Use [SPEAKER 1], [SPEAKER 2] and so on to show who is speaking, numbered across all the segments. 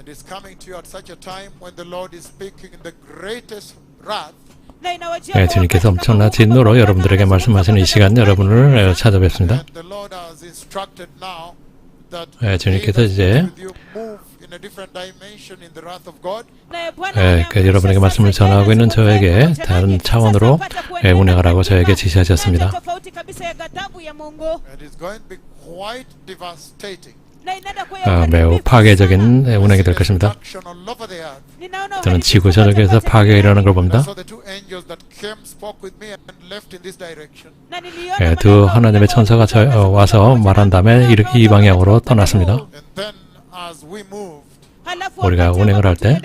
[SPEAKER 1] And is coming to you at such a time when the Lord is speaking in the greatest wrath.
[SPEAKER 2] 네, 주님께서 엄청난 진노로 여러분들에게 말씀하시는 이 시간 여러분을 찾아뵙습니다.
[SPEAKER 1] And the Lord has instructed now that
[SPEAKER 2] 네, 주님께서 이제
[SPEAKER 1] move in a different dimension in the wrath of God.
[SPEAKER 2] 여러분에게 말씀을 전하고 있는 저에게 다른 차원으로 운행하라고 저에게 지시하셨습니다.
[SPEAKER 1] And it's going to be quite devastating.
[SPEAKER 2] 매우 파괴적인 운행이 될 것입니다. 저는 지구 전역에서 파괴가 일어나는 걸 봅니다. 두 하나님의 천사가 와서 말한 다음에 이 방향으로 떠났습니다. 우리가 운행을 할 때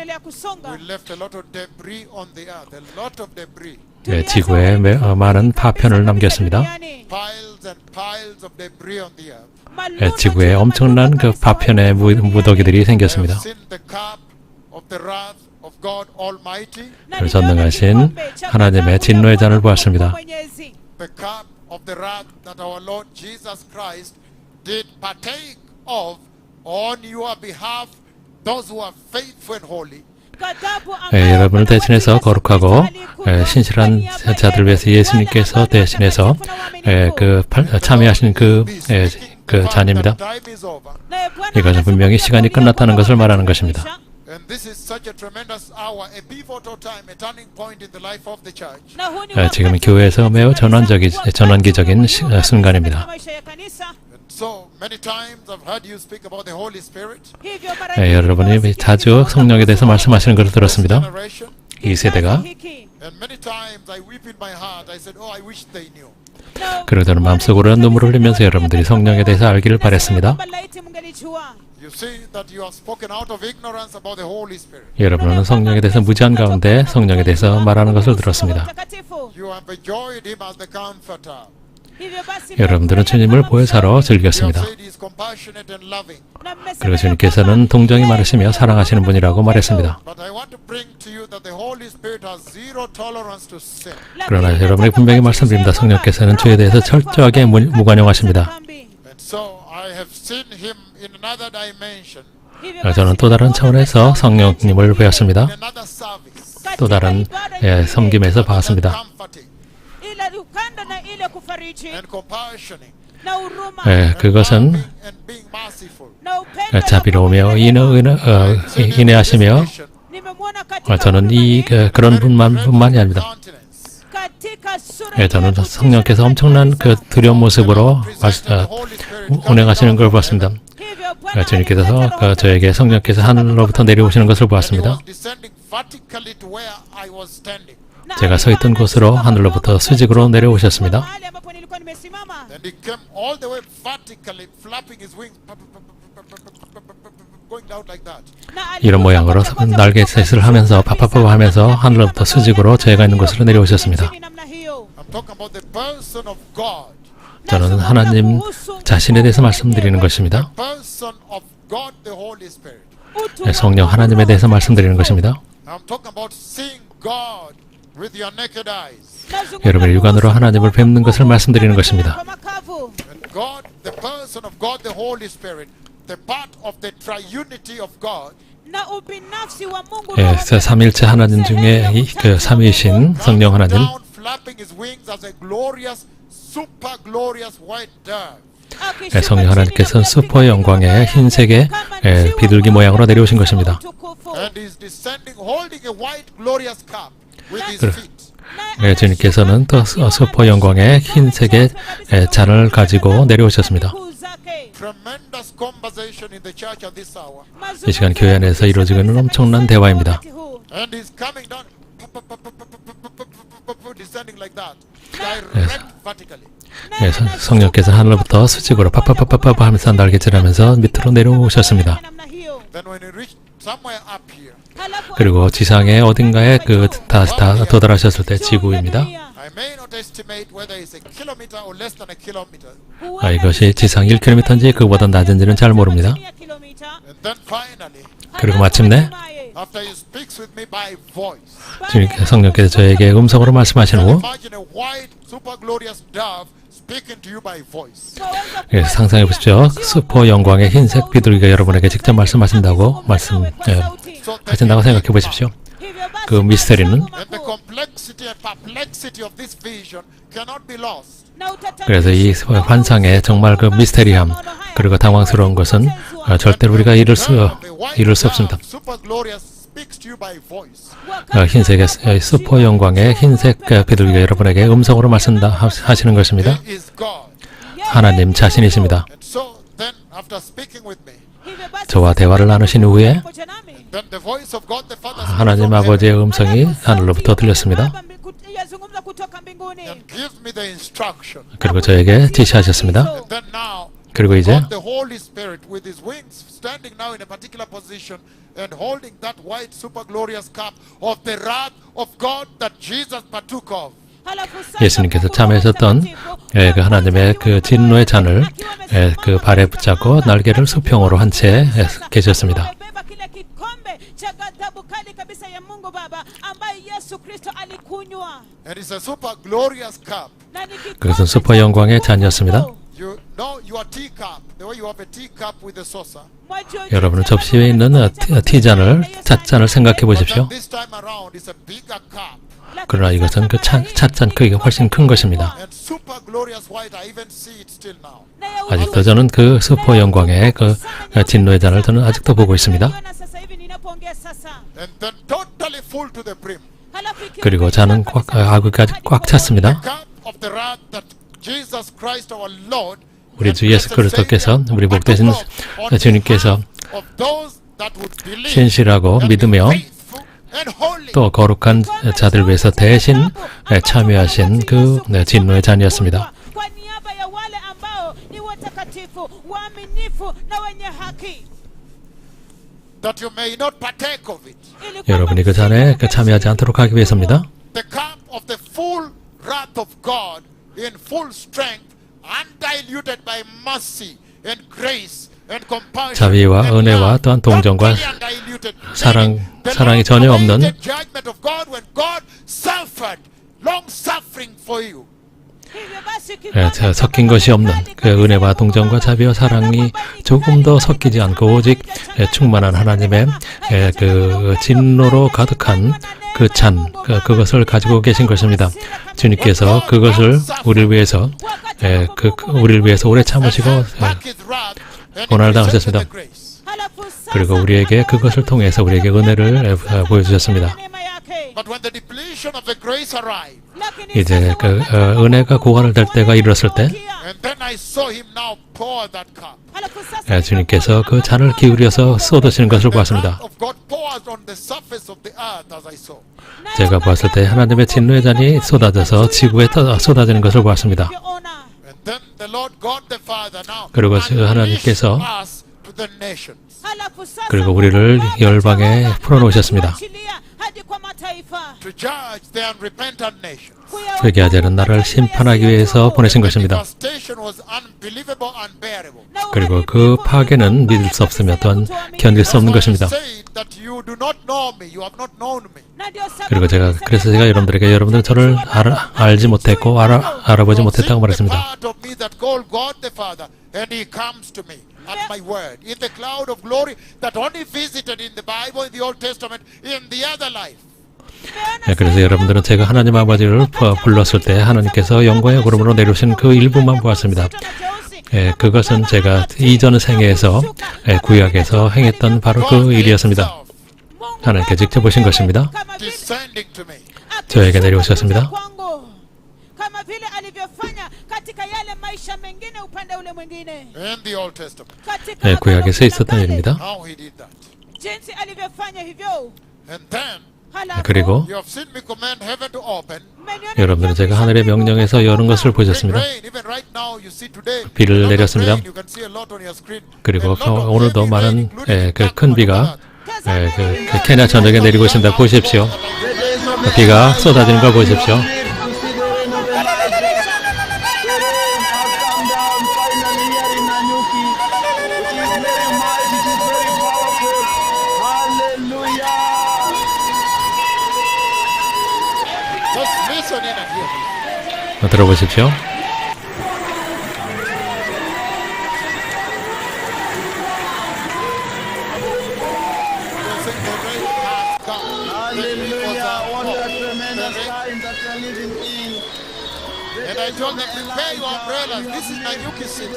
[SPEAKER 2] 지구에 많은 파편을 남겼습니다. 지구에 엄청난 그 파편의 무더기들이 생겼습니다. 그 전능하신 하나님의 진노의 잔을 보았습니다. 여러분을 대신해서 거룩하고 신실한 자들 위해서 예수님께서 대신해서 참여하신 그 잔입니다. 이것은 분명히 시간이 끝났다는 것을 말하는 것입니다. 지금 교회에서 매우 전환기적인 순간입니다. 여러분이 자주 성령에 대해서 말씀하시는 것을 들었습니다. 이 세대가 그리고 저는 마음속으로 눈물을 흘리면서 여러분들이 성령에 대해서 알기를 바랬습니다. 여러분은 성령에 대해서 무지한 가운데 성령에 대해서 말하는 것을 들었습니다. 여러분들은 주님을 보혜사로 즐겼습니다. 그리고 주님께서는 동정이 많으시며 사랑하시는 분이라고 말했습니다. 그러나 여러분이 분명히 말씀드립니다. 성령께서는 죄에 대해서 철저하게 무관용하십니다. 저는 또 다른 차원에서 성령님을 배웠습니다. 또 다른 섬김에서 봤습니다. 그것은 자비로우며 인내하시며 저는 그런 분만이 아닙니다. 저는 성령께서 엄청난 그 두려운 모습으로 운행하시는 걸 보았습니다. 주님께서 저에게 성령께서 하늘로부터 내려오시는 것을 보았습니다. 제가 서 있던 곳으로 하늘로부터 수직으로 내려오셨습니다. 이런 모양으로 날갯짓을 하면서 파파파 하면서 하늘로부터 수직으로 제가 있는 곳으로 내려오셨습니다. 저는 하나님 자신에 대해서 말씀드리는 것입니다. 성령 하나님에 대해서 말씀드리는 것입니다. 여러분의 육안으로 하나님을 뵙는 것을 말씀드리는 것입니다. 삼일체 하나님 중에 그 삼위이신 성령 하나님, 성령 하나님께서는 슈퍼 영광의 흰색의 비둘기 모양으로 내려오신 것입니다. 주님께서는 또 슈퍼 영광의 흰색의 잔을 가지고 내려오셨습니다. 이 시간 교회 안에서 이루어지고 있는 엄청난 대화입니다. 성령께서 하늘로부터 수직으로 파파파파파 하면서 날갯질하면서 밑으로 내려오셨습니다. 그리고 지상의 어딘가에 다 도달하셨을 때 지구입니다. 이것이 지상 1km인지 그보다 낮은지는 잘 모릅니다. 그리고 마침내 성령께서 저에게 음성으로 말씀하신 후
[SPEAKER 1] speaking to you by voice.
[SPEAKER 2] 예, 상상해 보십시오. 수포 영광의 흰색 비둘기가 여러분에게 직접 말씀하신다고 하신다고 생각해 보십시오. 그 미스터리는
[SPEAKER 1] And the complexity and perplexity of this vision cannot be lost.
[SPEAKER 2] 그래서 이 환상의 정말 그 미스테리함 그리고 당황스러운 것은 절대로 우리가 이룰 수 없습니다.
[SPEAKER 1] Super glorious speaks to you by voice.
[SPEAKER 2] 흰색의 수포 영광의 흰색 비둘기가 여러분에게 음성으로 말씀하시는 것입니다.
[SPEAKER 1] He is God.
[SPEAKER 2] 하나님 자신이십니다.
[SPEAKER 1] And so then after speaking with me,
[SPEAKER 2] 저와 대화를 나누신 후에
[SPEAKER 1] then the voice of God the Father
[SPEAKER 2] 하나님 아버지의 음성이 하늘로부터 들렸습니다.
[SPEAKER 1] and gives me the instruction.
[SPEAKER 2] 그리고 저에게 지시하셨습니다.
[SPEAKER 1] And then now
[SPEAKER 2] 그리고 이제
[SPEAKER 1] God the Holy Spirit with his wings standing now in a particular position and holding that white super glorious cup of the wrath of God that Jesus partook of.
[SPEAKER 2] 예수님께서 참회하셨던 그 하나님의 그 진노의 잔을 그 발에 붙잡고 날개를 수평으로 한 채 계셨습니다.
[SPEAKER 1] And it's a super glorious cup.
[SPEAKER 2] 그것은 수포 영광의 잔이었습니다.
[SPEAKER 1] You know your teacup, the way you have a teacup with a saucer.
[SPEAKER 2] 여러분은 접시에 있는 티잔을 찻잔을 생각해 보십시오.
[SPEAKER 1] This time around it's a bigger cup.
[SPEAKER 2] 그러나 이것은 그 찻잔 크기가 훨씬 큰 것입니다.
[SPEAKER 1] And super glorious white, I even see it still now.
[SPEAKER 2] 아직도 저는 그 수포 영광의 그 진노의 잔을 저는 아직도 보고 있습니다.
[SPEAKER 1] And then totally full to the brim.
[SPEAKER 2] 그리고 잔은 아구까지 꽉 찼습니다.
[SPEAKER 1] Cup of the wrath that Jesus Christ our Lord
[SPEAKER 2] 우리 주 예수 그리스도께서 우리 복되신 주님께서
[SPEAKER 1] of those that would believe
[SPEAKER 2] 신실하고 믿으며
[SPEAKER 1] faithful and holy.
[SPEAKER 2] 또 거룩한 자들 위해서 대신 참여하신 그 진노의 잔이었습니다.
[SPEAKER 3] kwa niaba ya wale ambao ni watakatifu, waaminifu na wenye haki.
[SPEAKER 1] That you may not partake of it.
[SPEAKER 2] 여러분이 그 잔에 참여하지 않도록 하기 위해서입니다.
[SPEAKER 1] The cup of the full wrath of God in full strength, undiluted by mercy and grace and compassion.
[SPEAKER 2] 자비와
[SPEAKER 1] and
[SPEAKER 2] 은혜와
[SPEAKER 1] love,
[SPEAKER 2] 또한 동정과
[SPEAKER 1] totally undiluted.
[SPEAKER 2] 사랑이 전혀 없는
[SPEAKER 1] The judgment of God when God suffered long suffering for you.
[SPEAKER 2] 섞인 것이 없는 그 은혜와 동정과 자비와 사랑이 조금 더 섞이지 않고 오직 충만한 하나님의 그 진노로 가득한 그 잔, 그것을 가지고 계신 것입니다. 주님께서 그것을 우리를 위해서 우리를 위해서 오래 참으시고 고난을 당하셨습니다. 그리고 우리에게 그것을 통해서 우리에게 은혜를 보여주셨습니다.
[SPEAKER 1] But when the depletion of the grace arrived,
[SPEAKER 2] 이제 그 은혜가 고갈을 될 때가 이르렀을 때
[SPEAKER 1] and then I saw him now pour that cup.
[SPEAKER 2] 주님께서 그 잔을 기울여서 쏟으시는 것을
[SPEAKER 1] The
[SPEAKER 2] 보았습니다.
[SPEAKER 1] wrath of God pours on the surface of the earth as I saw.
[SPEAKER 2] 제가 보았을 때 하나님의 진노의 잔이 쏟아져서 지구에 쏟아지는 것을 보았습니다.
[SPEAKER 1] And then the Lord God the Father now
[SPEAKER 2] 그리고 하나님께서
[SPEAKER 1] unleashed us to the nations.
[SPEAKER 2] 그리고 우리를 열방에 풀어놓으셨습니다.
[SPEAKER 1] To judge the unrepentant nations.
[SPEAKER 2] 회개하지 않은 나라를 심판하기 위해서 보내신 것입니다.
[SPEAKER 1] Devastation was unbelievable, unbearable.
[SPEAKER 2] 그리고 그 파괴는 믿을 수 없으며 또한 견딜 수 없는 것입니다.
[SPEAKER 1] Say that you do not know me, you have not known me.
[SPEAKER 2] 그리고 그래서 제가 여러분들에게 여러분들은 저를 알지 못했고 알아보지 못했다고 말했습니다.
[SPEAKER 1] Part of me that call God the Father, and He comes to me at my word in the cloud of glory that only visited in the Bible, in the Old Testament, in the other life.
[SPEAKER 2] 그래서 여러분들은 제가 하나님 아버지를 불렀을 때 하나님께서 영광의 구름으로 내려오신 그 일부만 보았습니다. 그것은 제가 이전 생애에서 구약에서 행했던 바로 그 일이었습니다. 하나님께 직접 보신 것입니다.
[SPEAKER 1] Descending to me.
[SPEAKER 2] 저에게 내려오셨습니다.
[SPEAKER 3] kama vile alivyofanya katika yale maisha mengine upande ule mwingine.
[SPEAKER 1] In the Old Testament.
[SPEAKER 3] Katika
[SPEAKER 2] 구약에 써 있었던 일입니다.
[SPEAKER 1] How He did that.
[SPEAKER 3] jinsi alivyofanya hivyo.
[SPEAKER 1] And then
[SPEAKER 2] 그리고
[SPEAKER 1] you have seen me command heaven to open.
[SPEAKER 2] 여러분들은 제가 하늘의 명령에서 여는 것을 보셨습니다. 비를 내렸습니다. 그리고 오늘도 많은 그 큰 비가 그 케냐 전역에 내리고 있습니다. 보십시오. 비가 쏟아지는 걸 보십시오.
[SPEAKER 1] Just listen in and hear.
[SPEAKER 2] 들어보십시오.
[SPEAKER 4] Hallelujah. What a tremendous time that we are living in.
[SPEAKER 1] And I told them, prepare your umbrellas. This is Nanyuki City.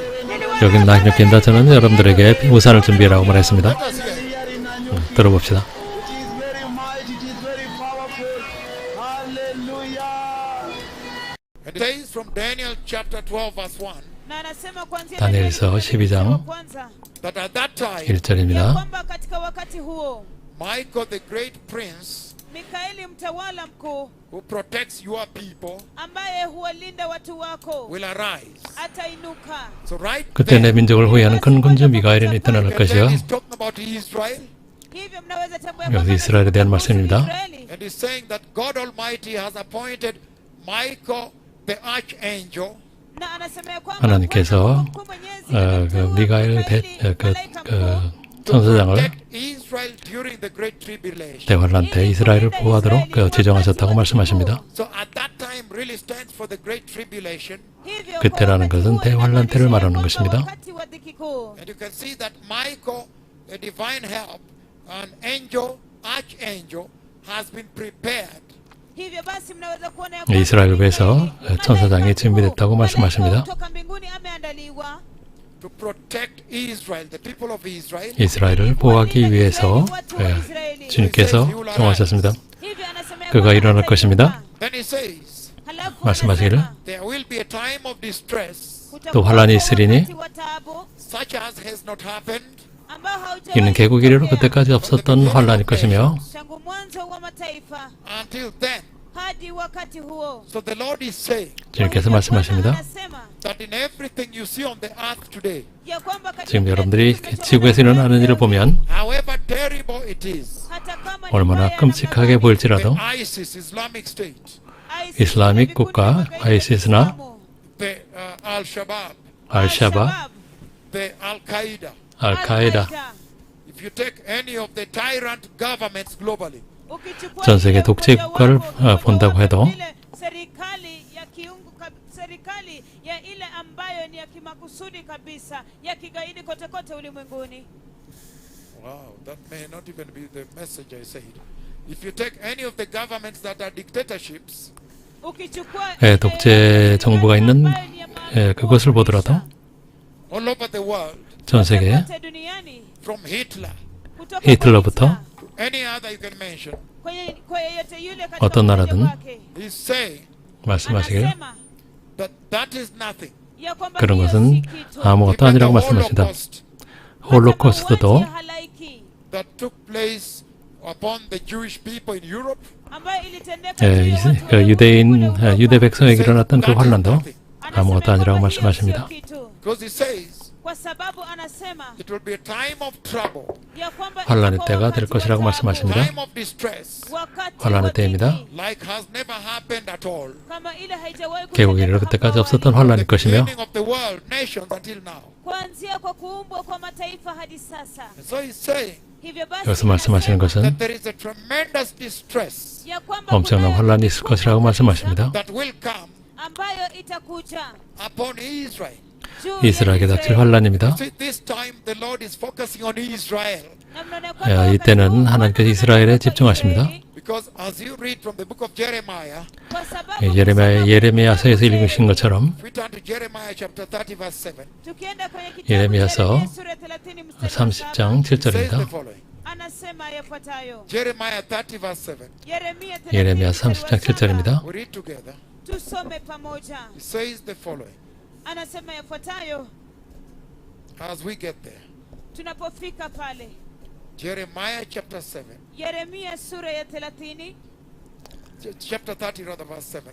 [SPEAKER 2] 여긴 나이뉴키인다. 저는 여러분들에게 우산을 준비라고 말했습니다.
[SPEAKER 1] Let us hear.
[SPEAKER 4] Here in Nanyuki.
[SPEAKER 2] 들어봅시다.
[SPEAKER 4] It is very mighty, it is very powerful. Hallelujah.
[SPEAKER 1] And it says from Daniel chapter 12 verse 1
[SPEAKER 3] Na anasema kuanzia
[SPEAKER 2] 다니엘서
[SPEAKER 3] Danieli
[SPEAKER 2] 12장
[SPEAKER 3] wa kwanza,
[SPEAKER 1] that at that time
[SPEAKER 3] ya
[SPEAKER 2] 1절입니다.
[SPEAKER 3] kwamba katika wakati huo
[SPEAKER 1] Michael the great prince
[SPEAKER 3] Mikaeli mtawala mkuu
[SPEAKER 1] who protects your people
[SPEAKER 3] ambaye huwalinda watu wako
[SPEAKER 1] will arise.
[SPEAKER 3] atainuka.
[SPEAKER 1] So right
[SPEAKER 2] 그때 내
[SPEAKER 1] there,
[SPEAKER 2] 민족을 호위하는 큰 군주 미가엘이 나타날
[SPEAKER 1] and then
[SPEAKER 2] 것이요.
[SPEAKER 1] he's talking about Israel
[SPEAKER 3] Hivyo mnaweza tambua
[SPEAKER 2] 여기서
[SPEAKER 3] kwamba
[SPEAKER 2] 이스라엘에 대한
[SPEAKER 3] kuhusu
[SPEAKER 2] 말씀입니다.
[SPEAKER 3] Israeli,
[SPEAKER 1] and he's saying that God Almighty has appointed Michael the archangel
[SPEAKER 3] na anasema ya kwamba
[SPEAKER 2] 하나님께서
[SPEAKER 3] Bwana Mungu Mwenyezi
[SPEAKER 2] 그
[SPEAKER 3] amemteua
[SPEAKER 2] 미가엘
[SPEAKER 3] Mikaeli,
[SPEAKER 2] 그
[SPEAKER 3] malaika mkuu,
[SPEAKER 1] to
[SPEAKER 2] 천사장을
[SPEAKER 1] protect Israel during the great tribulation.
[SPEAKER 2] 대환란 때 이스라엘을 보호하도록 지정하셨다고 말씀하십니다.
[SPEAKER 1] So at that time really stands for the great tribulation.
[SPEAKER 3] hivyo
[SPEAKER 2] 그때라는
[SPEAKER 3] kwa
[SPEAKER 2] 것은
[SPEAKER 3] wakati huo
[SPEAKER 2] 대환란 때를
[SPEAKER 3] inamaanisha
[SPEAKER 2] 말하는
[SPEAKER 3] kwamba
[SPEAKER 2] 것입니다.
[SPEAKER 3] wakati wa dhiki kuu.
[SPEAKER 1] And you can see that Michael, a divine help, an angel, archangel, has been prepared
[SPEAKER 3] Hivyo basi mnaweza kuona ya kwamba
[SPEAKER 2] 이스라엘을 위해서
[SPEAKER 3] Mikaeli,
[SPEAKER 2] 천사장이
[SPEAKER 3] malaika
[SPEAKER 2] 준비됐다고
[SPEAKER 3] mkuu,
[SPEAKER 2] 말씀하십니다.
[SPEAKER 3] malaika kutoka mbinguni ameandaliwa
[SPEAKER 1] to protect Israel, the people of Israel.
[SPEAKER 2] 이스라엘을 보호하기 위해서 주님께서 정하셨습니다.
[SPEAKER 3] hivyo anasema ya
[SPEAKER 2] 그가
[SPEAKER 3] kwamba
[SPEAKER 2] 일어날
[SPEAKER 3] atainuka.
[SPEAKER 2] 것입니다.
[SPEAKER 1] Then he says,
[SPEAKER 3] Halafu
[SPEAKER 2] 말씀하시기를
[SPEAKER 3] anasema,
[SPEAKER 1] there will be a time of distress
[SPEAKER 3] kutakuwa
[SPEAKER 2] 또 환란이
[SPEAKER 3] na
[SPEAKER 2] 있으리니
[SPEAKER 3] wakati wa taabu
[SPEAKER 1] such as has not happened
[SPEAKER 3] ambao haujawahi
[SPEAKER 2] 이는 개국 이래로
[SPEAKER 3] kutokea
[SPEAKER 2] 그때까지 없었던 환란일 것이며
[SPEAKER 3] tangu mwanzo wa mataifa
[SPEAKER 1] until then.
[SPEAKER 3] hadi wakati huo.
[SPEAKER 1] So the Lord is saying
[SPEAKER 2] 주님께서
[SPEAKER 3] Bwana
[SPEAKER 2] 말씀하십니다.
[SPEAKER 3] anasema
[SPEAKER 1] that in everything you see on the earth today,
[SPEAKER 3] ya kwamba katika
[SPEAKER 2] 지금
[SPEAKER 3] kila
[SPEAKER 2] 여러분들이
[SPEAKER 3] kitu kinachoonekana
[SPEAKER 2] 지구에서 일어나는
[SPEAKER 3] duniani
[SPEAKER 2] 일을 보면
[SPEAKER 1] however terrible it is,
[SPEAKER 3] hata kama ni
[SPEAKER 2] 얼마나
[SPEAKER 3] mbaya
[SPEAKER 2] 끔찍하게
[SPEAKER 3] namna gani,
[SPEAKER 2] 보일지라도
[SPEAKER 1] the ISIS, Islamic State,
[SPEAKER 3] ISIS,
[SPEAKER 2] 이슬람익
[SPEAKER 3] vikundi
[SPEAKER 2] 국가
[SPEAKER 3] vya magaidi
[SPEAKER 2] ISIS나
[SPEAKER 3] Waislamu,
[SPEAKER 1] the Al-Shabaab,
[SPEAKER 2] 알샤바,
[SPEAKER 3] Al-Shabaab,
[SPEAKER 1] the Al-Qaeda.
[SPEAKER 2] 알카에다
[SPEAKER 3] Al-Qaeda.
[SPEAKER 1] If you take any of the tyrant governments globally,
[SPEAKER 3] Ukichukua
[SPEAKER 2] 전 세계
[SPEAKER 3] ile
[SPEAKER 2] 독재
[SPEAKER 3] mojawapo,
[SPEAKER 2] 국가를
[SPEAKER 3] mojawapo
[SPEAKER 2] 본다고 해도
[SPEAKER 3] vile serikali ya kiungu serikali ya ile ambayo ni ya kimakusudi kabisa ya kigaidi kote kote ulimwenguni.
[SPEAKER 1] wow, that may not even be the message I said. If you take any of the governments that are dictatorships,
[SPEAKER 3] Ukichukua
[SPEAKER 2] 예,
[SPEAKER 3] ile
[SPEAKER 2] 독재 정부가 있는
[SPEAKER 3] ambayo ni ya
[SPEAKER 2] 예, 그것을 보더라도
[SPEAKER 1] all over the world,
[SPEAKER 2] 전 세계에
[SPEAKER 3] kote duniani,
[SPEAKER 1] from Hitler
[SPEAKER 3] kutoka
[SPEAKER 2] 히틀러부터
[SPEAKER 3] kwa Hitler,
[SPEAKER 1] to any other you can mention,
[SPEAKER 3] kwa yeyote yule katika
[SPEAKER 2] 어떤
[SPEAKER 3] umoja
[SPEAKER 2] 나라든
[SPEAKER 3] wake,
[SPEAKER 1] he's saying
[SPEAKER 2] 말씀하시길
[SPEAKER 3] anasema
[SPEAKER 1] that that is nothing.
[SPEAKER 3] ya kwamba
[SPEAKER 2] 그런
[SPEAKER 3] hiyo
[SPEAKER 2] 것은
[SPEAKER 3] si kitu.
[SPEAKER 2] 아무것도
[SPEAKER 1] Even the
[SPEAKER 2] 아니라고 말씀하십니다.
[SPEAKER 1] Holocaust
[SPEAKER 2] 홀로코스트도
[SPEAKER 3] Mauaji ya halaiki
[SPEAKER 1] that took place upon the Jewish people in Europe,
[SPEAKER 3] ambayo ilitendeka
[SPEAKER 2] 예,
[SPEAKER 3] juu ya watu
[SPEAKER 2] 그
[SPEAKER 3] wa
[SPEAKER 2] 유대인
[SPEAKER 3] Uyahudi wa
[SPEAKER 2] 유대
[SPEAKER 3] Uyahudi.
[SPEAKER 2] 백성에게 일어났던 그
[SPEAKER 1] that is
[SPEAKER 2] 환란도
[SPEAKER 1] nothing.
[SPEAKER 3] Anasema
[SPEAKER 2] 아무것도 아니라고
[SPEAKER 3] kwamba hiyo
[SPEAKER 2] 말씀하십니다.
[SPEAKER 3] sio kitu.
[SPEAKER 1] Because he says
[SPEAKER 3] Kwa sababu anasema
[SPEAKER 1] it will be a time of trouble,
[SPEAKER 3] ya kwamba
[SPEAKER 2] 환란의
[SPEAKER 3] itakuwa
[SPEAKER 2] 때가 될
[SPEAKER 3] wakati wa
[SPEAKER 2] 것이라고
[SPEAKER 3] taabu,
[SPEAKER 2] 말씀하십니다.
[SPEAKER 1] time of distress,
[SPEAKER 3] wakati
[SPEAKER 2] 환란의
[SPEAKER 3] wa
[SPEAKER 2] 때입니다.
[SPEAKER 3] dhiki,
[SPEAKER 1] like has never happened at all.
[SPEAKER 3] kama ile haijawahi
[SPEAKER 2] 개국
[SPEAKER 3] kutendeka
[SPEAKER 2] 이래로
[SPEAKER 3] hapo
[SPEAKER 2] 그때까지
[SPEAKER 3] awali.
[SPEAKER 2] 없었던
[SPEAKER 1] The
[SPEAKER 2] 환란일 것이며
[SPEAKER 1] beginning of the world, nations until now.
[SPEAKER 3] kuanzia kwa kuumbwa kwa mataifa hadi sasa.
[SPEAKER 1] And so he's saying
[SPEAKER 3] Hivyo basi
[SPEAKER 2] 여기서 말씀하시는
[SPEAKER 3] anasema
[SPEAKER 2] 것은
[SPEAKER 1] that there is a tremendous distress
[SPEAKER 3] ya kwamba
[SPEAKER 2] 엄청난
[SPEAKER 3] kunayo
[SPEAKER 2] 환란이 있을 것이라고 말씀하십니다.
[SPEAKER 1] that will come
[SPEAKER 3] ambayo itakuja
[SPEAKER 1] upon Israel.
[SPEAKER 3] juu ya
[SPEAKER 2] 이스라엘에게 닥칠
[SPEAKER 3] Israeli.
[SPEAKER 2] 환란입니다.
[SPEAKER 1] See, this time the Lord is focusing on Israel.
[SPEAKER 3] Na mnaona kwamba
[SPEAKER 2] 야, 이때는
[SPEAKER 3] wakati huu
[SPEAKER 2] 하나님께서
[SPEAKER 3] Bwana
[SPEAKER 2] 이스라엘에
[SPEAKER 3] anataka
[SPEAKER 2] 집중하십니다.
[SPEAKER 3] Israeli,
[SPEAKER 1] Because as you read from the book of Jeremiah,
[SPEAKER 3] kwa sababu
[SPEAKER 2] 예,
[SPEAKER 3] kusoma
[SPEAKER 2] 예레미야서에서 읽으신 것처럼
[SPEAKER 1] if we turn to Jeremiah chapter 30 verse 7,
[SPEAKER 3] tukienda kwenye kitabu
[SPEAKER 2] 예레미야서
[SPEAKER 3] cha Yeremia sura ya 30 mstari wa
[SPEAKER 2] 30장
[SPEAKER 1] it says the
[SPEAKER 2] 7절입니다.
[SPEAKER 1] following.
[SPEAKER 3] anasema yafuatayo.
[SPEAKER 1] Jeremiah 30 verse 7.
[SPEAKER 3] Yeremia 30
[SPEAKER 2] 예레미야
[SPEAKER 3] mstari
[SPEAKER 2] 30장
[SPEAKER 3] wa
[SPEAKER 2] 7절입니다.
[SPEAKER 3] saba.
[SPEAKER 1] We read together.
[SPEAKER 3] Tusome pamoja.
[SPEAKER 1] It says the following.
[SPEAKER 3] Anasema yafuatayo
[SPEAKER 1] As we get there.
[SPEAKER 3] tunapofika pale.
[SPEAKER 1] Jeremiah chapter 7.
[SPEAKER 3] Yeremia sura ya 30,
[SPEAKER 1] Chapter 30 rather verse 7.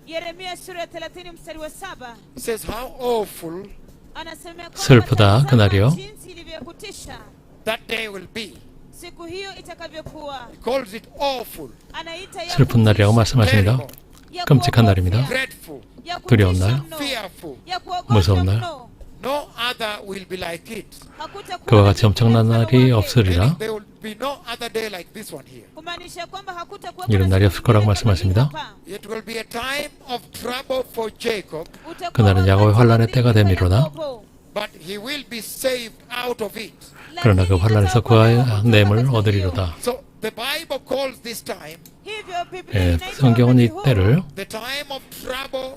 [SPEAKER 3] Yeremia sura ya 30 mstari wa 7.
[SPEAKER 1] It says how awful
[SPEAKER 3] Anasema ya kwamba
[SPEAKER 2] 슬프다,
[SPEAKER 3] tazama
[SPEAKER 2] 그날이요.
[SPEAKER 3] jinsi ilivyokutisha
[SPEAKER 1] that day will be.
[SPEAKER 3] siku hiyo itakavyokuwa.
[SPEAKER 1] He calls it awful,
[SPEAKER 3] Anaita ya
[SPEAKER 2] 슬픈 날이라고
[SPEAKER 3] kutisha,
[SPEAKER 2] 말씀하십니다.
[SPEAKER 1] terrible,
[SPEAKER 3] ya
[SPEAKER 2] 끔찍한
[SPEAKER 3] kuogofya,
[SPEAKER 2] 날입니다.
[SPEAKER 1] dreadful,
[SPEAKER 3] ya
[SPEAKER 2] 두려운
[SPEAKER 3] kutisha
[SPEAKER 2] 날,
[SPEAKER 3] mno,
[SPEAKER 1] fearful.
[SPEAKER 3] ya kuogofya
[SPEAKER 2] 무서운 날.
[SPEAKER 3] mno.
[SPEAKER 1] No other will be like it.
[SPEAKER 3] Hakutakuwa
[SPEAKER 2] 그와
[SPEAKER 3] na
[SPEAKER 2] 같이 엄청난
[SPEAKER 3] mfano
[SPEAKER 2] 날이
[SPEAKER 3] wake.
[SPEAKER 2] 없으리라.
[SPEAKER 1] Meaning there will be no other day like this one here.
[SPEAKER 3] kumaanisha kwamba hakutakuwa
[SPEAKER 2] 이런
[SPEAKER 3] kuna
[SPEAKER 2] 날이
[SPEAKER 3] siku
[SPEAKER 2] 없을 거라고
[SPEAKER 3] nyingine kama
[SPEAKER 2] 말씀하십니다.
[SPEAKER 3] hii hapa.
[SPEAKER 1] It will be a time of trouble for Jacob,
[SPEAKER 3] Utakuwa
[SPEAKER 2] 그날은
[SPEAKER 3] wakati
[SPEAKER 2] 야곱의
[SPEAKER 3] wa
[SPEAKER 2] 환란의
[SPEAKER 3] dhiki
[SPEAKER 2] 때가
[SPEAKER 3] kwa
[SPEAKER 2] 됨이로다.
[SPEAKER 3] Yakobo.
[SPEAKER 1] but he will be saved out of it.
[SPEAKER 2] 그러나 그
[SPEAKER 3] Lakini
[SPEAKER 2] 환란에서
[SPEAKER 3] atakuwa
[SPEAKER 2] 그의
[SPEAKER 3] kutoka
[SPEAKER 2] 냄을
[SPEAKER 3] katika
[SPEAKER 2] 얻으리로다.
[SPEAKER 1] So The Bible calls this time
[SPEAKER 3] hivyo Biblia
[SPEAKER 2] 예,
[SPEAKER 3] inaita
[SPEAKER 2] 성경은 이
[SPEAKER 3] wakati huu
[SPEAKER 2] 때를
[SPEAKER 1] the time of trouble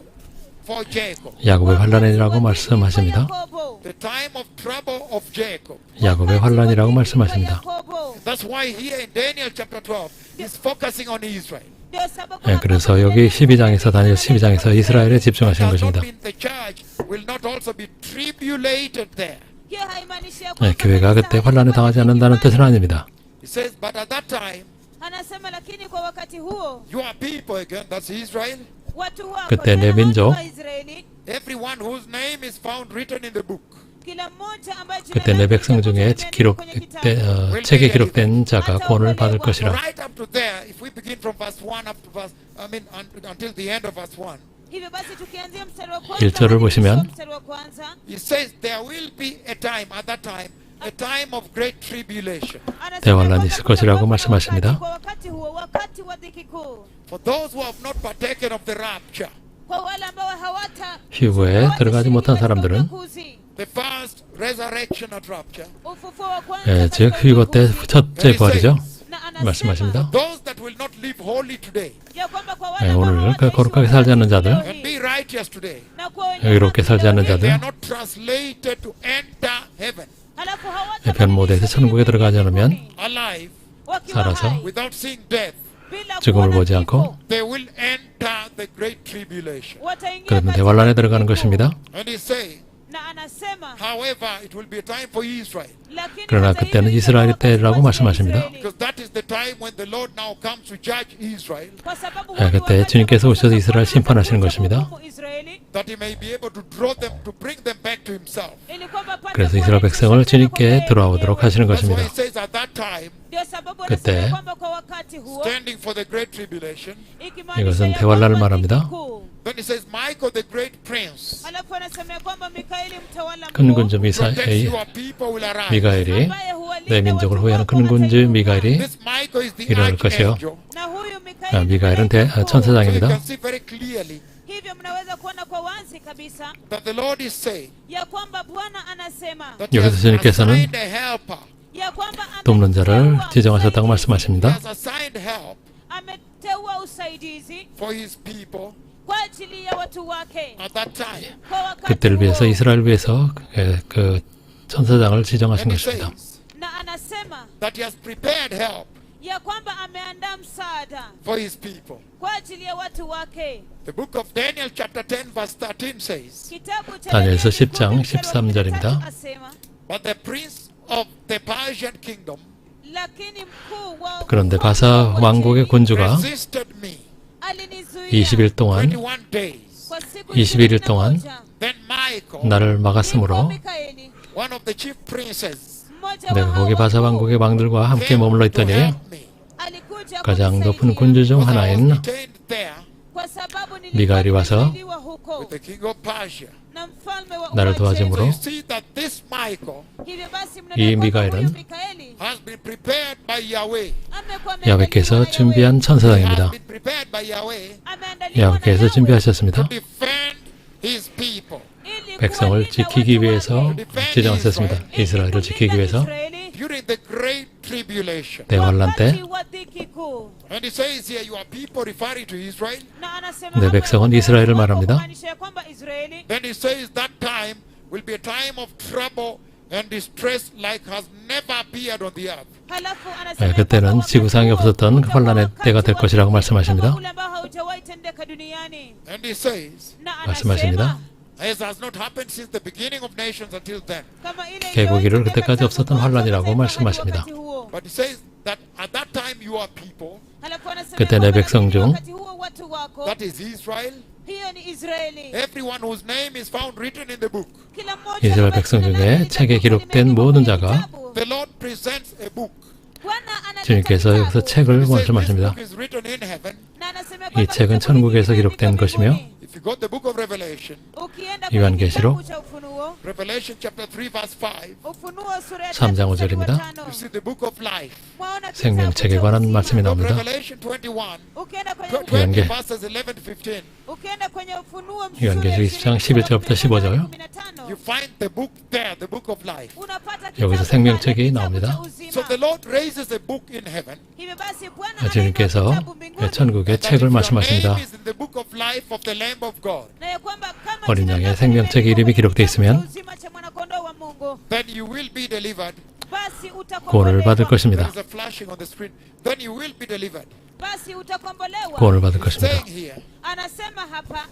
[SPEAKER 1] for Jacob.
[SPEAKER 2] 야곱의 환란이라고 말씀하십니다.
[SPEAKER 3] Yakobo.
[SPEAKER 1] The time of trouble of Jacob.
[SPEAKER 2] 야곱의 환란이라고 말씀하십니다.
[SPEAKER 3] Yakobo.
[SPEAKER 1] That's why here in Daniel chapter 12, he's focusing on Israel.
[SPEAKER 3] Ndio sababu
[SPEAKER 2] 예, 그래서 여기 12장에서 다니엘 12장에서 이스라엘에 집중하시는
[SPEAKER 1] Does not
[SPEAKER 2] 것입니다.
[SPEAKER 1] mean the church will not also be tribulated there.
[SPEAKER 3] hiyo haimaanishi ya
[SPEAKER 2] 예,
[SPEAKER 3] kwamba
[SPEAKER 2] 교회가 그때 환란에 당하지 않는다는 뜻은 아닙니다.
[SPEAKER 1] He says, but at that time,
[SPEAKER 3] anasema lakini kwa wakati huo
[SPEAKER 1] your people again, that's Israel,
[SPEAKER 3] watu wako
[SPEAKER 2] 그때
[SPEAKER 3] tena
[SPEAKER 2] 내
[SPEAKER 3] watu
[SPEAKER 2] 민족,
[SPEAKER 3] wa Israeli,
[SPEAKER 1] everyone whose name is found written in the book,
[SPEAKER 3] kila mmoja ambaye jina
[SPEAKER 2] 그때 내
[SPEAKER 3] lake
[SPEAKER 2] 백성 중에
[SPEAKER 3] limeandikwa kwenye kitabu.
[SPEAKER 2] 책에 기록된 자가 구원을 받을 것이라.
[SPEAKER 1] right up to there, if we begin from verse 1 up to verse, until the end of verse 1,
[SPEAKER 3] Hivyo basi tukianzia mstari wa kwanza
[SPEAKER 2] 1절을
[SPEAKER 3] hadi
[SPEAKER 2] 보시면
[SPEAKER 3] mstari wa kwanza
[SPEAKER 1] he says there will be a time, at that time, a time of great tribulation.
[SPEAKER 3] anasema
[SPEAKER 2] 대환란이
[SPEAKER 3] kwamba
[SPEAKER 2] 있을 것이라고
[SPEAKER 3] kutakuwa na
[SPEAKER 2] 말씀하십니다.
[SPEAKER 3] wakati, kwa wakati huo wakati wa dhiki kuu
[SPEAKER 1] For those who have not partaken of the rapture,
[SPEAKER 3] kwa wale ambao hawata
[SPEAKER 2] 휴거에 들어가지 못한
[SPEAKER 3] katika
[SPEAKER 2] 사람들은
[SPEAKER 3] unyakuzi,
[SPEAKER 1] the first resurrection at rapture,
[SPEAKER 3] ufufuo wa kwanza
[SPEAKER 2] 예, 즉
[SPEAKER 3] katika
[SPEAKER 2] 휴거 때
[SPEAKER 3] unyakuzi.
[SPEAKER 2] 첫째 부활이죠.
[SPEAKER 3] Na anasema
[SPEAKER 2] 말씀하십니다.
[SPEAKER 1] those that will not live holy today
[SPEAKER 3] ya kwamba kwa wale
[SPEAKER 2] 예,
[SPEAKER 3] ambao
[SPEAKER 2] 오늘
[SPEAKER 3] hawataishi
[SPEAKER 2] 거룩하게 살지 않는 자들,
[SPEAKER 3] leo
[SPEAKER 1] and
[SPEAKER 3] hii,
[SPEAKER 1] be righteous today,
[SPEAKER 3] na kwa wenye
[SPEAKER 2] 여유롭게
[SPEAKER 3] haki
[SPEAKER 2] 살지
[SPEAKER 3] leo
[SPEAKER 2] 않는
[SPEAKER 3] hii,
[SPEAKER 1] they
[SPEAKER 2] 자들,
[SPEAKER 1] are not translated to enter heaven
[SPEAKER 3] halafu
[SPEAKER 2] 예, 변모돼서
[SPEAKER 3] hawatabadilishwa
[SPEAKER 2] 천국에 들어가지 않으면
[SPEAKER 1] alive
[SPEAKER 3] wakiwa
[SPEAKER 2] 살아서
[SPEAKER 3] hai,
[SPEAKER 1] without seeing death.
[SPEAKER 3] bila
[SPEAKER 2] 죽음을
[SPEAKER 3] kuona
[SPEAKER 2] 보지
[SPEAKER 3] kifo,
[SPEAKER 2] 않고
[SPEAKER 1] They will enter the great tribulation.
[SPEAKER 3] wataingia
[SPEAKER 2] 그러면
[SPEAKER 3] katika
[SPEAKER 2] 대환란에 들어가는
[SPEAKER 3] dhiki kuu.
[SPEAKER 2] 것입니다.
[SPEAKER 1] And he's saying,
[SPEAKER 3] Na anasema
[SPEAKER 1] however, it will be a time for Israel,
[SPEAKER 3] lakini
[SPEAKER 2] 그러나
[SPEAKER 3] hata
[SPEAKER 2] 그때는
[SPEAKER 3] hivyo
[SPEAKER 2] 이스라엘
[SPEAKER 3] itakuwa
[SPEAKER 2] 때라고
[SPEAKER 3] wakati wa
[SPEAKER 2] 말씀하십니다.
[SPEAKER 3] Israeli.
[SPEAKER 1] because that is the time when the Lord now comes to judge Israel,
[SPEAKER 3] Kwa sababu
[SPEAKER 2] 예, 그때 주님께서 오셔서 이스라엘 심판하시는 것입니다.
[SPEAKER 1] that he may be able to draw them, to bring them back to himself.
[SPEAKER 2] 그래서 이스라엘 백성을 주님께 들어오도록 하시는
[SPEAKER 1] That's why
[SPEAKER 2] 것입니다.
[SPEAKER 1] he says at that time,
[SPEAKER 2] 그때
[SPEAKER 1] standing for the great tribulation,
[SPEAKER 2] 이것은 대환란을 말합니다.
[SPEAKER 1] then he says, Michael the great prince,
[SPEAKER 2] 큰 군주
[SPEAKER 1] protects
[SPEAKER 2] 미사엘,
[SPEAKER 1] your people, will arise.
[SPEAKER 2] 미가엘이 내 민족을 호위하는 큰 군주 미가엘이
[SPEAKER 1] This Michael is the
[SPEAKER 2] 일어날 것이요.
[SPEAKER 1] archangel.
[SPEAKER 2] 미가엘은
[SPEAKER 1] So you
[SPEAKER 2] 천사장입니다.
[SPEAKER 1] can see very clearly
[SPEAKER 3] hivyo mnaweza kuona kwa wazi kabisa
[SPEAKER 1] that the Lord is saying
[SPEAKER 3] ya kwamba Bwana anasema
[SPEAKER 1] that he
[SPEAKER 2] 여기서
[SPEAKER 1] has
[SPEAKER 2] 주님께서는
[SPEAKER 1] assigned a helper.
[SPEAKER 3] ya kwamba
[SPEAKER 2] 돕는 자를
[SPEAKER 3] ameteua
[SPEAKER 2] 지정하셨다고
[SPEAKER 1] He
[SPEAKER 2] 말씀하십니다.
[SPEAKER 1] has assigned help
[SPEAKER 3] ameteua usaidizi
[SPEAKER 1] for his people
[SPEAKER 3] kwa ajili ya watu wake
[SPEAKER 1] at that time.
[SPEAKER 3] kwa wakati
[SPEAKER 2] 그때를 위해서
[SPEAKER 3] huo.
[SPEAKER 2] 이스라엘 위해서 그 천사장을 지정하신
[SPEAKER 1] And he
[SPEAKER 2] 것입니다.
[SPEAKER 1] says
[SPEAKER 3] na anasema
[SPEAKER 1] that he has prepared help
[SPEAKER 3] ya kwamba ameandaa msaada
[SPEAKER 1] for his people.
[SPEAKER 3] kwa ajili ya watu wake.
[SPEAKER 1] The book of Daniel chapter 10 verse 13 says,
[SPEAKER 3] Kitabu cha
[SPEAKER 2] 다니엘서
[SPEAKER 3] Danieli
[SPEAKER 2] 10장
[SPEAKER 3] 10 mstari wa
[SPEAKER 2] 13절입니다.
[SPEAKER 3] 13 asema,
[SPEAKER 1] but the prince of the Persian kingdom
[SPEAKER 3] lakini mkuu wa
[SPEAKER 2] 그런데 바사 왕국의 군주가
[SPEAKER 1] resisted me
[SPEAKER 3] alinizuia
[SPEAKER 2] 20일 동안
[SPEAKER 1] 21 days.
[SPEAKER 3] kwa siku
[SPEAKER 2] 21일 동안
[SPEAKER 3] 21.
[SPEAKER 1] Then Michael,
[SPEAKER 2] 나를
[SPEAKER 3] Ndipo
[SPEAKER 2] 막았으므로
[SPEAKER 3] Mikaeli,
[SPEAKER 1] one of the chief princes,
[SPEAKER 3] mmoja wa
[SPEAKER 2] 내가
[SPEAKER 3] hao
[SPEAKER 2] 거기 바사
[SPEAKER 3] wakuu,
[SPEAKER 2] 왕국의 왕들과 함께
[SPEAKER 1] came
[SPEAKER 2] 머물러
[SPEAKER 1] to
[SPEAKER 2] 있더니
[SPEAKER 1] help me.
[SPEAKER 3] alikuja
[SPEAKER 2] 가장 높은
[SPEAKER 3] kunisaidia
[SPEAKER 2] 군주 중
[SPEAKER 1] Because I was
[SPEAKER 2] 하나인
[SPEAKER 1] detained there
[SPEAKER 3] kwa sababu
[SPEAKER 2] 미가엘이 와서
[SPEAKER 3] nilikuwa huko
[SPEAKER 1] with the king of Persia.
[SPEAKER 3] na mfalme wa
[SPEAKER 2] 나를
[SPEAKER 3] Uajemi.
[SPEAKER 2] 도와줌으로
[SPEAKER 1] So you see that this Michael
[SPEAKER 3] Hivyo basi
[SPEAKER 2] 이
[SPEAKER 3] mnaona kwamba
[SPEAKER 2] 미가엘은
[SPEAKER 3] huyu Mikaeli
[SPEAKER 1] has been prepared by Yahweh.
[SPEAKER 3] amekuwa
[SPEAKER 2] 야훼께서
[SPEAKER 3] ameandaliwa na
[SPEAKER 2] 준비한
[SPEAKER 3] Yahweh.
[SPEAKER 1] He
[SPEAKER 2] 천사장입니다.
[SPEAKER 1] has been prepared by Yahweh
[SPEAKER 3] Ameandaliwa na
[SPEAKER 2] 야훼께서
[SPEAKER 3] Yahweh
[SPEAKER 2] 준비하셨습니다.
[SPEAKER 1] to defend his people,
[SPEAKER 3] ili
[SPEAKER 2] 백성을
[SPEAKER 3] kuwalinda
[SPEAKER 2] 지키기
[SPEAKER 3] watu
[SPEAKER 2] 위해서
[SPEAKER 3] wake.
[SPEAKER 2] 지정하셨습니다.
[SPEAKER 3] Ili
[SPEAKER 2] 이스라엘을
[SPEAKER 3] kulinda
[SPEAKER 2] 지키기 위해서
[SPEAKER 3] Israeli
[SPEAKER 1] during the great tribulation.
[SPEAKER 2] 대환란 때
[SPEAKER 3] wakati wa dhiki kuu.
[SPEAKER 1] And he says here, your people referring to Israel.
[SPEAKER 3] Na anasema
[SPEAKER 2] 내
[SPEAKER 3] hapa
[SPEAKER 2] 백성은
[SPEAKER 3] ya
[SPEAKER 2] 이스라엘을
[SPEAKER 3] kwamba
[SPEAKER 2] 말합니다.
[SPEAKER 3] kumaanisha ya kwamba Israeli
[SPEAKER 1] Then he says that time will be a time of trouble and distress like has never appeared on the earth.
[SPEAKER 3] halafu anasema
[SPEAKER 2] 그때는
[SPEAKER 3] ya kwamba
[SPEAKER 2] 지구상에
[SPEAKER 3] wakati huo
[SPEAKER 2] 없었던
[SPEAKER 3] utakuwa
[SPEAKER 2] 환란의
[SPEAKER 3] wakati
[SPEAKER 2] 때가 될
[SPEAKER 3] wa
[SPEAKER 2] 것이라고
[SPEAKER 3] dhiki
[SPEAKER 2] 말씀하십니다.
[SPEAKER 3] kama ule ambao haujawahi tendeka duniani.
[SPEAKER 1] And he says,
[SPEAKER 3] Na
[SPEAKER 2] 말씀하십니다.
[SPEAKER 3] anasema
[SPEAKER 1] as has not happened since the beginning of nations until then.
[SPEAKER 3] kama ile
[SPEAKER 2] 개국이를
[SPEAKER 3] iliyotendeka
[SPEAKER 2] 그때까지
[SPEAKER 3] tangu
[SPEAKER 2] 없었던
[SPEAKER 3] mwanzo
[SPEAKER 2] 환란이라고
[SPEAKER 3] wakati
[SPEAKER 2] 말씀하십니다.
[SPEAKER 3] huo.
[SPEAKER 1] But he says that at that time your people,
[SPEAKER 3] Halafu anasema
[SPEAKER 2] 그때
[SPEAKER 3] ya
[SPEAKER 2] 내
[SPEAKER 3] kwamba
[SPEAKER 2] 백성 중
[SPEAKER 3] wakati huo watu wako
[SPEAKER 1] that is Israel,
[SPEAKER 3] hiyo ni Israeli.
[SPEAKER 1] everyone whose name is found written in the book.
[SPEAKER 3] Kila mmoja
[SPEAKER 2] 이스라엘
[SPEAKER 3] ambaye
[SPEAKER 2] 백성
[SPEAKER 3] jina
[SPEAKER 2] 중에
[SPEAKER 3] lake
[SPEAKER 2] 책에
[SPEAKER 3] limeandikwa
[SPEAKER 2] 기록된
[SPEAKER 3] kwenye
[SPEAKER 2] 모든 자가
[SPEAKER 3] kitabu.
[SPEAKER 1] The Lord presents a book.
[SPEAKER 3] Bwana analeta
[SPEAKER 2] 주님께서
[SPEAKER 3] kitabu.
[SPEAKER 2] 여기서 책을
[SPEAKER 1] He says this
[SPEAKER 2] 말씀하십니다.
[SPEAKER 1] book is written in heaven.
[SPEAKER 3] Na anasema
[SPEAKER 2] 이
[SPEAKER 3] kwamba
[SPEAKER 2] 책은
[SPEAKER 3] kitabu
[SPEAKER 2] 천국에서
[SPEAKER 3] hiki
[SPEAKER 2] 기록된
[SPEAKER 3] kimeandikwa
[SPEAKER 2] 것이며
[SPEAKER 3] mbinguni.
[SPEAKER 1] If you got the book of Revelation,
[SPEAKER 3] Ukienda
[SPEAKER 2] 요한계시록
[SPEAKER 3] kwenye kitabu cha Ufunuo,
[SPEAKER 1] Revelation Revelation chapter 3 verse 5,
[SPEAKER 3] Ufunuo sura ya
[SPEAKER 2] 3장
[SPEAKER 3] 3 mstari wa
[SPEAKER 2] 5절입니다.
[SPEAKER 3] 5.
[SPEAKER 1] you see the book of life.
[SPEAKER 3] Mwaona kitabu
[SPEAKER 2] 생명책에
[SPEAKER 3] cha
[SPEAKER 2] 관한
[SPEAKER 3] uzima.
[SPEAKER 2] 말씀이
[SPEAKER 1] From
[SPEAKER 2] 나옵니다.
[SPEAKER 1] Revelation 21,
[SPEAKER 3] Ukienda kwenye
[SPEAKER 1] 20
[SPEAKER 2] 요한계-
[SPEAKER 1] verses 11 to 15,
[SPEAKER 3] ukienda kwenye Ufunuo
[SPEAKER 2] 요한계시록 20장 11절부터 15절.
[SPEAKER 1] you find the book there, the book of life.
[SPEAKER 3] unapata
[SPEAKER 2] 여기서
[SPEAKER 3] kitabu
[SPEAKER 2] 생명책이
[SPEAKER 3] pale, kitabu
[SPEAKER 2] 나옵니다.
[SPEAKER 3] cha uzima.
[SPEAKER 1] So the Lord raises a book in heaven.
[SPEAKER 3] Hivyo basi Bwana
[SPEAKER 2] 주님께서
[SPEAKER 3] anainua kitabu mbinguni.
[SPEAKER 2] 천국의
[SPEAKER 1] That if
[SPEAKER 2] 책을
[SPEAKER 1] your
[SPEAKER 2] 말씀하십니다.
[SPEAKER 1] name is in the book of life of the Lamb of God,
[SPEAKER 3] Na ya kwamba kama
[SPEAKER 2] 어린
[SPEAKER 3] jina
[SPEAKER 2] 양의
[SPEAKER 3] lako
[SPEAKER 2] 생명책
[SPEAKER 3] limeandikwa
[SPEAKER 2] 이름이
[SPEAKER 3] kwenye
[SPEAKER 2] 기록되어
[SPEAKER 3] kitabu cha
[SPEAKER 2] 있으면
[SPEAKER 3] uzima cha mwanakondoo wa Mungu,
[SPEAKER 1] then you will be delivered.
[SPEAKER 3] basi
[SPEAKER 2] 구원을
[SPEAKER 3] utakombolewa.
[SPEAKER 2] 받을
[SPEAKER 1] There
[SPEAKER 2] 것입니다.
[SPEAKER 1] is a flashing on the screen. Then you will be delivered.
[SPEAKER 3] Basi utakombolewa.
[SPEAKER 2] 구원을 받을
[SPEAKER 1] Saying
[SPEAKER 2] 것입니다.
[SPEAKER 1] here
[SPEAKER 3] Anasema hapa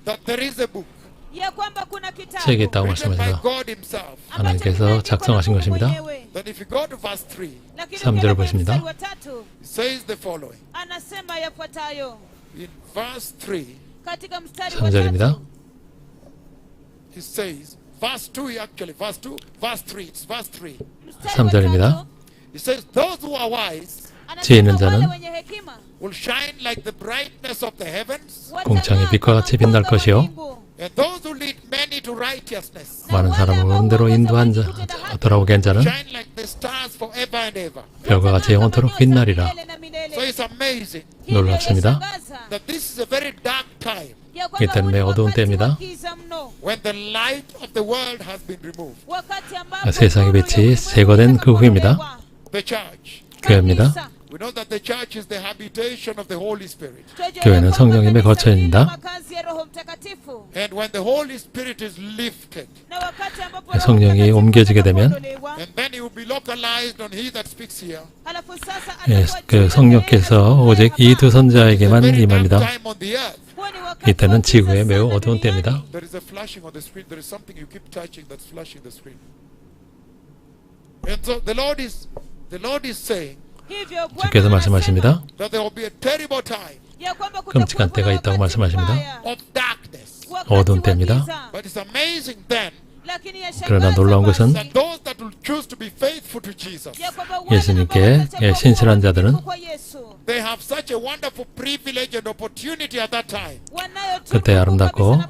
[SPEAKER 1] that there is a book
[SPEAKER 3] ya kwamba kuna kitabu
[SPEAKER 2] 책이 있다고
[SPEAKER 1] written by
[SPEAKER 2] 말씀하십니다.
[SPEAKER 1] God Himself.
[SPEAKER 2] 하나님께서 작성하신 것입니다.
[SPEAKER 1] Then if you go to verse 3,
[SPEAKER 3] lakini
[SPEAKER 2] 3절을
[SPEAKER 3] ukienda kwenye
[SPEAKER 2] 보십니다.
[SPEAKER 3] mstari wa 3
[SPEAKER 1] it says the following.
[SPEAKER 3] anasema yafuatayo
[SPEAKER 1] In verse 3,
[SPEAKER 3] katika mstari wa
[SPEAKER 2] 3절입니다.
[SPEAKER 3] 3.
[SPEAKER 1] it says, verse 2 actually, verse 2, verse 3, it's verse 3.
[SPEAKER 3] Mstari wa
[SPEAKER 2] 3절입니다.
[SPEAKER 3] 3,
[SPEAKER 1] It says, those who are wise
[SPEAKER 2] 지혜 있는
[SPEAKER 3] anasema wale
[SPEAKER 2] 자는
[SPEAKER 3] wenye hekima
[SPEAKER 1] will shine like the brightness of the heavens,
[SPEAKER 2] 공창의 빛과 같이 빛날 것이요.
[SPEAKER 1] and those who lead many to righteousness
[SPEAKER 2] 많은 사람을 온대로 인도한 자, 돌아오게 한 자는
[SPEAKER 1] shine like the stars forever and ever.
[SPEAKER 2] 별과 같이 영원토록 빛나리라.
[SPEAKER 1] So it's amazing
[SPEAKER 2] 놀랍습니다.
[SPEAKER 1] that this is a very dark time
[SPEAKER 2] 이때는 매우 어두운 때입니다.
[SPEAKER 1] when the light of the world has been removed.
[SPEAKER 2] 세상의 빛이 제거된 그 후입니다.
[SPEAKER 1] The church.
[SPEAKER 2] 교회입니다.
[SPEAKER 1] We know that the church is the habitation of the Holy Spirit.
[SPEAKER 2] 교회는 성령님의 거처입니다.
[SPEAKER 1] And when the Holy Spirit is lifted,
[SPEAKER 2] 성령이 옮겨지게 되면
[SPEAKER 1] and then he will be localized on he that speaks here.
[SPEAKER 2] 예, 그 성령께서 오직 이 두 선자에게만
[SPEAKER 1] Very dark
[SPEAKER 2] 임합니다.
[SPEAKER 1] time on the earth.
[SPEAKER 2] 이때는 지구에 매우 어두운 때입니다.
[SPEAKER 1] There is a flashing on the screen. There is something you keep touching that's flashing the screen. And so the Lord is saying
[SPEAKER 2] 주께서 말씀하십니다.
[SPEAKER 1] that there will be a terrible time
[SPEAKER 2] 끔찍한 때가 있다고 말씀하십니다.
[SPEAKER 1] of darkness.
[SPEAKER 2] 어두운 때입니다.
[SPEAKER 1] But it's amazing then
[SPEAKER 2] 그러나 놀라운 것은
[SPEAKER 1] that those that will choose to be faithful to Jesus,
[SPEAKER 2] 예수님께 신실한 자들은
[SPEAKER 1] they have such a wonderful privilege and opportunity at that time
[SPEAKER 2] 그때 아름답고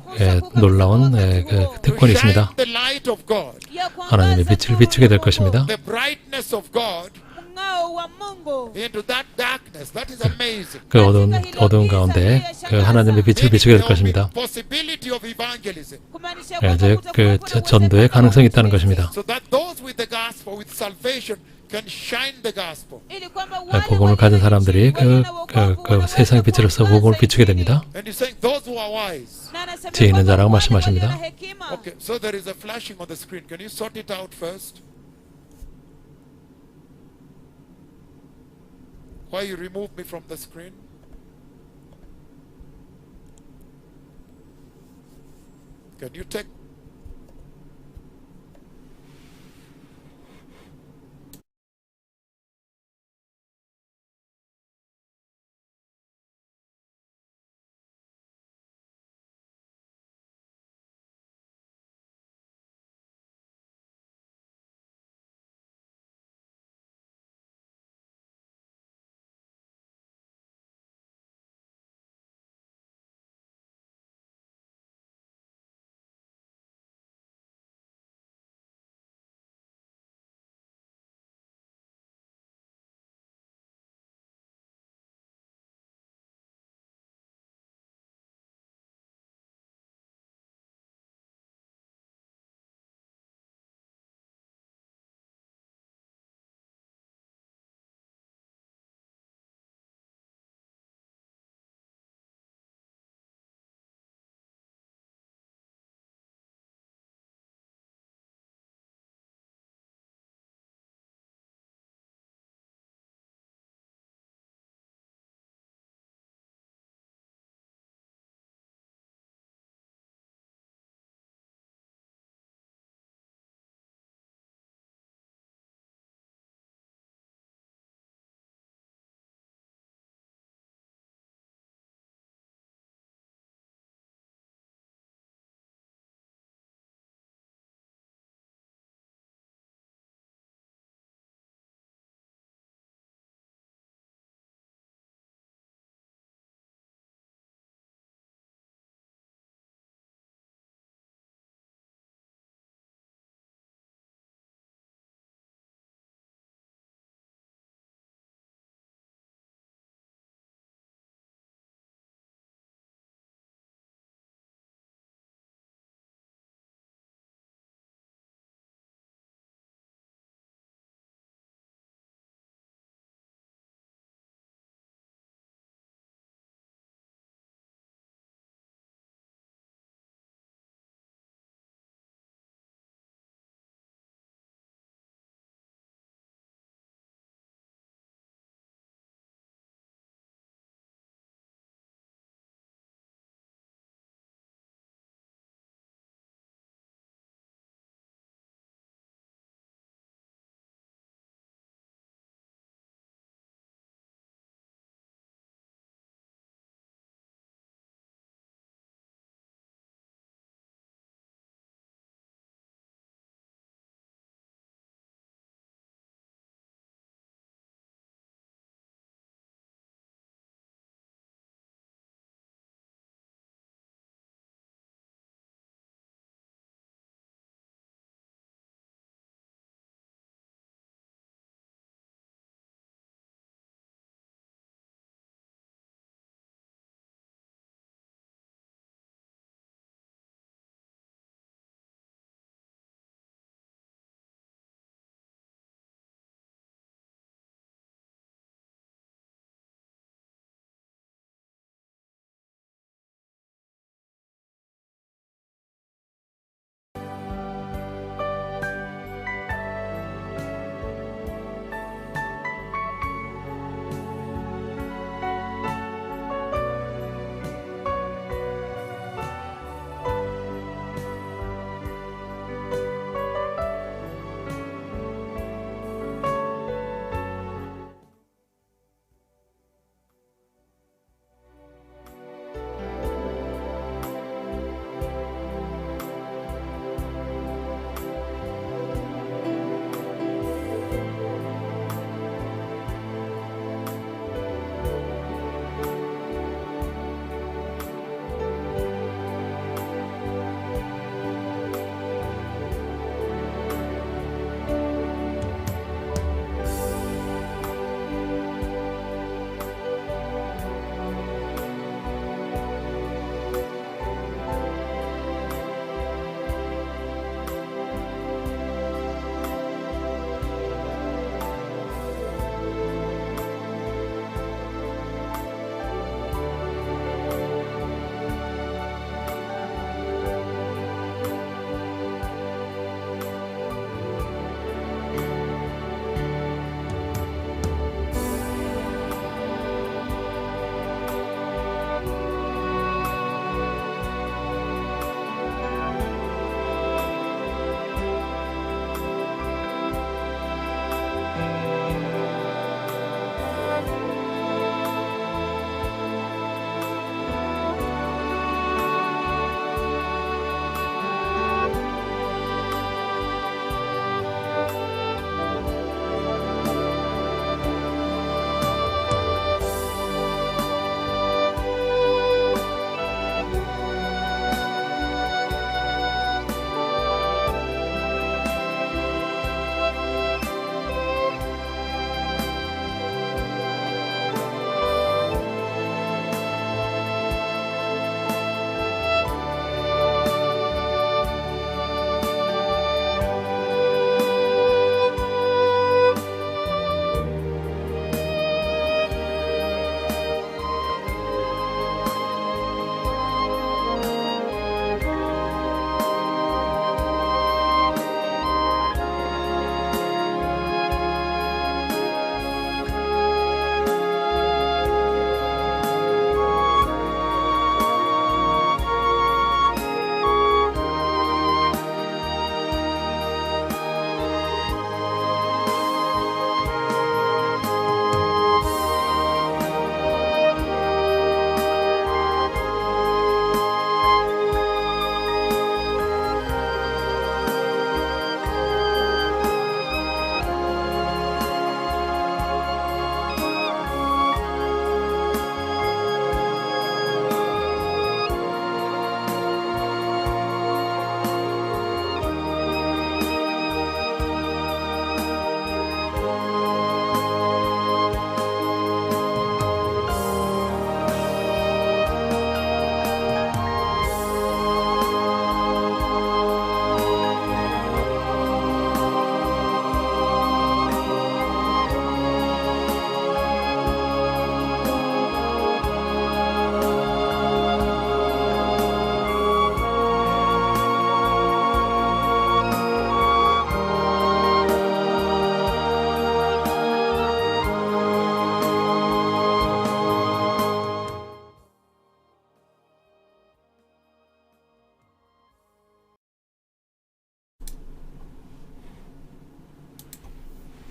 [SPEAKER 2] 놀라운 그
[SPEAKER 1] to
[SPEAKER 2] 특권이
[SPEAKER 1] shine
[SPEAKER 2] 있습니다.
[SPEAKER 1] the light of God,
[SPEAKER 2] 하나님의 빛을 비추게 될 것입니다.
[SPEAKER 1] the brightness of God into that darkness. That is amazing.
[SPEAKER 2] 그 어두운 가운데 그 하나님의 빛을 비추게 될
[SPEAKER 1] There will be
[SPEAKER 2] 것입니다.
[SPEAKER 1] possibility of evangelism,
[SPEAKER 2] 즉 그 전도의 가능성이 있다는 것입니다.
[SPEAKER 1] so that those with the gospel, with salvation, can shine the gospel.
[SPEAKER 2] 복음을 가진 사람들이 그 세상의 빛으로서 복음을 비추게 됩니다.
[SPEAKER 1] And he's saying those who are wise.
[SPEAKER 2] 지혜 있는 자라고 말씀하십니다.
[SPEAKER 1] Okay, so there is a flashing on the screen. Can you sort it out first? Why you remove me from the screen? Can you take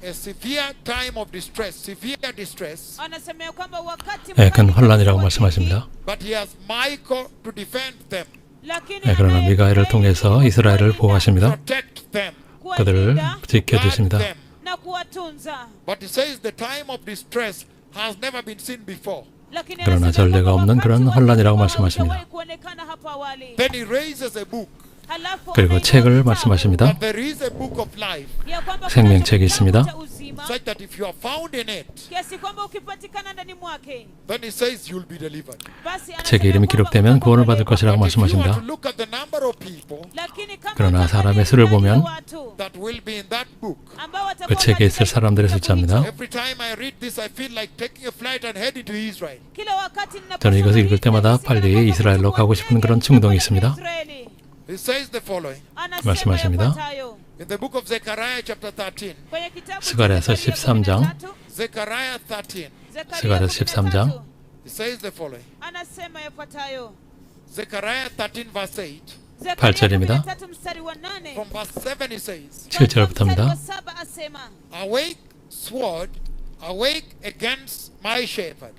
[SPEAKER 1] a severe time of distress, severe distress,
[SPEAKER 3] anasema ya kwamba wakati
[SPEAKER 2] 큰 환란이라고
[SPEAKER 3] wa
[SPEAKER 2] 말씀하십니다.
[SPEAKER 1] but he has Michael to defend them,
[SPEAKER 3] lakini
[SPEAKER 2] 그러나
[SPEAKER 3] anaye
[SPEAKER 2] 미가엘을 통해서 이스라엘을 보호하십니다.
[SPEAKER 1] protect them,
[SPEAKER 2] 그들을
[SPEAKER 3] kuwalinda
[SPEAKER 2] 지켜주십니다.
[SPEAKER 1] guard them.
[SPEAKER 3] na kuwatunza.
[SPEAKER 1] But he says the time of distress has never been seen before.
[SPEAKER 3] Lakini
[SPEAKER 2] 그러나
[SPEAKER 3] anasema
[SPEAKER 2] 전례가
[SPEAKER 3] kwamba
[SPEAKER 2] 없는
[SPEAKER 3] wakati
[SPEAKER 2] 그런
[SPEAKER 3] wa
[SPEAKER 2] 환란이라고
[SPEAKER 3] Mungu
[SPEAKER 2] 말씀하십니다.
[SPEAKER 3] haujawahi kuonekana hapo awali.
[SPEAKER 1] Then he raises a book,
[SPEAKER 3] Halafu
[SPEAKER 2] 그리고
[SPEAKER 3] anainua
[SPEAKER 2] 책을
[SPEAKER 3] kitabu
[SPEAKER 2] 말씀하십니다.
[SPEAKER 1] that there is a book of life,
[SPEAKER 3] ya kwamba
[SPEAKER 2] 생명책이
[SPEAKER 3] kuna
[SPEAKER 2] 있습니다.
[SPEAKER 3] kitabu cha uzima,
[SPEAKER 1] such that if you are found in it,
[SPEAKER 3] kiasi kwamba ukipatikana ndani mwake
[SPEAKER 1] then he says you'll be delivered.
[SPEAKER 3] basi
[SPEAKER 2] 책에 이름이 기록되면 구원을 받을 것이라고
[SPEAKER 1] But if you are to
[SPEAKER 2] 말씀하십니다.
[SPEAKER 1] look at the number of people
[SPEAKER 3] lakini kama
[SPEAKER 2] 그러나
[SPEAKER 3] utaangalia
[SPEAKER 2] 사람의 수를
[SPEAKER 3] idadi ya
[SPEAKER 2] 보면
[SPEAKER 3] watu
[SPEAKER 1] that will be in that book,
[SPEAKER 3] ambao watakuwa
[SPEAKER 2] 그 책에 있을
[SPEAKER 3] katika
[SPEAKER 2] 사람들의
[SPEAKER 3] kitabu
[SPEAKER 2] 숫자입니다.
[SPEAKER 3] hicho,
[SPEAKER 1] every time I read this, I feel like taking a flight and heading to Israel.
[SPEAKER 3] kila wakati ninaposoma
[SPEAKER 2] 저는 이것을 읽을
[SPEAKER 3] hili,
[SPEAKER 2] 때마다
[SPEAKER 3] nahisi kana
[SPEAKER 2] 빨리
[SPEAKER 3] kwamba
[SPEAKER 2] 이스라엘로
[SPEAKER 3] kuchukua
[SPEAKER 2] 가고 싶은
[SPEAKER 3] ndege
[SPEAKER 2] 그런
[SPEAKER 3] na
[SPEAKER 2] 충동이
[SPEAKER 3] kwenda
[SPEAKER 2] 있습니다.
[SPEAKER 3] Israeli.
[SPEAKER 1] He says the following
[SPEAKER 3] Anasema
[SPEAKER 2] 말씀하십니다.
[SPEAKER 3] yafuatayo.
[SPEAKER 1] in the book of Zechariah, chapter 13.
[SPEAKER 3] Kwenye kitabu cha
[SPEAKER 2] 스가랴서
[SPEAKER 3] Zekaria
[SPEAKER 2] 13장.
[SPEAKER 3] 13,
[SPEAKER 1] Zechariah 13.
[SPEAKER 2] 스가랴 13장.
[SPEAKER 3] 13,
[SPEAKER 1] He says the following
[SPEAKER 3] anasema yafuatayo.
[SPEAKER 1] Zechariah 13, verse 8.
[SPEAKER 3] Zekaria
[SPEAKER 2] 8절입니다.
[SPEAKER 3] 13 mstari wa 8.
[SPEAKER 1] From verse 7, he says,
[SPEAKER 2] 7절부터입니다.
[SPEAKER 3] Mstari wa 7 asema,
[SPEAKER 1] Awake, sword, awake against my shepherd,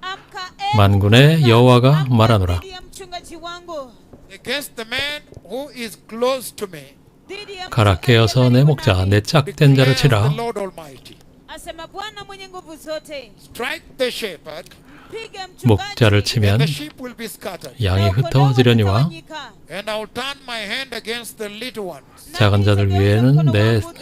[SPEAKER 3] amka e
[SPEAKER 2] 만군의
[SPEAKER 3] mchungaji,
[SPEAKER 2] 여호와가
[SPEAKER 3] amka
[SPEAKER 2] 말하노라.
[SPEAKER 3] dhidi ya mchungaji wangu,
[SPEAKER 1] against the man who is close to me,
[SPEAKER 3] dhidi ya
[SPEAKER 2] 가라
[SPEAKER 3] mtu
[SPEAKER 2] 깨어서
[SPEAKER 3] aliye
[SPEAKER 2] 내
[SPEAKER 3] karibu
[SPEAKER 2] 목자
[SPEAKER 3] nami.
[SPEAKER 2] 내 짝된 자를
[SPEAKER 1] declares the
[SPEAKER 2] 치라.
[SPEAKER 1] Lord Almighty.
[SPEAKER 3] Asema Bwana mwenye nguvu zote,
[SPEAKER 1] Strike the shepherd,
[SPEAKER 3] piga
[SPEAKER 2] 목자를
[SPEAKER 3] mchungaji,
[SPEAKER 2] 치면
[SPEAKER 1] and the sheep will be scattered.
[SPEAKER 2] 양이
[SPEAKER 3] na kondoo
[SPEAKER 2] 흩어지려니와
[SPEAKER 3] watatawanyika.
[SPEAKER 1] And I will turn my hand against the little ones.
[SPEAKER 2] 작은 자들 위에는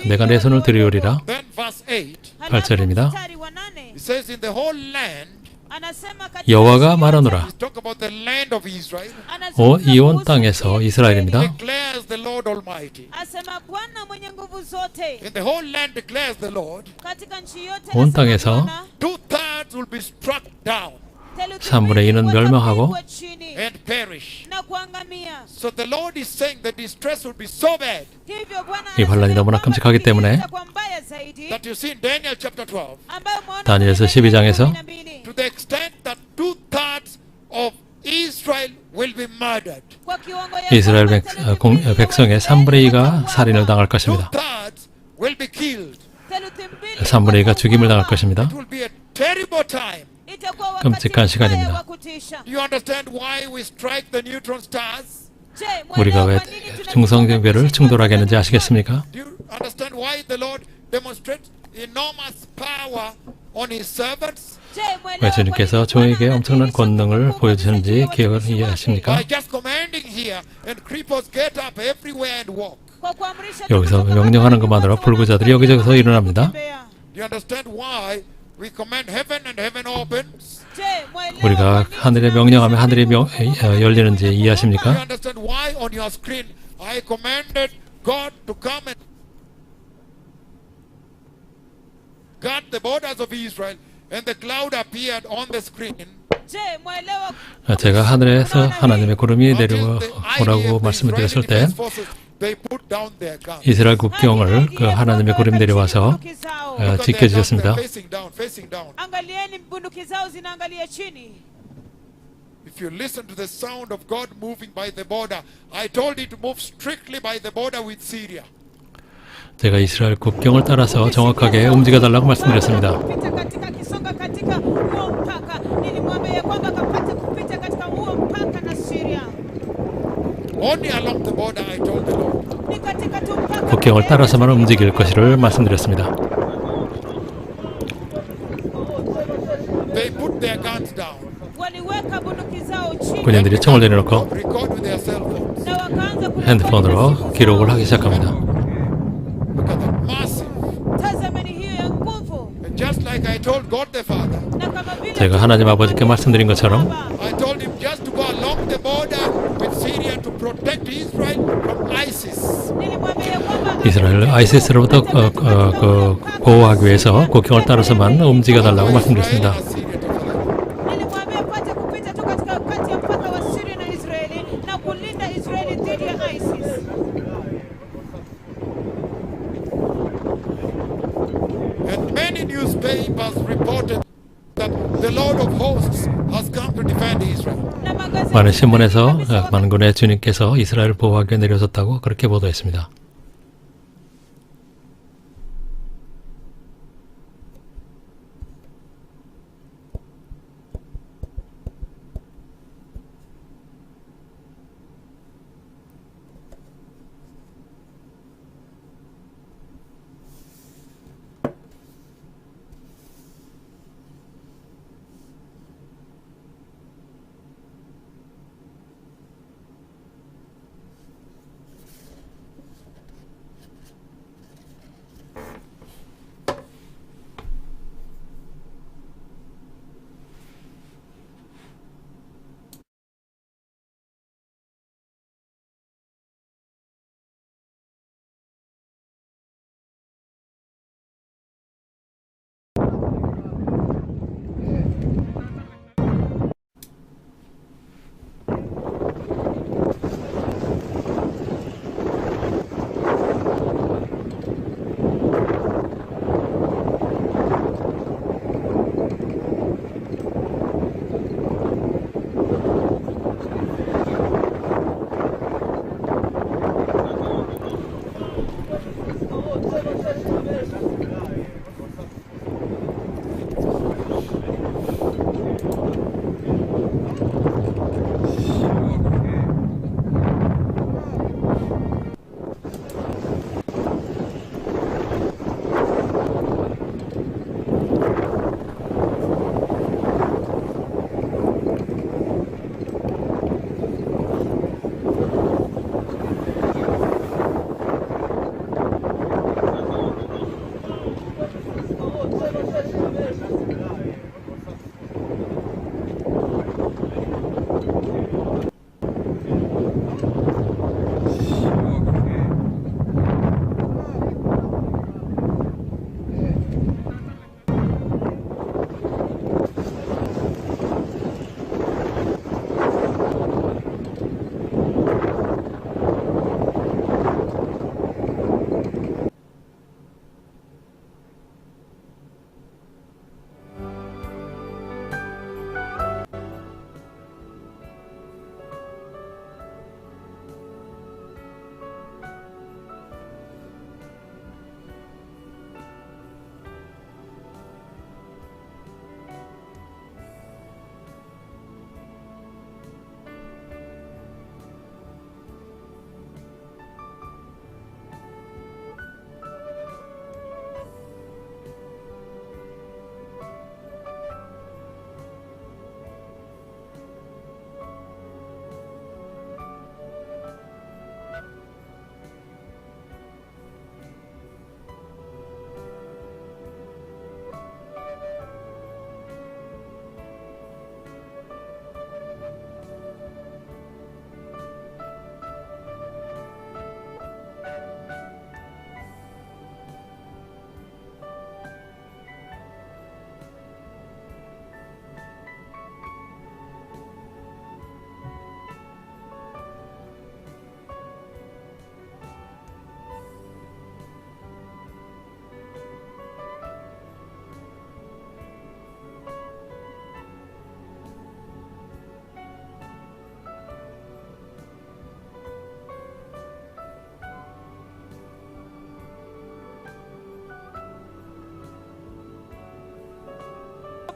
[SPEAKER 2] 내가 내 손을 들이오리라.
[SPEAKER 1] Then verse 8,
[SPEAKER 3] Halafu
[SPEAKER 2] 8절입니다.
[SPEAKER 3] mstari wa 8,
[SPEAKER 1] he says, in the whole land,
[SPEAKER 3] anasema katika
[SPEAKER 2] 여호와가
[SPEAKER 3] nchi
[SPEAKER 2] 말하노라.
[SPEAKER 1] he's talking about the land of Israel,
[SPEAKER 3] anazungumza
[SPEAKER 2] 이 온
[SPEAKER 3] kuhusu
[SPEAKER 2] 땅에서
[SPEAKER 3] nchi ya
[SPEAKER 2] 이스라엘입니다.
[SPEAKER 1] declares the Lord Almighty.
[SPEAKER 3] Asema Bwana mwenye nguvu zote,
[SPEAKER 1] In the whole land declares the Lord,
[SPEAKER 3] katika nchi yote
[SPEAKER 2] 온
[SPEAKER 3] anasema
[SPEAKER 2] 땅에서
[SPEAKER 3] Bwana,
[SPEAKER 1] 2/3 will be struck down
[SPEAKER 3] theluthi
[SPEAKER 2] 3분의
[SPEAKER 3] mbili
[SPEAKER 2] 2는 멸망하고
[SPEAKER 3] watapigwa chini
[SPEAKER 1] and perish.
[SPEAKER 3] na kuangamia.
[SPEAKER 1] So the Lord is saying the distress will be so bad
[SPEAKER 3] Hivyo Bwana
[SPEAKER 2] 이 환란이
[SPEAKER 3] anasema
[SPEAKER 2] 너무나
[SPEAKER 3] kwamba
[SPEAKER 2] 끔찍하기 때문에
[SPEAKER 3] itakuwa mbaya zaidi,
[SPEAKER 1] that you see in Daniel chapter 12,
[SPEAKER 3] ambayo mwaona
[SPEAKER 2] 다니엘서
[SPEAKER 3] kwenye
[SPEAKER 2] 12장에서
[SPEAKER 3] 12,
[SPEAKER 1] to the extent that 2/3 of Israel will be murdered.
[SPEAKER 3] kwa kiwango ya
[SPEAKER 2] 이스라엘
[SPEAKER 3] kwamba theluthi mbili
[SPEAKER 2] 백성의 3분의 2가 살인을 당할 것입니다.
[SPEAKER 1] 2/3 will be killed.
[SPEAKER 3] theluthi mbili
[SPEAKER 2] 3분의 2가 죽임을 당할
[SPEAKER 3] watauawa.
[SPEAKER 2] 것입니다.
[SPEAKER 1] It will be a terrible time.
[SPEAKER 3] Itakuwa wakati
[SPEAKER 2] 끔찍한
[SPEAKER 3] mbaya
[SPEAKER 2] 시간입니다.
[SPEAKER 3] wa kutisha.
[SPEAKER 1] Do you understand why we strike the neutron stars?
[SPEAKER 3] Je,
[SPEAKER 2] 우리가
[SPEAKER 3] mwelewa
[SPEAKER 2] 왜
[SPEAKER 3] kwa nini tunajifunza
[SPEAKER 2] 중성경배를
[SPEAKER 3] kuishi
[SPEAKER 2] 충돌하게 했는지
[SPEAKER 3] kwa
[SPEAKER 2] 아시겠습니까?
[SPEAKER 1] Do you understand why the Lord demonstrates enormous power on his servants?
[SPEAKER 3] Je, mwelewa
[SPEAKER 2] 왜
[SPEAKER 3] kwa
[SPEAKER 2] 주님께서
[SPEAKER 3] nini
[SPEAKER 2] 종에게
[SPEAKER 3] Bwana
[SPEAKER 2] 엄청난
[SPEAKER 3] anadhihirisha
[SPEAKER 2] 권능을
[SPEAKER 3] nguvu
[SPEAKER 2] 보여주셨는지
[SPEAKER 3] kwa
[SPEAKER 2] 기억을
[SPEAKER 3] watumishi wake?
[SPEAKER 2] 이해하십니까?
[SPEAKER 1] By just commanding here, and cripples get up everywhere and walk.
[SPEAKER 3] Kwa kuamrisha
[SPEAKER 2] 여기서
[SPEAKER 3] kutoka
[SPEAKER 2] 명령하는
[SPEAKER 3] hapa
[SPEAKER 2] 것만으로
[SPEAKER 3] watu
[SPEAKER 2] 불구자들이
[SPEAKER 3] wanaanza
[SPEAKER 2] 여기저기서 일어납니다.
[SPEAKER 3] kutembea.
[SPEAKER 1] Do you understand why we command heaven and heaven opens?
[SPEAKER 3] Je, mwelewa
[SPEAKER 2] 우리가
[SPEAKER 3] kwa nini
[SPEAKER 2] 하늘에
[SPEAKER 3] tunaamrisha
[SPEAKER 2] 명령하면 하늘이
[SPEAKER 3] mbingu
[SPEAKER 2] 열리는지
[SPEAKER 1] Do you
[SPEAKER 2] 이해하십니까?
[SPEAKER 1] understand why on your screen I commanded God to come and guard the borders of Israel, and the cloud appeared on the screen?
[SPEAKER 3] Je, mwelewa
[SPEAKER 2] 제가 하늘에서 하나님의 구름이
[SPEAKER 1] Until the
[SPEAKER 2] 내려오라고
[SPEAKER 1] IDF, the
[SPEAKER 2] 말씀드렸을
[SPEAKER 1] Israeli
[SPEAKER 2] 때
[SPEAKER 1] Defense Forces, they put down their guns.
[SPEAKER 2] 이스라엘 국경을 그 하나님의 구름이 내려와서
[SPEAKER 1] Because their guns
[SPEAKER 2] 지켜주셨습니다.
[SPEAKER 1] are facing down, facing down.
[SPEAKER 3] angalieni bunduki zao zinaangalia chini.
[SPEAKER 1] If you listen to the sound of God moving by the border, I told you to move strictly by the border with Syria.
[SPEAKER 2] 제가 이스라엘 국경을 따라서 정확하게 움직여달라고 말씀드렸습니다.
[SPEAKER 3] kupita katika kisonga katika huo mpaka, nilimwambia kwamba kapate kupita katika huo mpaka na Syria.
[SPEAKER 1] Only along the border, I told the Lord.
[SPEAKER 3] Ni katika tu mpaka
[SPEAKER 2] 국경을 따라서만 움직일 것을 말씀드렸습니다.
[SPEAKER 1] They put their guns down.
[SPEAKER 3] waliweka bunduki zao chini
[SPEAKER 2] 군인들이 총을 내려놓고
[SPEAKER 1] Record with their cell phones.
[SPEAKER 3] na wakaanza kurekodi na
[SPEAKER 2] 핸드폰으로
[SPEAKER 3] simu
[SPEAKER 2] 기록을
[SPEAKER 3] zao.
[SPEAKER 2] 하기 시작합니다.
[SPEAKER 1] Look at that, massive.
[SPEAKER 3] Tazameni hiyo ya nguvu,
[SPEAKER 1] And just like I told God the Father,
[SPEAKER 3] na kama vile
[SPEAKER 2] 제가 하나님 아버지께 말씀드린 것처럼
[SPEAKER 1] I told him just to go along the border with Syria to protect Israel from ISIS.
[SPEAKER 3] nilimwambia kwamba
[SPEAKER 2] 이스라엘 아이시스로부터 보호하기 위해서 국경을 따라서만 움직여달라고 말씀드렸습니다.
[SPEAKER 3] nilimwambia pate kupita tu katika kati ya mpaka wa Syria na Israeli na kulinda Israeli dhidi ya ISIS.
[SPEAKER 1] And many newspapers reported that the Lord of hosts has come to defend Israel.
[SPEAKER 3] Na magazeti
[SPEAKER 2] 많은 신문에서
[SPEAKER 3] kabisa
[SPEAKER 2] 만군의 주님께서 이스라엘을 보호하기 위해 내려오셨다고 그렇게 보도했습니다.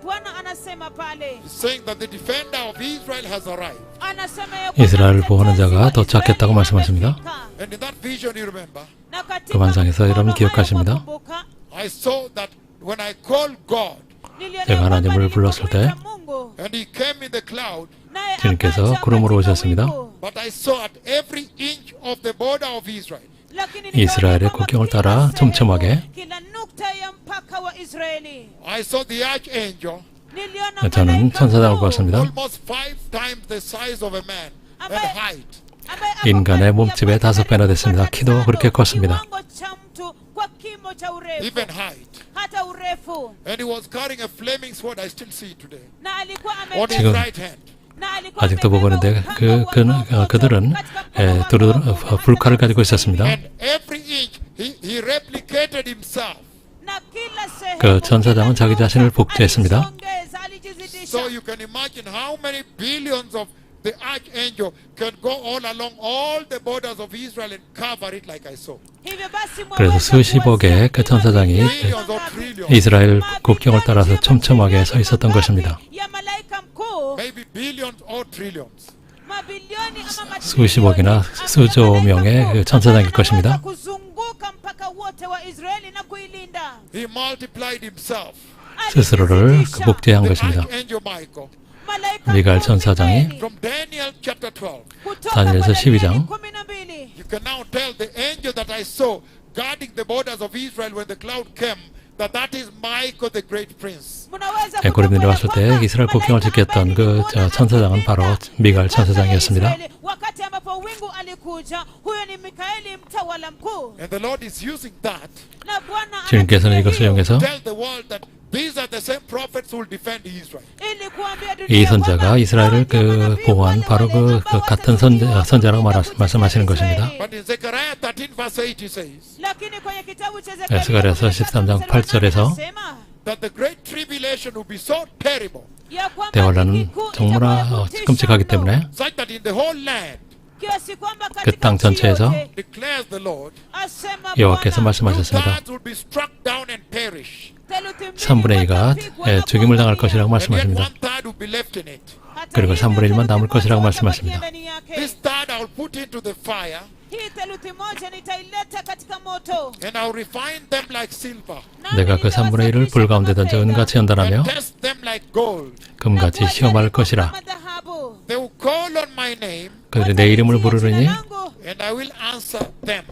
[SPEAKER 3] Bwana anasema pale,
[SPEAKER 1] He's saying that the defender of Israel has arrived.
[SPEAKER 3] anasema ya kwamba
[SPEAKER 2] 이스라엘 보호하는 자가
[SPEAKER 3] mtetezi wa
[SPEAKER 2] 도착했다고
[SPEAKER 3] Israeli
[SPEAKER 2] 말씀하십니다.
[SPEAKER 3] amefika.
[SPEAKER 1] And in that vision, you remember,
[SPEAKER 3] Na katika
[SPEAKER 2] 그 환상에서
[SPEAKER 3] maono
[SPEAKER 2] 여러분
[SPEAKER 3] hayo
[SPEAKER 2] 기억하십니다.
[SPEAKER 3] wakumbuka,
[SPEAKER 1] I saw that when I called God
[SPEAKER 3] niliona
[SPEAKER 2] 제가
[SPEAKER 3] kwamba
[SPEAKER 2] 하나님을 불렀을 때
[SPEAKER 3] nilipomwita Mungu,
[SPEAKER 1] and He came in the cloud,
[SPEAKER 3] naye
[SPEAKER 2] 주님께서
[SPEAKER 3] akaja
[SPEAKER 2] 구름으로
[SPEAKER 3] katika
[SPEAKER 2] 오셨습니다.
[SPEAKER 3] wingu.
[SPEAKER 1] but I saw at every inch of the border of Israel,
[SPEAKER 3] Lakini
[SPEAKER 2] 이스라엘의
[SPEAKER 3] nikaona kwamba
[SPEAKER 2] 국경을
[SPEAKER 3] kila
[SPEAKER 2] 따라
[SPEAKER 3] sehemu,
[SPEAKER 2] 촘촘하게
[SPEAKER 3] kila nukta ya mpaka wa Israeli,
[SPEAKER 1] I saw the archangel
[SPEAKER 3] niliona
[SPEAKER 2] 저는
[SPEAKER 3] malaika
[SPEAKER 2] 천사장을
[SPEAKER 3] mkuu,
[SPEAKER 2] 보았습니다.
[SPEAKER 1] almost 5 times the size of a man and height.
[SPEAKER 3] ambaye ako
[SPEAKER 2] 인간의
[SPEAKER 3] karibia
[SPEAKER 2] 몸집의 5배나 됐습니다.
[SPEAKER 3] mpaka
[SPEAKER 2] 키도
[SPEAKER 3] tano,
[SPEAKER 2] 그렇게 컸습니다.
[SPEAKER 3] kiwango cha mtu kwa kimo cha urefu,
[SPEAKER 1] Even height.
[SPEAKER 3] hata urefu.
[SPEAKER 1] And he was carrying a flaming sword. I still see it today.
[SPEAKER 3] Na alikuwa
[SPEAKER 1] On his
[SPEAKER 2] 지금
[SPEAKER 1] right hand.
[SPEAKER 3] na alikuwa
[SPEAKER 2] 아직도
[SPEAKER 3] amebeba
[SPEAKER 2] 보고 있는데
[SPEAKER 3] upanga wa moto
[SPEAKER 2] 그들은
[SPEAKER 3] katika mkono wa
[SPEAKER 2] 불칼을 가지고 있었습니다.
[SPEAKER 1] And every inch he replicated himself.
[SPEAKER 3] na kila sehemu,
[SPEAKER 2] 그 천사장은 자기 자신을 복제했습니다.
[SPEAKER 3] alisongeza, alijizidisha.
[SPEAKER 1] So you can imagine how many billions of the archangel can go all along all the borders of Israel and cover it like I saw.
[SPEAKER 3] Hivyo basi
[SPEAKER 2] 그래서
[SPEAKER 3] mwaweza
[SPEAKER 2] 수십억의 그 천사장이
[SPEAKER 1] Billions or trillions.
[SPEAKER 2] 이스라엘 국경을 따라서 촘촘하게 서 있었던 것입니다.
[SPEAKER 3] ya malaika mkuu,
[SPEAKER 1] Maybe billions or trillions.
[SPEAKER 3] mabilioni ama matrilioni,
[SPEAKER 2] 수십억이나 수조
[SPEAKER 3] ya malaika
[SPEAKER 2] 명의
[SPEAKER 3] mkuu,
[SPEAKER 2] 그 천사장일
[SPEAKER 3] anaweza
[SPEAKER 2] 것입니다.
[SPEAKER 3] kuzunguka mpaka wote wa Israeli na kuilinda.
[SPEAKER 1] He multiplied himself.
[SPEAKER 2] 스스로를 그 복제한
[SPEAKER 1] The
[SPEAKER 2] 것입니다.
[SPEAKER 1] archangel Michael.
[SPEAKER 3] malaika
[SPEAKER 2] 미가엘
[SPEAKER 3] mkuu
[SPEAKER 2] 천사장이
[SPEAKER 3] Mikaeli,
[SPEAKER 1] From Daniel chapter 12.
[SPEAKER 3] kutoka
[SPEAKER 2] 다니엘서
[SPEAKER 3] kwa
[SPEAKER 2] 12장.
[SPEAKER 3] Danieli 12,
[SPEAKER 1] You can now tell the angel that I saw guarding the borders of Israel when the cloud came that is Michael the great prince.
[SPEAKER 3] mnaweza
[SPEAKER 2] 애고림
[SPEAKER 3] kutambua
[SPEAKER 2] 내려왔을 때
[SPEAKER 3] kwamba
[SPEAKER 2] 이스라엘 국경을
[SPEAKER 3] malaika
[SPEAKER 2] 지켰던 그
[SPEAKER 3] ambaye nilimuona
[SPEAKER 2] 천사장은 바로 미가엘
[SPEAKER 3] katika
[SPEAKER 2] 천사장이었습니다.
[SPEAKER 3] Israeli, wakati ambapo wingu alikuja, huyo ni Mikaeli mtawala mkuu.
[SPEAKER 1] And the Lord is using that
[SPEAKER 3] Na Bwana
[SPEAKER 2] 주님께서는 이것을
[SPEAKER 3] anatumia hiyo
[SPEAKER 2] 이용해서
[SPEAKER 1] to tell the world that these are the same prophets who will defend Israel.
[SPEAKER 3] ili kuambia dunia
[SPEAKER 2] 이 선자가
[SPEAKER 3] kwamba
[SPEAKER 2] 이스라엘을
[SPEAKER 3] hawa ndio
[SPEAKER 2] 그
[SPEAKER 3] manabii
[SPEAKER 2] 보호한
[SPEAKER 3] wale
[SPEAKER 2] 바로
[SPEAKER 3] wale
[SPEAKER 2] 그
[SPEAKER 3] ambao
[SPEAKER 2] 같은
[SPEAKER 3] watasimama
[SPEAKER 2] 선자라고
[SPEAKER 3] kutetea
[SPEAKER 2] 말씀하시는 것입니다.
[SPEAKER 3] Israeli.
[SPEAKER 1] But in Zechariah 13 verse 8 he says
[SPEAKER 3] lakini kwenye kitabu cha
[SPEAKER 2] 에스가랴서 13장 8절에서
[SPEAKER 1] that the great tribulation will be so terrible
[SPEAKER 2] 대환란은 정말 끔찍하기 때문에
[SPEAKER 1] such that in the whole land
[SPEAKER 2] 그 땅 전체에서
[SPEAKER 1] declares the Lord
[SPEAKER 2] 여호와께서 말씀하셨습니다.
[SPEAKER 1] two-thirds will be struck down and perish
[SPEAKER 2] 3분의 2가 죽임을 당할 것이라고
[SPEAKER 1] and yet
[SPEAKER 2] 말씀하십니다.
[SPEAKER 1] one-third will be left in it.
[SPEAKER 2] 그리고 3분의 1만 남을 것이라고 말씀하십니다.
[SPEAKER 1] This third I will put into the fire
[SPEAKER 3] hii theluthi moja nitaileta katika moto,
[SPEAKER 1] and I will refine them like silver
[SPEAKER 2] 내가 그 3분의 1을 불 가운데 던져 은같이 연단하며
[SPEAKER 1] and test them like gold.
[SPEAKER 2] 금같이 시험할 것이라.
[SPEAKER 1] They will call on my name
[SPEAKER 2] 그들이 내 이름을 부르르니
[SPEAKER 1] and I will answer them.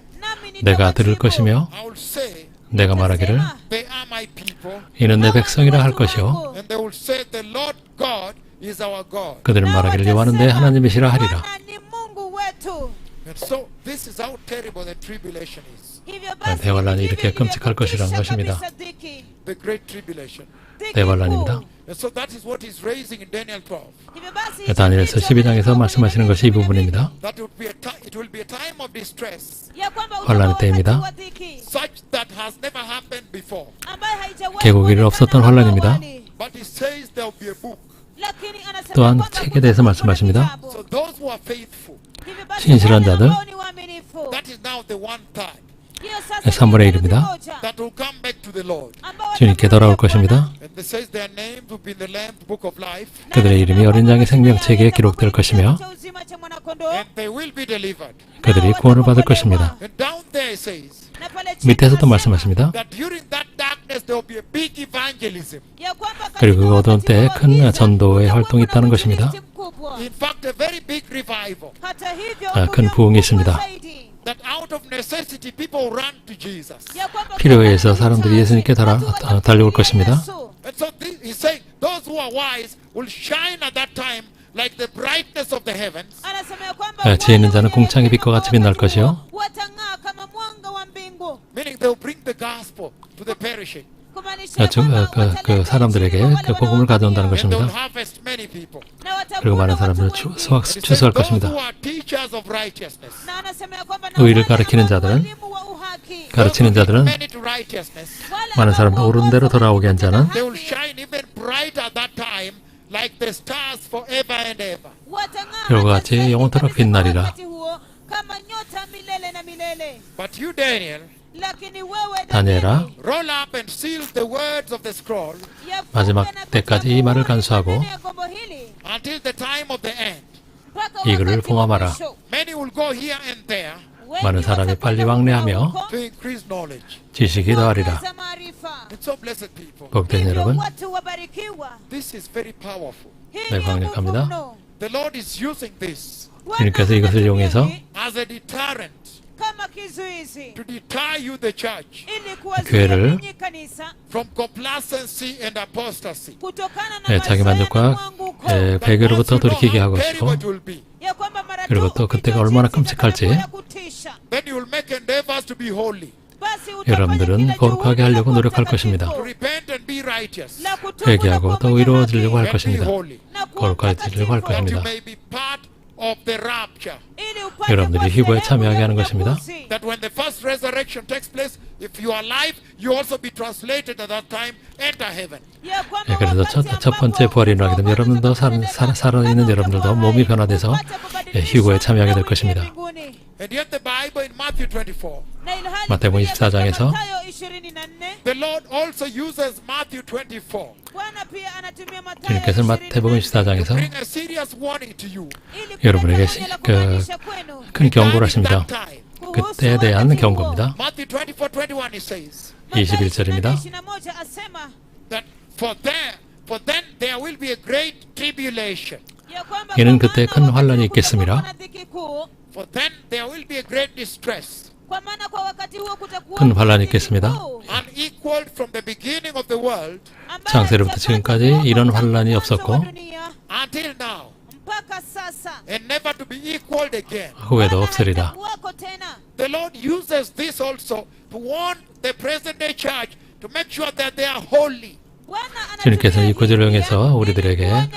[SPEAKER 2] 내가 들을 것이며
[SPEAKER 1] I will say
[SPEAKER 2] 내가 말하기를
[SPEAKER 1] they are my people
[SPEAKER 2] 이는 내 백성이라 할 것이요
[SPEAKER 1] and they will say the Lord God is our God.
[SPEAKER 2] 그들은 말하기를 여호와는 내 하나님이시라 하리라.
[SPEAKER 3] ni Mungu wetu.
[SPEAKER 1] And so this is how terrible the tribulation is.
[SPEAKER 3] Hivyo basi
[SPEAKER 2] 대환란이
[SPEAKER 3] hivi
[SPEAKER 2] 이렇게
[SPEAKER 3] ndivyo
[SPEAKER 2] 끔찍할 것이라는
[SPEAKER 3] kutisha
[SPEAKER 2] 것입니다.
[SPEAKER 3] kabisa dhiki.
[SPEAKER 1] The great tribulation.
[SPEAKER 3] Dhiki
[SPEAKER 2] 대환란입니다.
[SPEAKER 3] kuu.
[SPEAKER 1] And so that is what he's raising in Daniel 12.
[SPEAKER 3] Hivyo basi
[SPEAKER 2] 다니엘서 12장에서 말씀하시는 것이 이 부분입니다.
[SPEAKER 1] That it will be a time of distress
[SPEAKER 3] ya kwamba
[SPEAKER 2] 환란의
[SPEAKER 3] utakuwa
[SPEAKER 2] 때입니다.
[SPEAKER 3] wakati wa dhiki,
[SPEAKER 1] such that has never happened before.
[SPEAKER 3] ambaye haijawahi
[SPEAKER 2] 계곡 이를
[SPEAKER 3] kuonekana
[SPEAKER 2] 없었던
[SPEAKER 3] hapo
[SPEAKER 2] 환란입니다.
[SPEAKER 3] awali.
[SPEAKER 1] But he says there will be a book.
[SPEAKER 3] Lakini anasema
[SPEAKER 2] 또한
[SPEAKER 3] kwamba
[SPEAKER 2] 책에 대해서
[SPEAKER 3] kuna
[SPEAKER 2] 말씀하십니다.
[SPEAKER 3] kitabu.
[SPEAKER 1] So those who are faithful,
[SPEAKER 3] Hivyo basi
[SPEAKER 2] 신실한
[SPEAKER 3] wale
[SPEAKER 2] 자들,
[SPEAKER 3] ambao ni waaminifu,
[SPEAKER 1] that is now the one third
[SPEAKER 3] hiyo sasa
[SPEAKER 2] 3분의
[SPEAKER 3] ni
[SPEAKER 2] 1입니다.
[SPEAKER 3] moja,
[SPEAKER 1] that will come back to the Lord.
[SPEAKER 3] ambao
[SPEAKER 2] 주님께
[SPEAKER 3] watakuja
[SPEAKER 2] 돌아올
[SPEAKER 3] kwa
[SPEAKER 2] 것입니다.
[SPEAKER 1] And they says their names will be in the Lamb's book of life,
[SPEAKER 2] 그들의 이름이 어린 양의 생명책에 기록될 것이며
[SPEAKER 3] cha uzima cha mwanakondoo,
[SPEAKER 1] and they will be delivered.
[SPEAKER 2] 그들이 구원을 받을 것입니다.
[SPEAKER 1] And down there it says
[SPEAKER 3] na pale chini
[SPEAKER 2] 밑에서도
[SPEAKER 3] anasema
[SPEAKER 2] 말씀하십니다.
[SPEAKER 1] that during that darkness there will be a big evangelism.
[SPEAKER 3] ya kwamba
[SPEAKER 2] 그리고 그
[SPEAKER 3] katika
[SPEAKER 2] 어두운
[SPEAKER 3] wakati
[SPEAKER 2] 때에
[SPEAKER 3] wa
[SPEAKER 2] 큰
[SPEAKER 3] giza
[SPEAKER 2] 전도의 활동이 있다는
[SPEAKER 3] kutakuwa na
[SPEAKER 2] 것입니다.
[SPEAKER 3] uinjilisti mkubwa.
[SPEAKER 1] In fact, a very big revival.
[SPEAKER 3] Hata hivyo
[SPEAKER 2] 큰 부흥이 있습니다.
[SPEAKER 3] zaidi,
[SPEAKER 1] That out of necessity people run to Jesus.
[SPEAKER 3] ya kwamba
[SPEAKER 2] 필요에 의해서 사람들이 예수님께 달려올 것입니다.
[SPEAKER 1] And so he's saying those who are wise will shine at that time like the brightness of the heavens.
[SPEAKER 3] anasema ya kwamba
[SPEAKER 2] 지혜 있는 자는
[SPEAKER 3] wale
[SPEAKER 2] 궁창의 빛과 같이 빛날 것이요
[SPEAKER 3] watang'aa kama mwanga wa mbingu,
[SPEAKER 1] Meaning they will bring the gospel to the perishing.
[SPEAKER 3] kumaanisha ya
[SPEAKER 2] 그
[SPEAKER 3] kwamba wataleta
[SPEAKER 2] 사람들에게
[SPEAKER 3] injili kwa
[SPEAKER 2] 그
[SPEAKER 3] wale
[SPEAKER 2] 복음을 가져온다는
[SPEAKER 1] And they will
[SPEAKER 2] 것입니다.
[SPEAKER 1] harvest many people.
[SPEAKER 3] na watavuna
[SPEAKER 2] 그리고 많은
[SPEAKER 3] watu
[SPEAKER 2] 사람들을
[SPEAKER 3] wengi.
[SPEAKER 1] And he says
[SPEAKER 2] 추수할
[SPEAKER 1] those
[SPEAKER 2] 것입니다.
[SPEAKER 1] who are teachers of righteousness,
[SPEAKER 3] Na anasema ya kwamba na
[SPEAKER 2] 의를
[SPEAKER 3] wale
[SPEAKER 2] 가르치는
[SPEAKER 3] ambao
[SPEAKER 2] 자들은
[SPEAKER 3] walimu wa uhaki,
[SPEAKER 2] 가르치는
[SPEAKER 1] those who
[SPEAKER 2] 자들은
[SPEAKER 1] lead many to righteousness,
[SPEAKER 3] wale
[SPEAKER 2] 많은
[SPEAKER 3] ambao
[SPEAKER 2] 사람들 옳은 대로 돌아오게 한 자는
[SPEAKER 1] they will shine even brighter at that time like the stars forever and ever.
[SPEAKER 3] watang'aa
[SPEAKER 2] 그와
[SPEAKER 3] hata
[SPEAKER 2] 같이
[SPEAKER 3] zaidi
[SPEAKER 2] 영원토록
[SPEAKER 3] kabisa
[SPEAKER 2] 빛나리라.
[SPEAKER 3] wakati huo kama nyota milele na milele.
[SPEAKER 1] But you, Daniel,
[SPEAKER 3] lakini wewe
[SPEAKER 2] 다니엘아,
[SPEAKER 1] roll up and seal the words of the scroll
[SPEAKER 3] yafunge
[SPEAKER 2] 마지막
[SPEAKER 3] na
[SPEAKER 2] 때까지 이
[SPEAKER 3] kuchapa
[SPEAKER 2] 말을
[SPEAKER 3] maneno
[SPEAKER 2] 간수하고
[SPEAKER 3] ya gombo hili
[SPEAKER 1] until the time of the end.
[SPEAKER 3] mpaka
[SPEAKER 2] 이글을
[SPEAKER 3] wakati wa
[SPEAKER 2] 봉함하라.
[SPEAKER 3] mwisho.
[SPEAKER 1] Many will go here and there
[SPEAKER 3] Wengi
[SPEAKER 2] 많은 사람이
[SPEAKER 3] watakwenda
[SPEAKER 2] 빨리
[SPEAKER 3] huko
[SPEAKER 2] 왕래하며
[SPEAKER 3] huko
[SPEAKER 1] to increase knowledge.
[SPEAKER 2] 지식이 더하리라.
[SPEAKER 3] kuongeza maarifa.
[SPEAKER 1] It's so blessed people.
[SPEAKER 2] 복된
[SPEAKER 3] Hivyo
[SPEAKER 2] 여러분,
[SPEAKER 3] watu wabarikiwa.
[SPEAKER 1] This is very powerful.
[SPEAKER 3] Hii
[SPEAKER 2] 네,
[SPEAKER 3] ni
[SPEAKER 2] 강력합니다.
[SPEAKER 3] nguvu mno.
[SPEAKER 1] The Lord is using this
[SPEAKER 2] 주님께서 이것을 이용해서
[SPEAKER 1] as a deterrent
[SPEAKER 3] kama kizuizi
[SPEAKER 1] to deter you, the church,
[SPEAKER 3] ili kuwazuia
[SPEAKER 2] 교회를
[SPEAKER 3] ninyi kanisa
[SPEAKER 1] from complacency and apostasy.
[SPEAKER 3] kutokana na
[SPEAKER 2] 네, 자기
[SPEAKER 3] mazoea na
[SPEAKER 2] 만족과
[SPEAKER 3] mwanguko.
[SPEAKER 2] 예,
[SPEAKER 1] But
[SPEAKER 2] 배교로부터
[SPEAKER 1] once you know
[SPEAKER 2] 돌이키게
[SPEAKER 1] how
[SPEAKER 2] 하고
[SPEAKER 1] terrible
[SPEAKER 2] 싶고
[SPEAKER 1] it will be,
[SPEAKER 3] Ya kwamba mara
[SPEAKER 2] 그리고
[SPEAKER 3] tu
[SPEAKER 2] 또 그때가
[SPEAKER 3] ukijua
[SPEAKER 2] 얼마나
[SPEAKER 3] jinsi
[SPEAKER 2] 끔찍할지
[SPEAKER 3] itakavyokuwa kutisha,
[SPEAKER 1] then you will make endeavors to be holy,
[SPEAKER 3] basi utafanya
[SPEAKER 2] 여러분들은
[SPEAKER 3] kila
[SPEAKER 2] 거룩하게
[SPEAKER 3] juhudi la
[SPEAKER 2] 하려고
[SPEAKER 3] kuwa
[SPEAKER 2] 노력할
[SPEAKER 3] mtakatifu,
[SPEAKER 2] 것입니다.
[SPEAKER 1] to repent and be righteous,
[SPEAKER 3] la kutubu na
[SPEAKER 2] 회개하고
[SPEAKER 3] kuwa
[SPEAKER 2] 또
[SPEAKER 3] mwenye
[SPEAKER 2] 의로워지려고 할
[SPEAKER 3] haki,
[SPEAKER 1] and be
[SPEAKER 2] 것입니다.
[SPEAKER 1] holy,
[SPEAKER 3] na kuwa
[SPEAKER 2] 거룩해지려고 할
[SPEAKER 3] mtakatifu,
[SPEAKER 1] that you
[SPEAKER 2] 것입니다.
[SPEAKER 1] may be part of the rapture.
[SPEAKER 3] ili upate
[SPEAKER 2] 여러분들이
[SPEAKER 3] kuwa
[SPEAKER 2] 희고에
[SPEAKER 3] sehemu
[SPEAKER 2] 참여하게
[SPEAKER 3] ya
[SPEAKER 2] 하는 것입니다.
[SPEAKER 3] unyakuzi.
[SPEAKER 1] That when the first resurrection takes place, if you are alive, you also be translated at that time, enter heaven.
[SPEAKER 3] Ya kwamba
[SPEAKER 2] 예, 그래서
[SPEAKER 3] wakati
[SPEAKER 2] 첫 번째 부활이 일어나게 되면 여러분도 살아있는 여러분들도 몸이 변화돼서 예, 희고에 참여하게 될 것입니다.
[SPEAKER 1] And yet the Bible in Matthew 24,
[SPEAKER 2] 마태복음 24장에서
[SPEAKER 1] the Lord also uses Matthew 24
[SPEAKER 2] 주님께서 마태복음 24장에서
[SPEAKER 1] bring a serious warning to you.
[SPEAKER 2] 여러분에게 큰 경고를
[SPEAKER 1] At
[SPEAKER 2] 하십니다.
[SPEAKER 1] that time,
[SPEAKER 2] 그때에 대한 경고입니다.
[SPEAKER 1] Matthew 24:21 it says
[SPEAKER 2] 21절입니다.
[SPEAKER 1] that for then there will be a great tribulation.
[SPEAKER 2] 이는 그때 큰 환란이 있겠습니다.
[SPEAKER 1] For then there will be a great distress,
[SPEAKER 2] 큰 환란이 있겠습니다.
[SPEAKER 1] unequaled from the beginning of the world
[SPEAKER 2] 창세로부터 지금까지 이런 환란이 없었고
[SPEAKER 1] until now,
[SPEAKER 3] mpaka sasa
[SPEAKER 1] and never to be equaled again.
[SPEAKER 2] 후에도 없으리라.
[SPEAKER 3] wako tena.
[SPEAKER 1] The Lord uses this also to warn the present day church to make sure that they are holy.
[SPEAKER 2] 주님께서 이 구절을 통해서 우리들에게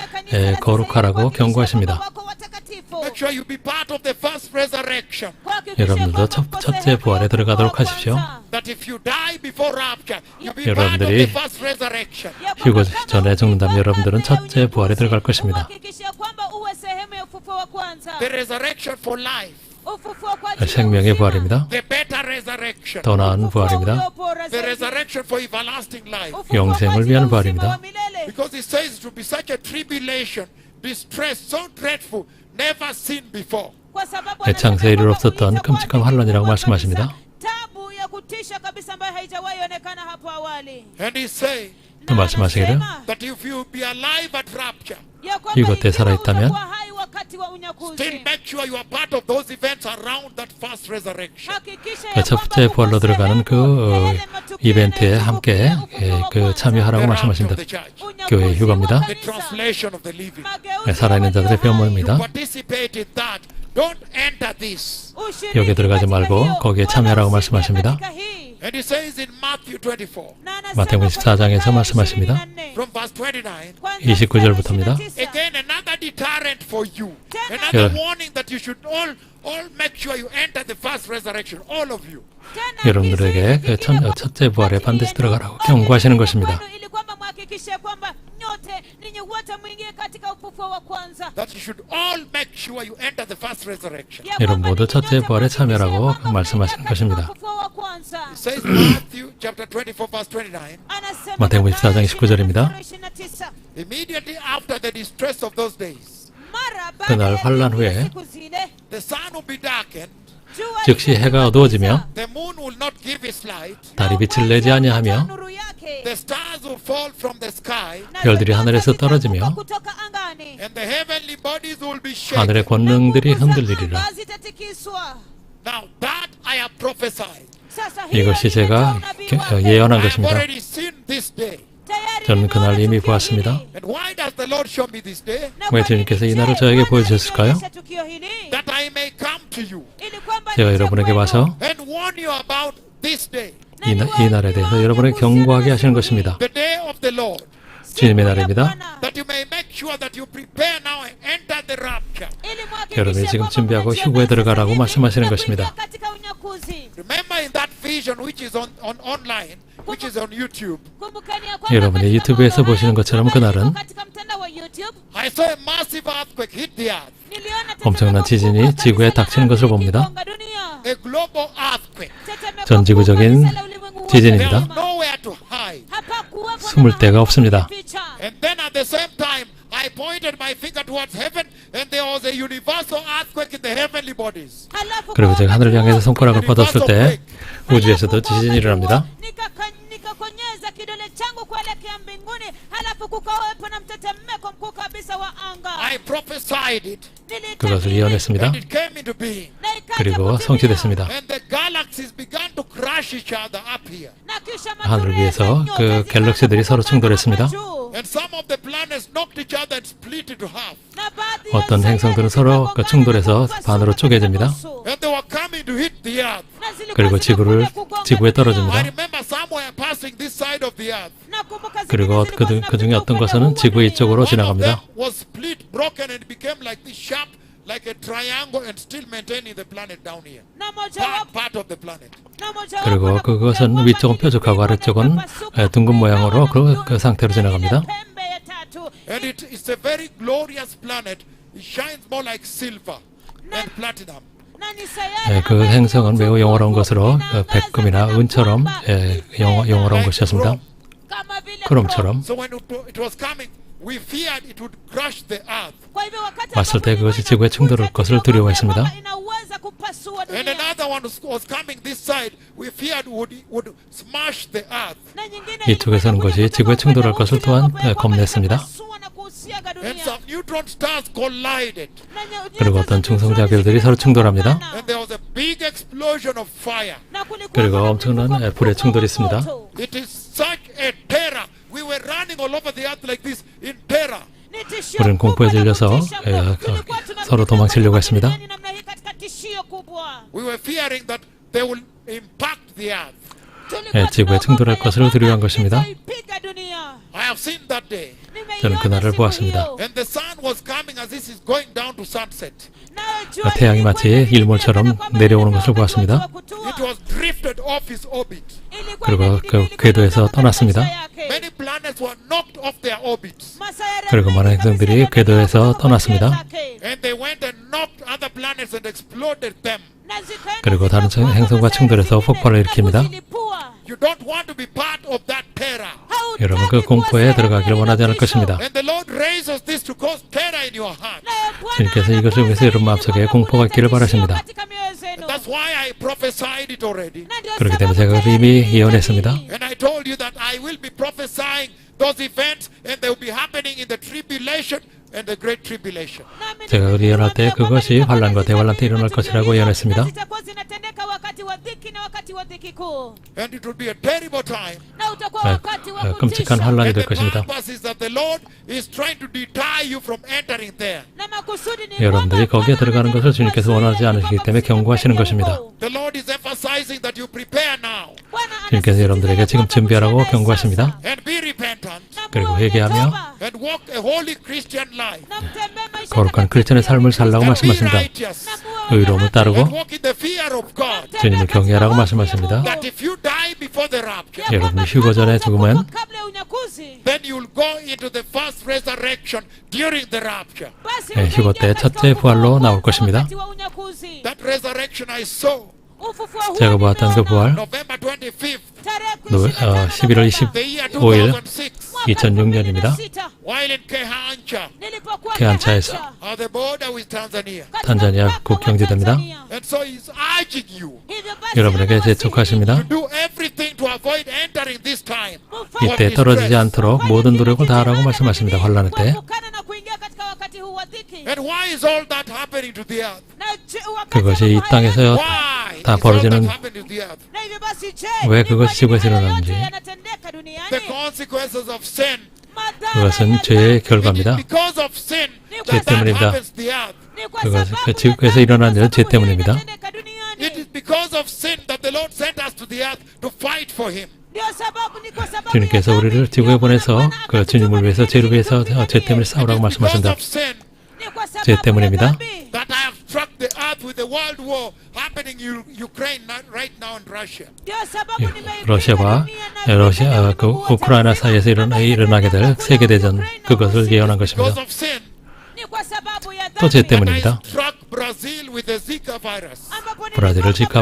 [SPEAKER 2] 거룩하라고 경고하십니다.
[SPEAKER 1] Make sure you be part of the first resurrection.
[SPEAKER 2] 여러분들도 첫째 부활에 들어가도록 하십시오.
[SPEAKER 1] That if you die before rapture, you be part of
[SPEAKER 2] 여러분들이
[SPEAKER 1] the first resurrection.
[SPEAKER 2] 휴거 전에 죽는다면 여러분들은 첫째 부활에 들어갈 것입니다.
[SPEAKER 1] The resurrection for life.
[SPEAKER 2] 생명의 부활입니다.
[SPEAKER 1] The better resurrection.
[SPEAKER 2] 더 나은 부활입니다.
[SPEAKER 1] The resurrection for everlasting life.
[SPEAKER 2] 영생을 위한 부활입니다.
[SPEAKER 1] Because it says it will be such a tribulation, distress, so dreadful, never seen before.
[SPEAKER 2] 창세에 이르러 없었던 끔찍한 환란이라고 말씀하십니다.
[SPEAKER 3] tabu ya kutisha kabisa ambayo haijawahi onekana hapo awali.
[SPEAKER 1] And he's saying
[SPEAKER 2] 또 말씀하시기를
[SPEAKER 1] that if you be alive at rapture,
[SPEAKER 2] 이곳에 살아있다면
[SPEAKER 1] still make sure you are part of those events around that first resurrection.
[SPEAKER 2] 그 첫째 부활로 들어가는 그 이벤트에 함께 참여하라고
[SPEAKER 1] The rapture
[SPEAKER 2] 말씀하십니다.
[SPEAKER 1] of the church.
[SPEAKER 2] 교회 휴가입니다.
[SPEAKER 1] The translation of the living.
[SPEAKER 2] 살아있는 자들의
[SPEAKER 1] You
[SPEAKER 2] 변모입니다.
[SPEAKER 1] participate in that. Don't enter this.
[SPEAKER 2] 여기에 들어가지 말고 거기에 참여하라고 말씀하십니다.
[SPEAKER 1] And he says in Matthew 24,
[SPEAKER 2] 마태복음 14장에서 말씀하십니다.
[SPEAKER 1] from verse 29,
[SPEAKER 2] 29절부터입니다.
[SPEAKER 1] again another deterrent for you. Another
[SPEAKER 2] 예.
[SPEAKER 1] warning that you should all make sure you enter the first resurrection. All of you.
[SPEAKER 2] 여러분들에게 그 첫째 부활에 반드시 들어가라고 경고하시는 것입니다.
[SPEAKER 3] ili kwamba mhakikishe kwamba nyote ninyi wote mwingie katika ufufuo wa kwanza.
[SPEAKER 1] That you should all make sure you enter the first resurrection.
[SPEAKER 3] Ya
[SPEAKER 2] 여러분
[SPEAKER 3] kwamba
[SPEAKER 2] 모두
[SPEAKER 3] ninyi
[SPEAKER 2] 첫째
[SPEAKER 3] nyote
[SPEAKER 2] 부활에
[SPEAKER 3] mhakikishe
[SPEAKER 2] 참여하라고
[SPEAKER 3] kwamba
[SPEAKER 2] 말씀하시는
[SPEAKER 3] mwingie
[SPEAKER 2] 것입니다.
[SPEAKER 3] katika ufufuo wa kwanza.
[SPEAKER 1] It says Matthew chapter 24 verse 29.
[SPEAKER 3] Anasema
[SPEAKER 2] 마태복음
[SPEAKER 3] Mathayo
[SPEAKER 2] 24장 29절입니다.
[SPEAKER 3] 29.
[SPEAKER 1] Immediately after the distress of those days,
[SPEAKER 3] Mara baada
[SPEAKER 2] 그날
[SPEAKER 3] ya
[SPEAKER 2] 환란
[SPEAKER 3] dhiki ya
[SPEAKER 2] 후에
[SPEAKER 3] siku zile,
[SPEAKER 1] the sun will be darkened,
[SPEAKER 3] jua
[SPEAKER 2] 즉시 해가 어두워지며
[SPEAKER 1] the moon will not give its light,
[SPEAKER 2] 달이 빛을 내지 아니하며
[SPEAKER 3] nuru yake,
[SPEAKER 1] the stars will fall from the sky,
[SPEAKER 3] na
[SPEAKER 2] 별들이
[SPEAKER 3] nyota
[SPEAKER 2] 하늘에서
[SPEAKER 3] zitaanguka
[SPEAKER 2] 떨어지며
[SPEAKER 3] kutoka angani,
[SPEAKER 1] and the heavenly bodies will be
[SPEAKER 2] 하늘의
[SPEAKER 1] shaken.
[SPEAKER 2] 권능들이
[SPEAKER 3] na nguvu za
[SPEAKER 2] 흔들리리라.
[SPEAKER 3] anga zitatikiswa.
[SPEAKER 1] Now that I have prophesied.
[SPEAKER 3] Sasa hiyo
[SPEAKER 2] 이것이 제가
[SPEAKER 3] nimetoa unabii wake.
[SPEAKER 2] 예언한
[SPEAKER 1] I have
[SPEAKER 2] 것입니다.
[SPEAKER 1] already seen this day.
[SPEAKER 3] Tayari
[SPEAKER 2] 저는
[SPEAKER 3] nimeona
[SPEAKER 2] 그날 이미
[SPEAKER 3] tukio
[SPEAKER 2] 보았습니다.
[SPEAKER 3] hili.
[SPEAKER 1] And why does the Lord show me this day?
[SPEAKER 3] Na
[SPEAKER 2] 왜
[SPEAKER 3] kwa
[SPEAKER 2] 주님께서
[SPEAKER 3] nini
[SPEAKER 2] 이 날을
[SPEAKER 3] je,
[SPEAKER 2] 저에게
[SPEAKER 3] Bwana
[SPEAKER 2] 보여주셨을까요?
[SPEAKER 3] alinionyesha tukio hili?
[SPEAKER 1] That I may come to you
[SPEAKER 3] Ili kwamba
[SPEAKER 2] 제가
[SPEAKER 3] nije
[SPEAKER 2] 여러분에게
[SPEAKER 3] kwenu
[SPEAKER 2] 와서
[SPEAKER 1] and warn you about this day,
[SPEAKER 3] na
[SPEAKER 2] 이 날에 대해서 여러분에게 경고하게 하시는 것입니다.
[SPEAKER 1] the day of the Lord,
[SPEAKER 2] 주님의 날입니다.
[SPEAKER 1] that you may make sure that you prepare now and enter the rapture.
[SPEAKER 2] 여러분이 지금 준비하고 휴거에 들어가라고 말씀하시는 것입니다.
[SPEAKER 1] Remember in that vision which is on online, which is on YouTube,
[SPEAKER 2] 여러분이 유튜브에서 보시는 것처럼 그날은
[SPEAKER 1] I saw a massive earthquake hit the earth,
[SPEAKER 2] 엄청난 지진이 지구에 닥치는 것을 봅니다.
[SPEAKER 1] a global earthquake.
[SPEAKER 2] 전지구적인 지진입니다.
[SPEAKER 1] There was nowhere to hide.
[SPEAKER 2] 숨을 데가 없습니다.
[SPEAKER 1] And then at the same time, I pointed my finger towards heaven, and there was a universal earthquake in the heavenly bodies.
[SPEAKER 2] 그리고 제가 하늘을 향해서 손가락을 뻗었을 때 우주에서도 지진이 일어납니다.
[SPEAKER 3] nikakonyeza kidole changu kuelekea mbinguni, halafu kukawepo na mtetemeko mkuu kabisa wa anga.
[SPEAKER 1] I prophesied it,
[SPEAKER 2] 그것을 예언했습니다.
[SPEAKER 1] and it came into being.
[SPEAKER 2] 그리고 성취됐습니다.
[SPEAKER 1] And the galaxies began to crush each other up here.
[SPEAKER 2] 하늘 위에서 그 갤럭시들이 서로 충돌했습니다.
[SPEAKER 1] And some of the planets knocked each other and split into half.
[SPEAKER 2] 어떤 행성들은 서로 그 충돌해서 반으로 쪼개집니다.
[SPEAKER 1] And they were coming to hit the earth.
[SPEAKER 2] 그리고 지구에
[SPEAKER 1] I
[SPEAKER 2] 떨어집니다.
[SPEAKER 1] remember somewhere passing this side of the earth.
[SPEAKER 2] 그리고 그 중에 어떤 것은 지구 이쪽으로
[SPEAKER 1] One of them
[SPEAKER 2] 지나갑니다.
[SPEAKER 1] was split, broken, and became like this sharp, like a triangle, and still maintaining the planet down here. Part of the planet.
[SPEAKER 2] 그리고 그것은 위쪽은 뾰족하고 아래쪽은 둥근 모양으로 그 상태로 지나갑니다.
[SPEAKER 1] And it's a very glorious planet. It shines more like silver and platinum.
[SPEAKER 2] 그 행성은 매우 영화로운 것으로 백금이나 은처럼 영화로운 것이었습니다. 크롬처럼.
[SPEAKER 1] So when it was coming, we feared it would crush the earth.
[SPEAKER 2] 왔을 때 그것이 지구에 충돌할 것을 두려워했습니다.
[SPEAKER 1] And another one was coming this side. We feared would smash the earth.
[SPEAKER 2] 이쪽에서 오는 것이 지구에 충돌할 것을 또한 겁냈습니다.
[SPEAKER 1] And some neutron stars collided.
[SPEAKER 2] 그리고 어떤 중성자별들이 서로 충돌합니다.
[SPEAKER 1] And there was a big explosion of fire.
[SPEAKER 2] 그리고 엄청난 불의 충돌이 있습니다.
[SPEAKER 1] It is such a terror. We were running all over the earth like this in terror.
[SPEAKER 2] 우리는 공포에 질려서 서로 도망치려고 했습니다.
[SPEAKER 1] We were fearing that they will impact the earth.
[SPEAKER 2] 지구에 충돌할 것을 두려워한 것입니다.
[SPEAKER 1] I have seen that day.
[SPEAKER 2] 저는 그날을 보았습니다.
[SPEAKER 1] And the sun was coming as this is going down to sunset.
[SPEAKER 2] 태양이 마치 일몰처럼 내려오는 것을 보았습니다.
[SPEAKER 1] It was drifted off its orbit.
[SPEAKER 2] 그리고 그 궤도에서 떠났습니다.
[SPEAKER 1] Many planets were knocked off their orbits.
[SPEAKER 2] 그리고 많은 행성들이 궤도에서 떠났습니다.
[SPEAKER 1] And they went and knocked other planets and exploded them.
[SPEAKER 2] 그리고 다른 행성과 충돌해서 폭발을 일으킵니다.
[SPEAKER 1] You don't want to be part of that terror.
[SPEAKER 2] 여러분 그 공포에 들어가기를 원하지 않을 것입니다.
[SPEAKER 1] And the Lord raises this to cause terror in your heart.
[SPEAKER 2] 주님께서 이것을 위해서 여러분 마음속에 공포가 있기를 바라십니다.
[SPEAKER 1] And that's why I prophesied it already.
[SPEAKER 2] 그렇기 때문에 제가 이미 예언했습니다.
[SPEAKER 1] And I told you that I will be prophesying those events and they will be happening in the tribulation and the great tribulation.
[SPEAKER 2] 제가 예언할 때 그것이 환란과 대환란 때 일어날 것이라고 예언했습니다.
[SPEAKER 1] And it will be a terrible time.
[SPEAKER 2] 끔찍한 환란이
[SPEAKER 1] And
[SPEAKER 2] 될
[SPEAKER 1] the
[SPEAKER 2] 것입니다.
[SPEAKER 1] purpose is that the Lord is trying to deter you from entering there.
[SPEAKER 2] 여러분들이 거기에 들어가는 것을 주님께서 원하지 않으시기 때문에 경고하시는 것입니다.
[SPEAKER 1] The Lord is emphasizing that you prepare now
[SPEAKER 2] 주님께서 여러분들에게 지금 준비하라고 경고하십니다.
[SPEAKER 1] and be repentant
[SPEAKER 2] 그리고 회개하며
[SPEAKER 1] and walk a holy Christian life.
[SPEAKER 2] 거룩한 크리스천의 삶을 살라고
[SPEAKER 1] And be
[SPEAKER 2] 말씀하십니다.
[SPEAKER 1] righteous
[SPEAKER 2] 의로움을 따르고
[SPEAKER 1] and walk in the fear of God.
[SPEAKER 2] 주님을 경외하라고 말씀하십니다.
[SPEAKER 1] That if you die before the rapture,
[SPEAKER 2] 여러분이 휴거 전에 죽으면
[SPEAKER 1] then you will go into the first resurrection during the rapture.
[SPEAKER 2] 휴거 때 첫째 부활로 나올 것입니다.
[SPEAKER 1] That resurrection I saw
[SPEAKER 2] 제가 보았던 그 부활
[SPEAKER 1] November 25th,
[SPEAKER 2] 11월
[SPEAKER 1] the year
[SPEAKER 2] 25일
[SPEAKER 1] 2006,
[SPEAKER 2] 2006년입니다.
[SPEAKER 1] while in Kehancha,
[SPEAKER 2] 케안차에서
[SPEAKER 1] at the border with Tanzania.
[SPEAKER 2] 탄자니아 국경지대입니다.
[SPEAKER 1] And so he's urging you
[SPEAKER 2] 여러분에게 재촉하십니다.
[SPEAKER 1] to do everything to avoid entering this time.
[SPEAKER 2] 이때 떨어지지 않도록 모든 노력을 다하라고 말씀하십니다. 환란의 때.
[SPEAKER 1] And why is all that happening to the earth?
[SPEAKER 2] 그것이 이 땅에서
[SPEAKER 1] Why
[SPEAKER 2] 다
[SPEAKER 1] is all that
[SPEAKER 2] 벌어지는
[SPEAKER 1] happening to the earth?
[SPEAKER 2] 왜 그것이 지구에서 일어나는지
[SPEAKER 1] The consequences of sin.
[SPEAKER 2] 그것은 죄의 결과입니다.
[SPEAKER 1] Because of sin,
[SPEAKER 2] 죄
[SPEAKER 1] that
[SPEAKER 2] 때문입니다.
[SPEAKER 1] happens to the earth.
[SPEAKER 2] 그것은 그 지구에서 일어난 일은 죄 때문입니다.
[SPEAKER 1] It is because of sin that the Lord sent us to the earth to fight for Him.
[SPEAKER 2] 주님께서 우리를 지구에 보내서 그 주님을 위해서 죄를 위해서 죄 때문에 싸우라고
[SPEAKER 1] Because
[SPEAKER 2] 말씀하신다.
[SPEAKER 1] of sin
[SPEAKER 2] 죄 때문입니다.
[SPEAKER 1] that I have struck the earth with the world war happening in Ukraine right now in Russia.
[SPEAKER 2] 러시아와 그 우크라이나 사이에서 일어나게 될 세계 대전 그것을 예언한 것입니다.
[SPEAKER 1] Because of sin
[SPEAKER 2] 또 죄 때문입니다.
[SPEAKER 1] I struck Brazil with with the Zika virus.
[SPEAKER 3] ambapo
[SPEAKER 2] 브라질을 지카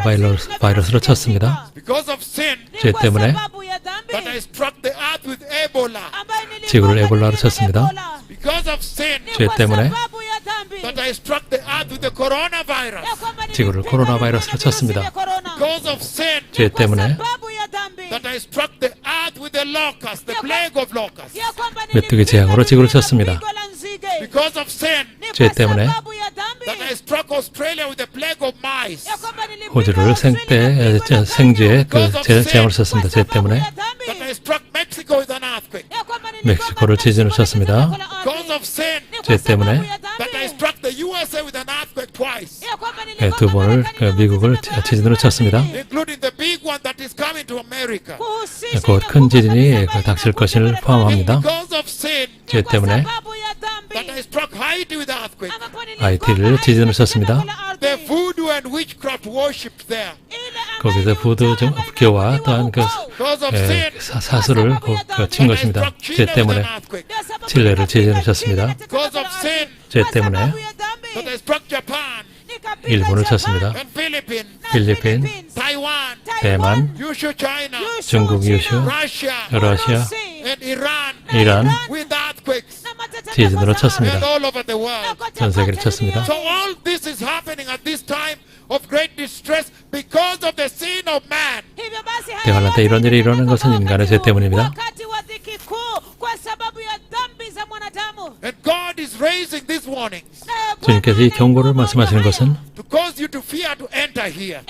[SPEAKER 2] 바이러스로 쳤습니다.
[SPEAKER 1] Because of sin,
[SPEAKER 3] ni
[SPEAKER 2] 죄
[SPEAKER 3] kwa
[SPEAKER 2] 때문에
[SPEAKER 3] sababu ya dhambi
[SPEAKER 1] that I struck the earth with Ebola.
[SPEAKER 3] ambayo niligonga
[SPEAKER 2] 지구를 에볼라로
[SPEAKER 3] dunia na
[SPEAKER 2] 쳤습니다.
[SPEAKER 3] Ebola.
[SPEAKER 1] Because of sin,
[SPEAKER 3] Ni
[SPEAKER 2] 죄
[SPEAKER 3] kwa
[SPEAKER 2] 때문에
[SPEAKER 3] sababu ya dhambi
[SPEAKER 1] that I struck the earth with the coronavirus.
[SPEAKER 3] ya kwamba
[SPEAKER 2] 지구를
[SPEAKER 3] nilipiga
[SPEAKER 2] 코로나
[SPEAKER 3] dunia
[SPEAKER 2] 바이러스로
[SPEAKER 3] na virusi
[SPEAKER 2] 쳤습니다.
[SPEAKER 3] vya corona.
[SPEAKER 1] Because of sin,
[SPEAKER 2] 죄
[SPEAKER 3] Kwa
[SPEAKER 2] 때문에
[SPEAKER 3] sababu ya dhambi
[SPEAKER 1] that I struck the earth with the locusts, the plague of locusts.
[SPEAKER 3] ya kwamba
[SPEAKER 2] 메뚜기
[SPEAKER 3] nilipiga
[SPEAKER 2] 재앙으로 지구를
[SPEAKER 3] dunia na
[SPEAKER 2] 쳤습니다.
[SPEAKER 3] pigo la nzige.
[SPEAKER 1] Because of sin,
[SPEAKER 3] Ni
[SPEAKER 2] 죄
[SPEAKER 3] kwa
[SPEAKER 2] 때문에
[SPEAKER 3] sababu ya dhambi
[SPEAKER 1] that I struck Australia with the plague of mice.
[SPEAKER 3] ya kwamba nilipiga
[SPEAKER 2] 호주를
[SPEAKER 3] Australia na pigo la
[SPEAKER 2] 생쥐에 그
[SPEAKER 3] kangaroo.
[SPEAKER 2] 재앙을 썼습니다. 죄
[SPEAKER 3] Kwa
[SPEAKER 2] 때문에
[SPEAKER 3] sababu ya dhambi
[SPEAKER 1] That I struck Mexico with an earthquake.
[SPEAKER 3] ya kwamba niligonga
[SPEAKER 2] 멕시코를 지진을 쳤습니다.
[SPEAKER 3] Mexico na
[SPEAKER 1] Because of sin,
[SPEAKER 3] Ni kwa
[SPEAKER 2] 죄 때문에
[SPEAKER 3] sababu ya dhambi
[SPEAKER 1] that I struck the USA with an earthquake twice,
[SPEAKER 3] ya kwamba
[SPEAKER 2] 네, 두 번을 미국을 지진으로 쳤습니다.
[SPEAKER 1] including the big one that is coming to America.
[SPEAKER 3] kuhusisha
[SPEAKER 2] 곧 큰 지진이 닥칠 것을 포함합니다.
[SPEAKER 1] Because of sin,
[SPEAKER 2] 죄 때문에
[SPEAKER 1] that I struck Haiti with earthquake.
[SPEAKER 2] 하이티를 지진으로 쳤습니다.
[SPEAKER 1] The voodoo and witchcraft worshipped there.
[SPEAKER 2] 거기서 부두 교와 또한 그
[SPEAKER 1] Because of sin,
[SPEAKER 2] 사수를 친
[SPEAKER 1] that I
[SPEAKER 2] 것입니다.
[SPEAKER 1] struck
[SPEAKER 2] 죄
[SPEAKER 1] Chile with
[SPEAKER 2] 때문에
[SPEAKER 1] an earthquake.
[SPEAKER 2] 칠레를 지진을 쳤습니다.
[SPEAKER 1] Because of sin,
[SPEAKER 2] 죄 때문에
[SPEAKER 1] that I struck Japan
[SPEAKER 2] 일본을 쳤습니다.
[SPEAKER 1] and Philippines,
[SPEAKER 2] 필리핀,
[SPEAKER 1] Taiwan,
[SPEAKER 2] 대만,
[SPEAKER 1] Yushu China,
[SPEAKER 2] 중국 유슈,
[SPEAKER 1] Russia,
[SPEAKER 2] 러시아,
[SPEAKER 1] and Iran
[SPEAKER 2] 이란
[SPEAKER 1] with earthquakes
[SPEAKER 2] 지진으로
[SPEAKER 1] and
[SPEAKER 2] 쳤습니다.
[SPEAKER 1] all over the world.
[SPEAKER 2] 전 세계를 쳤습니다.
[SPEAKER 1] So all this is happening at this time of great distress because of the sin of man.
[SPEAKER 2] 대환란 때 이런 일이 일어나는 것은 인간의 죄 때문입니다.
[SPEAKER 3] wakati wa dhiki kuu kwa sababu ya dhambi za mwanadamu.
[SPEAKER 1] And God is raising these warnings
[SPEAKER 2] 주님께서 이 경고를 말씀하시는 것은
[SPEAKER 1] to cause you to fear to enter here,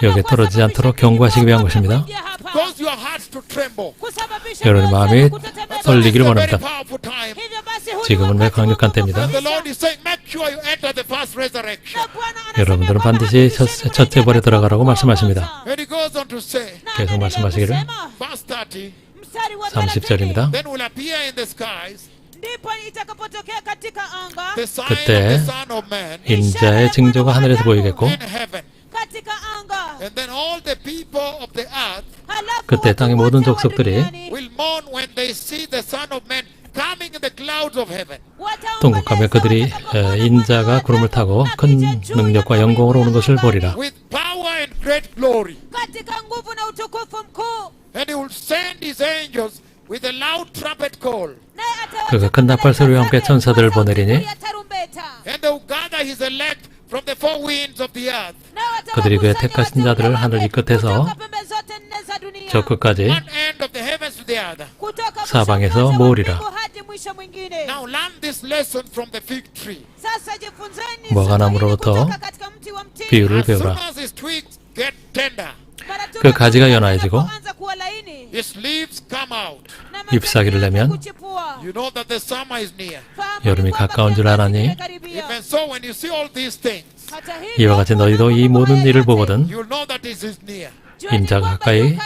[SPEAKER 2] 여기에 떨어지지 않도록 경고하시기 위한 것입니다.
[SPEAKER 1] to cause your hearts to tremble.
[SPEAKER 2] 여러분의 마음이 떨리기를
[SPEAKER 1] It's a very
[SPEAKER 2] 원합니다.
[SPEAKER 1] powerful time.
[SPEAKER 2] 지금은 매우 강력한 때입니다.
[SPEAKER 1] And the Lord is saying, make sure you enter the first resurrection.
[SPEAKER 2] 여러분들은 반드시 첫째 벌에 들어가라고 말씀하십니다.
[SPEAKER 1] And he goes on to say,
[SPEAKER 2] 계속 말씀하시기를
[SPEAKER 1] verse 30,
[SPEAKER 2] 30절입니다.
[SPEAKER 1] then will appear in the skies
[SPEAKER 3] ndipo itakapotokea katika anga
[SPEAKER 1] the sign
[SPEAKER 2] 그때
[SPEAKER 1] of the Son of Man
[SPEAKER 2] 인자의 징조가 하늘에서 보이겠고
[SPEAKER 1] in heaven.
[SPEAKER 3] katika anga
[SPEAKER 1] And then all the people of the earth
[SPEAKER 3] halafu
[SPEAKER 2] 그때
[SPEAKER 3] watu
[SPEAKER 2] 땅의 모든
[SPEAKER 3] wote wa
[SPEAKER 2] 족속들이
[SPEAKER 3] duniani
[SPEAKER 1] will mourn when they see the Son of Man coming in the clouds of heaven.
[SPEAKER 2] 동국하며 그들이 인자가 구름을 타고 큰 능력과 영광으로 오는 것을 보리라.
[SPEAKER 1] With power and great glory.
[SPEAKER 3] katika nguvu na utukufu mkuu
[SPEAKER 1] And he will send his angels with a loud trumpet call.
[SPEAKER 2] 그가 큰 나팔 소리와 함께 천사들을 보내리니
[SPEAKER 1] And they will gather his elect from the four winds of the earth.
[SPEAKER 2] 그들이 그의 택하신 자들을 하늘 이 끝에서 저 끝까지
[SPEAKER 1] One end of the heavens to the other.
[SPEAKER 2] 사방에서 모으리라.
[SPEAKER 1] Now learn this lesson from the fig tree.
[SPEAKER 2] 무화과나무로부터 비유를
[SPEAKER 1] As soon
[SPEAKER 2] 배우라.
[SPEAKER 1] as his twigs get tender,
[SPEAKER 2] 그 가지가 연화해지고
[SPEAKER 1] its leaves come out.
[SPEAKER 2] 잎사귀를 내면
[SPEAKER 1] You know that the summer is near.
[SPEAKER 2] 여름이 가까운 줄 아나니
[SPEAKER 1] Even so, when you see all these things,
[SPEAKER 2] 이와 같이 너희도 이 모든 일을 보거든
[SPEAKER 1] you'll know that this is near,
[SPEAKER 2] 인자가 가까이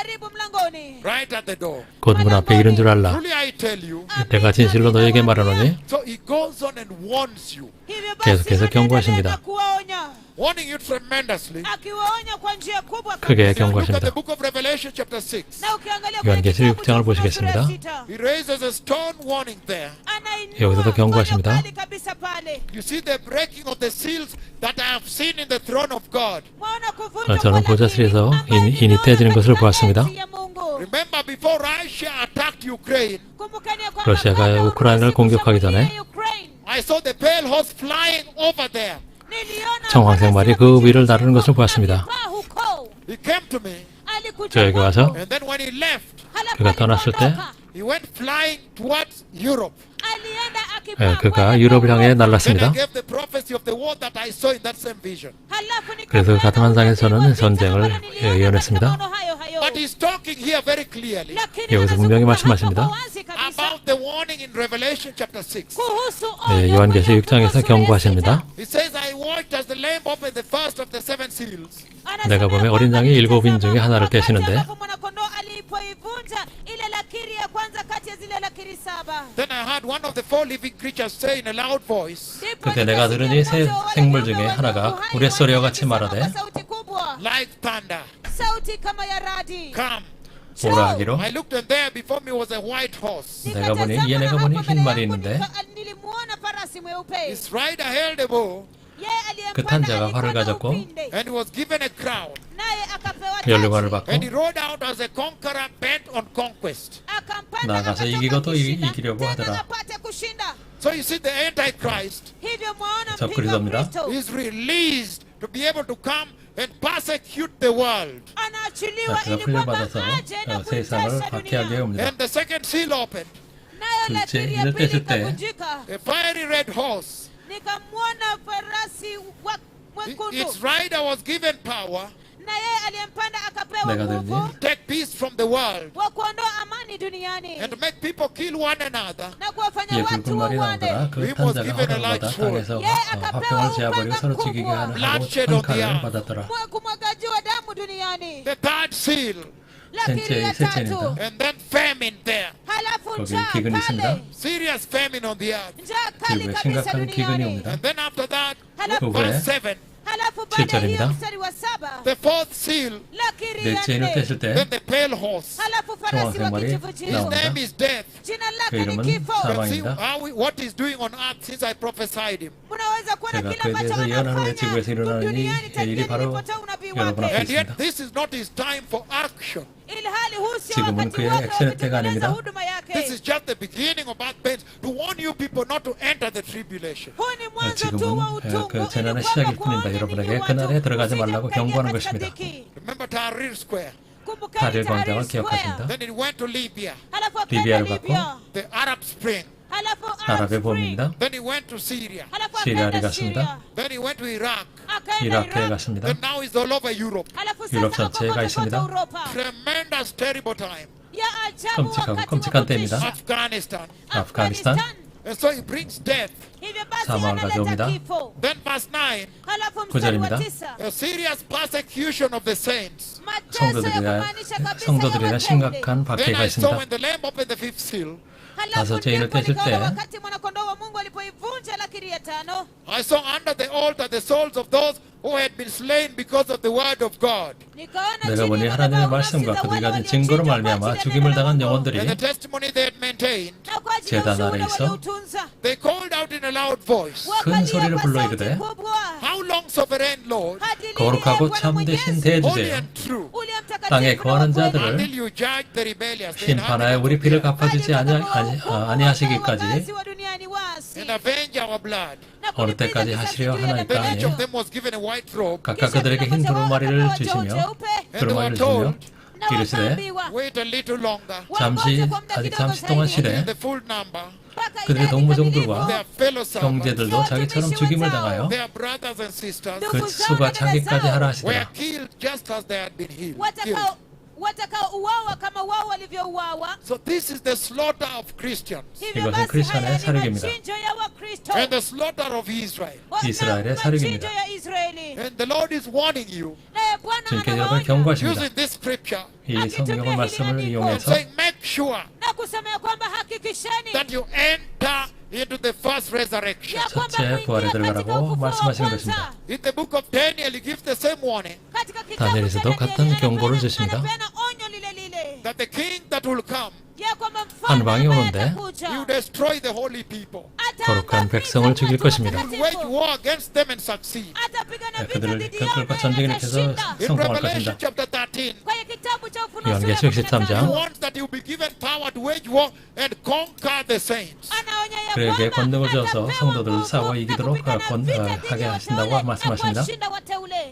[SPEAKER 1] right at the door.
[SPEAKER 2] 곧 문 앞에 이른 줄 알라.
[SPEAKER 1] Truly I tell you.
[SPEAKER 2] 내가 진실로 너에게 말하노니
[SPEAKER 1] So he goes on and warns you,
[SPEAKER 2] 계속해서 경고하십니다.
[SPEAKER 1] warning you tremendously.
[SPEAKER 3] akiwaonya kwa njia kubwa
[SPEAKER 2] 크게
[SPEAKER 1] Look at the
[SPEAKER 2] 경고하십니다.
[SPEAKER 1] book of Revelation chapter 6.
[SPEAKER 3] na ukiangalia kwenye
[SPEAKER 2] 요한계시록
[SPEAKER 3] kitabu
[SPEAKER 2] 6장을
[SPEAKER 3] cha
[SPEAKER 2] 보시겠습니다.
[SPEAKER 3] sura 6,
[SPEAKER 1] He raises a stone warning there.
[SPEAKER 3] anainua
[SPEAKER 2] 여기서도 경고하십니다.
[SPEAKER 3] onyo kali kabisa pale.
[SPEAKER 1] You see the breaking of the seals that I have seen in the throne of God.
[SPEAKER 3] Mwaona kuvunjwa
[SPEAKER 2] 저는
[SPEAKER 3] kwa
[SPEAKER 2] 보좌실에서
[SPEAKER 3] lakini
[SPEAKER 2] 인이 떼지는 것을
[SPEAKER 3] katika
[SPEAKER 2] 보았습니다.
[SPEAKER 3] enzi ya Mungu.
[SPEAKER 1] Remember, before Russia attacked Ukraine,
[SPEAKER 3] Kumbukeni ya kwamba
[SPEAKER 2] 러시아가
[SPEAKER 3] kabla
[SPEAKER 2] 우크라이나를
[SPEAKER 3] Urusi
[SPEAKER 2] 공격하기 전에
[SPEAKER 3] kushambulia Ukraine,
[SPEAKER 1] I saw the pale horse flying over there.
[SPEAKER 3] niliona
[SPEAKER 2] 청황색말이 그 위를 나르는 것을 보았습니다.
[SPEAKER 3] akipaa huko.
[SPEAKER 1] He came to me,
[SPEAKER 3] Alikuja
[SPEAKER 2] 저에게 와서
[SPEAKER 1] and then when he left,
[SPEAKER 3] halafu
[SPEAKER 2] 그가 떠났을 때
[SPEAKER 3] alipoondoka,
[SPEAKER 1] he went flying towards Europe.
[SPEAKER 3] alienda akipaa
[SPEAKER 2] 그가
[SPEAKER 3] kwenda
[SPEAKER 2] 유럽을 향해
[SPEAKER 1] Then I
[SPEAKER 2] 날랐습니다.
[SPEAKER 1] gave the prophecy of the war that I saw in that same vision.
[SPEAKER 3] halafu
[SPEAKER 2] 그래서
[SPEAKER 3] nikapata
[SPEAKER 2] 같은 환상에서는
[SPEAKER 3] unabii wa
[SPEAKER 2] 전쟁을
[SPEAKER 3] vita ambalo niliona
[SPEAKER 2] 예언했습니다.
[SPEAKER 3] katika maono hayo hayo.
[SPEAKER 1] But he's talking here very clearly
[SPEAKER 3] Lakini
[SPEAKER 2] 여기서 분명히 말씀하십니다.
[SPEAKER 3] hapa wazi kabisa
[SPEAKER 1] about the warning in Revelation chapter 6.
[SPEAKER 3] kuhusu
[SPEAKER 2] 예,
[SPEAKER 3] onyo
[SPEAKER 2] 요한계시록
[SPEAKER 3] kwenye
[SPEAKER 2] 6장에서
[SPEAKER 3] kuhusu
[SPEAKER 2] 경고하십니다.
[SPEAKER 1] He says, I watched as the Lamb opened the first of the seven seals.
[SPEAKER 3] Anasema
[SPEAKER 2] 내가 보면
[SPEAKER 3] kwamba
[SPEAKER 2] 어린 양이 일곱 인 중에
[SPEAKER 3] nilitazama
[SPEAKER 2] 하나를
[SPEAKER 3] wakati
[SPEAKER 2] 떼시는데
[SPEAKER 3] ambapo mwanakondoo alipoivunja ile lakiri ya kwanza kati ya zile lakiri saba.
[SPEAKER 1] Then I heard one of the four living creatures say in a loud voice,
[SPEAKER 3] Ndipo
[SPEAKER 2] 그때 내가 들으니 새
[SPEAKER 3] nikasikia mmoja wa
[SPEAKER 2] 생물
[SPEAKER 3] wale
[SPEAKER 2] 중에
[SPEAKER 3] viumbe
[SPEAKER 2] 하나가
[SPEAKER 3] walio hai
[SPEAKER 2] 우레 소리와 같이
[SPEAKER 3] wakisema
[SPEAKER 2] 말하되
[SPEAKER 3] kwa sauti kubwa,
[SPEAKER 1] like thunder,
[SPEAKER 3] sauti kama ya radi.
[SPEAKER 1] come.
[SPEAKER 2] 오라 하기로
[SPEAKER 1] I looked and there before me was a white horse.
[SPEAKER 2] 내가 보니
[SPEAKER 3] Nikatazama
[SPEAKER 2] 얘네가
[SPEAKER 3] na
[SPEAKER 2] 보니
[SPEAKER 3] hapo
[SPEAKER 2] 흰
[SPEAKER 3] mbele
[SPEAKER 2] 말이
[SPEAKER 3] yangu
[SPEAKER 2] 있는데
[SPEAKER 3] nilimuona farasi mweupe.
[SPEAKER 1] His rider held a bow
[SPEAKER 2] 그 탄자가 활을 가졌고
[SPEAKER 1] and he was given a crown.
[SPEAKER 3] naye akapewa
[SPEAKER 2] 연료관을
[SPEAKER 3] taji.
[SPEAKER 2] 받고
[SPEAKER 1] And he rode out as a conqueror bent on conquest.
[SPEAKER 3] Akampanda
[SPEAKER 2] 나가서
[SPEAKER 3] akatoka
[SPEAKER 2] 이기고 또
[SPEAKER 3] kushinda,
[SPEAKER 2] 이기려고
[SPEAKER 3] tena
[SPEAKER 2] 하더라.
[SPEAKER 3] apate kushinda.
[SPEAKER 1] So you see, the Antichrist
[SPEAKER 3] Hivyo mwaona
[SPEAKER 2] 저
[SPEAKER 3] mpinga
[SPEAKER 2] 그리스도입니다.
[SPEAKER 3] Kristo
[SPEAKER 1] is released to be able to come and persecute the world.
[SPEAKER 3] anaachiliwa
[SPEAKER 2] 그가
[SPEAKER 3] ili kwamba
[SPEAKER 2] 훈련받아서
[SPEAKER 3] aje na
[SPEAKER 2] 세상을
[SPEAKER 3] kuitesa
[SPEAKER 2] 박해하게
[SPEAKER 3] dunia.
[SPEAKER 2] 옵니다.
[SPEAKER 1] And the second seal opened.
[SPEAKER 3] Nayo la
[SPEAKER 2] 둘째,
[SPEAKER 3] pili ya
[SPEAKER 2] 이를
[SPEAKER 3] pili
[SPEAKER 2] 뗐을 때
[SPEAKER 3] ikavunjika.
[SPEAKER 1] A fiery red horse.
[SPEAKER 3] Nikamwona farasi wa mwekundu,
[SPEAKER 1] Its rider was given power
[SPEAKER 3] na yeye aliyempanda akapewa
[SPEAKER 2] 내가
[SPEAKER 3] nguvu
[SPEAKER 1] to take peace from the world
[SPEAKER 3] wa kuondoa amani duniani
[SPEAKER 1] and to make people kill one another.
[SPEAKER 3] na kuwafanya
[SPEAKER 2] 예,
[SPEAKER 3] watu
[SPEAKER 2] 굵은 말이
[SPEAKER 3] wauane.
[SPEAKER 2] 나오더라. 그 탄자가 허락을 받아 땅에서 화병을 제어버리고 서로 죽이게 하는 하고 한 칼을 받았더라.
[SPEAKER 3] Kumwagaji wa damu duniani.
[SPEAKER 1] The third seal.
[SPEAKER 3] Lakini ya
[SPEAKER 2] 셋째입니다.
[SPEAKER 3] tatu,
[SPEAKER 1] And then famine there.
[SPEAKER 3] halafu
[SPEAKER 2] 거기
[SPEAKER 3] njaa
[SPEAKER 2] 기근이 있습니다.
[SPEAKER 3] kale,
[SPEAKER 1] Serious famine on the earth.
[SPEAKER 3] njaa kali
[SPEAKER 2] 지구에
[SPEAKER 3] kabisa
[SPEAKER 2] 심각한 기근이
[SPEAKER 3] duniani.
[SPEAKER 2] 옵니다.
[SPEAKER 1] And then after that,
[SPEAKER 3] Halafu
[SPEAKER 1] verse 7.
[SPEAKER 3] halafu baada ya hiyo
[SPEAKER 2] 7절입니다.
[SPEAKER 3] mstari wa 7,
[SPEAKER 1] The fourth seal.
[SPEAKER 3] lakiri ya
[SPEAKER 2] 넷째 인을
[SPEAKER 3] 4,
[SPEAKER 2] 뗐을 때
[SPEAKER 1] Then the pale horse.
[SPEAKER 3] halafu farasi wa
[SPEAKER 2] 청황색말이
[SPEAKER 3] kijivujivu.
[SPEAKER 1] His
[SPEAKER 2] 나옵니다.
[SPEAKER 1] name is death.
[SPEAKER 3] Jina
[SPEAKER 2] 그
[SPEAKER 3] lake ni
[SPEAKER 2] 이름은
[SPEAKER 3] kifo.
[SPEAKER 1] You can see
[SPEAKER 2] 사망입니다.
[SPEAKER 1] what he's doing on earth since I prophesied him.
[SPEAKER 3] Munaweza kuona
[SPEAKER 2] 제가
[SPEAKER 3] kile
[SPEAKER 2] 그에
[SPEAKER 3] ambacho
[SPEAKER 2] 대해서 예언하는 후에
[SPEAKER 3] anafanya
[SPEAKER 2] 지구에서 일어나는
[SPEAKER 3] duniani
[SPEAKER 2] 이
[SPEAKER 3] tangia
[SPEAKER 2] 일이 바로
[SPEAKER 3] nilipotoa unabii
[SPEAKER 2] 여러분
[SPEAKER 3] wake.
[SPEAKER 2] 앞에
[SPEAKER 1] And yet
[SPEAKER 2] 있습니다.
[SPEAKER 1] this is not his time for action.
[SPEAKER 3] Ilhali huu sio
[SPEAKER 2] 지금은
[SPEAKER 3] wakati
[SPEAKER 2] 그의
[SPEAKER 3] wake wa
[SPEAKER 2] 액션의 때가
[SPEAKER 3] kutekeleza
[SPEAKER 2] 아닙니다.
[SPEAKER 3] huduma
[SPEAKER 1] This is
[SPEAKER 3] yake.
[SPEAKER 1] just the beginning of birth pains to warn you people not to enter the tribulation.
[SPEAKER 3] Huu ni mwanzo tu wa
[SPEAKER 2] 지금은
[SPEAKER 3] utungu,
[SPEAKER 2] 그 재난의
[SPEAKER 3] ili
[SPEAKER 2] 시작일
[SPEAKER 3] kwamba
[SPEAKER 2] 뿐입니다.
[SPEAKER 3] kuwaonya
[SPEAKER 2] 여러분에게
[SPEAKER 3] ninyi
[SPEAKER 2] 그날에
[SPEAKER 3] watu
[SPEAKER 2] 들어가지
[SPEAKER 3] msije
[SPEAKER 2] 말라고
[SPEAKER 3] mkaingia
[SPEAKER 2] 경고하는
[SPEAKER 3] katika
[SPEAKER 2] 것입니다.
[SPEAKER 3] dhiki.
[SPEAKER 1] Remember Tahrir Square.
[SPEAKER 3] Kumbukeni
[SPEAKER 2] tahrir
[SPEAKER 3] Tahrir
[SPEAKER 2] 광장을
[SPEAKER 3] Square.
[SPEAKER 2] 기억하십니다.
[SPEAKER 1] Then it went to Libya,
[SPEAKER 3] Halafu akaenda
[SPEAKER 2] 리비아를
[SPEAKER 3] Libya.
[SPEAKER 1] the Arab Spring.
[SPEAKER 3] Halafu
[SPEAKER 2] 아랍의
[SPEAKER 3] Arab Spring.
[SPEAKER 2] 봄입니다.
[SPEAKER 1] Then he went to Syria.
[SPEAKER 3] Halafu
[SPEAKER 2] 시리아를
[SPEAKER 3] akaenda
[SPEAKER 2] 갔습니다.
[SPEAKER 3] Syria.
[SPEAKER 1] Then he went to Iraq.
[SPEAKER 3] Akaenda
[SPEAKER 2] 이라크에
[SPEAKER 3] Iraq.
[SPEAKER 2] 갔습니다.
[SPEAKER 1] Then now he's all over Europe.
[SPEAKER 3] Halafu
[SPEAKER 2] 유럽
[SPEAKER 3] sasa ako
[SPEAKER 2] 전체에 가
[SPEAKER 3] kote
[SPEAKER 2] 있습니다.
[SPEAKER 3] kote Uropa.
[SPEAKER 1] Tremendous, terrible time.
[SPEAKER 3] Ya ajabu
[SPEAKER 2] 끔찍하고
[SPEAKER 3] wakati wa
[SPEAKER 2] 끔찍한
[SPEAKER 3] kutisha.
[SPEAKER 2] 때입니다.
[SPEAKER 1] Afghanistan.
[SPEAKER 2] 아프가니스탄
[SPEAKER 1] And so he brings death.
[SPEAKER 3] Hivyo basi
[SPEAKER 2] 사망을
[SPEAKER 3] analeta
[SPEAKER 2] 가져옵니다.
[SPEAKER 3] kifo.
[SPEAKER 1] Then verse 9,
[SPEAKER 3] Halafu mstari wa
[SPEAKER 2] 9절입니다.
[SPEAKER 3] 9,
[SPEAKER 1] a serious persecution of the saints.
[SPEAKER 3] mateso ya
[SPEAKER 2] 성도들에 대한
[SPEAKER 3] kumaanisha kabisa
[SPEAKER 2] 성도들에
[SPEAKER 3] ya
[SPEAKER 2] 대한
[SPEAKER 3] wateule.
[SPEAKER 2] 심각한
[SPEAKER 1] Then
[SPEAKER 2] 박해가
[SPEAKER 1] I saw
[SPEAKER 2] 있습니다.
[SPEAKER 1] when the lamb opened the fifth seal,
[SPEAKER 3] Halafu
[SPEAKER 2] 다섯째 인을
[SPEAKER 3] ndipo
[SPEAKER 2] 떼실
[SPEAKER 3] nikaona
[SPEAKER 2] 때
[SPEAKER 3] wakati mwanakondoo wa Mungu alipoivunja lakiri ya 5,
[SPEAKER 1] I saw under the altar the souls of those who had been slain because of the word of God.
[SPEAKER 3] nikaona
[SPEAKER 2] 내가
[SPEAKER 3] chini
[SPEAKER 2] 보니
[SPEAKER 3] ya
[SPEAKER 2] 하나님의
[SPEAKER 3] madhabahu nafsi
[SPEAKER 2] 말씀과
[SPEAKER 3] za
[SPEAKER 2] 그들이
[SPEAKER 3] wale
[SPEAKER 2] 가진
[SPEAKER 3] waliochinjwa
[SPEAKER 2] 증거로
[SPEAKER 3] kwa
[SPEAKER 2] 말미암아
[SPEAKER 3] ajili ya
[SPEAKER 2] 죽임을
[SPEAKER 3] neno la
[SPEAKER 2] 당한
[SPEAKER 3] Mungu.
[SPEAKER 2] 영혼들이
[SPEAKER 1] And the testimony they had maintained,
[SPEAKER 3] Na kwa ajili ya
[SPEAKER 2] 제단
[SPEAKER 3] ushuhuda
[SPEAKER 2] 아래 있어
[SPEAKER 3] walioutunza.
[SPEAKER 1] they called out in a loud voice,
[SPEAKER 3] Wakalia
[SPEAKER 2] 소리를
[SPEAKER 3] kwa
[SPEAKER 2] 불러
[SPEAKER 3] sauti
[SPEAKER 2] 이르되,
[SPEAKER 3] kubwa.
[SPEAKER 1] How long, sovereign Lord,
[SPEAKER 3] Hadi lini,
[SPEAKER 2] 거룩하고
[SPEAKER 3] Bwana
[SPEAKER 2] 참 대신
[SPEAKER 3] Mwenyezi,
[SPEAKER 1] holy
[SPEAKER 2] 대해주세요.
[SPEAKER 1] and true,
[SPEAKER 3] uliye mtakatifu
[SPEAKER 2] 땅에
[SPEAKER 3] na
[SPEAKER 2] 거하는
[SPEAKER 3] wa kweli,
[SPEAKER 2] 자들을
[SPEAKER 1] until you judge the rebellious, the
[SPEAKER 2] 심판하여 우리
[SPEAKER 1] inhabitants
[SPEAKER 2] 피를
[SPEAKER 1] of the earth,
[SPEAKER 2] 갚아주지
[SPEAKER 3] hadi utakapowahukumu
[SPEAKER 2] 아니하시기까지
[SPEAKER 3] wakazi wa duniani waasi,
[SPEAKER 1] and avenge our blood.
[SPEAKER 3] na
[SPEAKER 2] 어느
[SPEAKER 3] kulipiza
[SPEAKER 2] 때까지
[SPEAKER 3] kisasi
[SPEAKER 2] 하시려
[SPEAKER 3] juu ya
[SPEAKER 2] 하나이까
[SPEAKER 3] damu
[SPEAKER 1] Then each
[SPEAKER 3] yetu.
[SPEAKER 1] of them was given a white robe,
[SPEAKER 2] 각각 그들에게 흰 두루마리를 주시며 두루마리를 주시며 이르시되
[SPEAKER 1] wait a little longer,
[SPEAKER 2] 잠시 아직 잠시 동안 쉬되
[SPEAKER 1] the full number,
[SPEAKER 2] 그들의 동무종들과
[SPEAKER 1] their fellow servants,
[SPEAKER 2] 형제들도 자기처럼 죽임을 당하여
[SPEAKER 1] their brothers and sisters,
[SPEAKER 2] 그 수가 차기까지 하라
[SPEAKER 1] were
[SPEAKER 2] 하시더라.
[SPEAKER 1] killed just as they had been killed.
[SPEAKER 3] watakaouawa kama wao walivyouawa.
[SPEAKER 1] So this is the slaughter of Christians
[SPEAKER 3] Hivyo
[SPEAKER 2] 이것은
[SPEAKER 3] basi
[SPEAKER 2] 크리스천의
[SPEAKER 3] haya ni
[SPEAKER 2] 사륙입니다.
[SPEAKER 3] machinjo ya Wakristo
[SPEAKER 1] and the slaughter of Israel.
[SPEAKER 3] na
[SPEAKER 2] 이스라엘의
[SPEAKER 3] machinjo
[SPEAKER 2] 사륙입니다.
[SPEAKER 3] ya Israeli.
[SPEAKER 1] And the Lord is warning you
[SPEAKER 3] Naye Bwana
[SPEAKER 2] 주님께 여러분
[SPEAKER 3] anawaonya
[SPEAKER 2] 경고하십니다.
[SPEAKER 1] using this scripture
[SPEAKER 2] 이 성경의 말씀을
[SPEAKER 1] and
[SPEAKER 2] 이용해서
[SPEAKER 1] saying, make sure
[SPEAKER 3] na kusema ya kwamba hakikisheni
[SPEAKER 1] that you enter into the first resurrection.
[SPEAKER 3] ya kwamba
[SPEAKER 2] 첫째 부활에
[SPEAKER 3] muingie katika
[SPEAKER 2] 들어가라고
[SPEAKER 3] ufufuo wa
[SPEAKER 2] 말씀하시는
[SPEAKER 3] kwanza.
[SPEAKER 2] 것입니다.
[SPEAKER 1] In the book of Daniel, he gives the same warning
[SPEAKER 3] Katika kitabu
[SPEAKER 2] 다니엘에서도
[SPEAKER 3] cha
[SPEAKER 2] 같은
[SPEAKER 3] Danieli
[SPEAKER 2] 경고를
[SPEAKER 3] anapeana-
[SPEAKER 2] 주십니다.
[SPEAKER 3] anapeana onyo lile lile
[SPEAKER 1] that the king that will come,
[SPEAKER 3] ya kwamba
[SPEAKER 2] 한
[SPEAKER 3] mfalme
[SPEAKER 2] 왕이
[SPEAKER 3] ambaye
[SPEAKER 2] 오는데
[SPEAKER 3] atakuja
[SPEAKER 1] you destroy the holy people.
[SPEAKER 2] 거룩한 백성을 죽일 것입니다.
[SPEAKER 1] You wage war against them and succeed.
[SPEAKER 3] atapigana vita
[SPEAKER 2] 그들을
[SPEAKER 3] dhidi yao
[SPEAKER 2] 그들과
[SPEAKER 3] naye
[SPEAKER 2] 전쟁을 일으켜서
[SPEAKER 3] atashinda.
[SPEAKER 1] In
[SPEAKER 2] 성공할
[SPEAKER 1] Revelation
[SPEAKER 2] 것입니다.
[SPEAKER 1] chapter 13,
[SPEAKER 3] Kwenye kitabu cha Ufunuo
[SPEAKER 2] 요한계시록
[SPEAKER 3] sura ya
[SPEAKER 2] 13 장.
[SPEAKER 1] he
[SPEAKER 3] 15,
[SPEAKER 1] wants that he will be given power to wage war and conquer the saints.
[SPEAKER 3] anaonya ya
[SPEAKER 2] 그에게
[SPEAKER 3] kwamba
[SPEAKER 2] 권능을 줘서
[SPEAKER 3] atapewa
[SPEAKER 2] 성도들을
[SPEAKER 3] nguvu
[SPEAKER 2] 싸워
[SPEAKER 3] na
[SPEAKER 2] 이기도록
[SPEAKER 3] kupigana vita dhidi
[SPEAKER 2] 하게
[SPEAKER 3] ya
[SPEAKER 2] 하신다고
[SPEAKER 3] wateule na
[SPEAKER 2] 말씀하십니다.
[SPEAKER 3] kuwashinda wateule.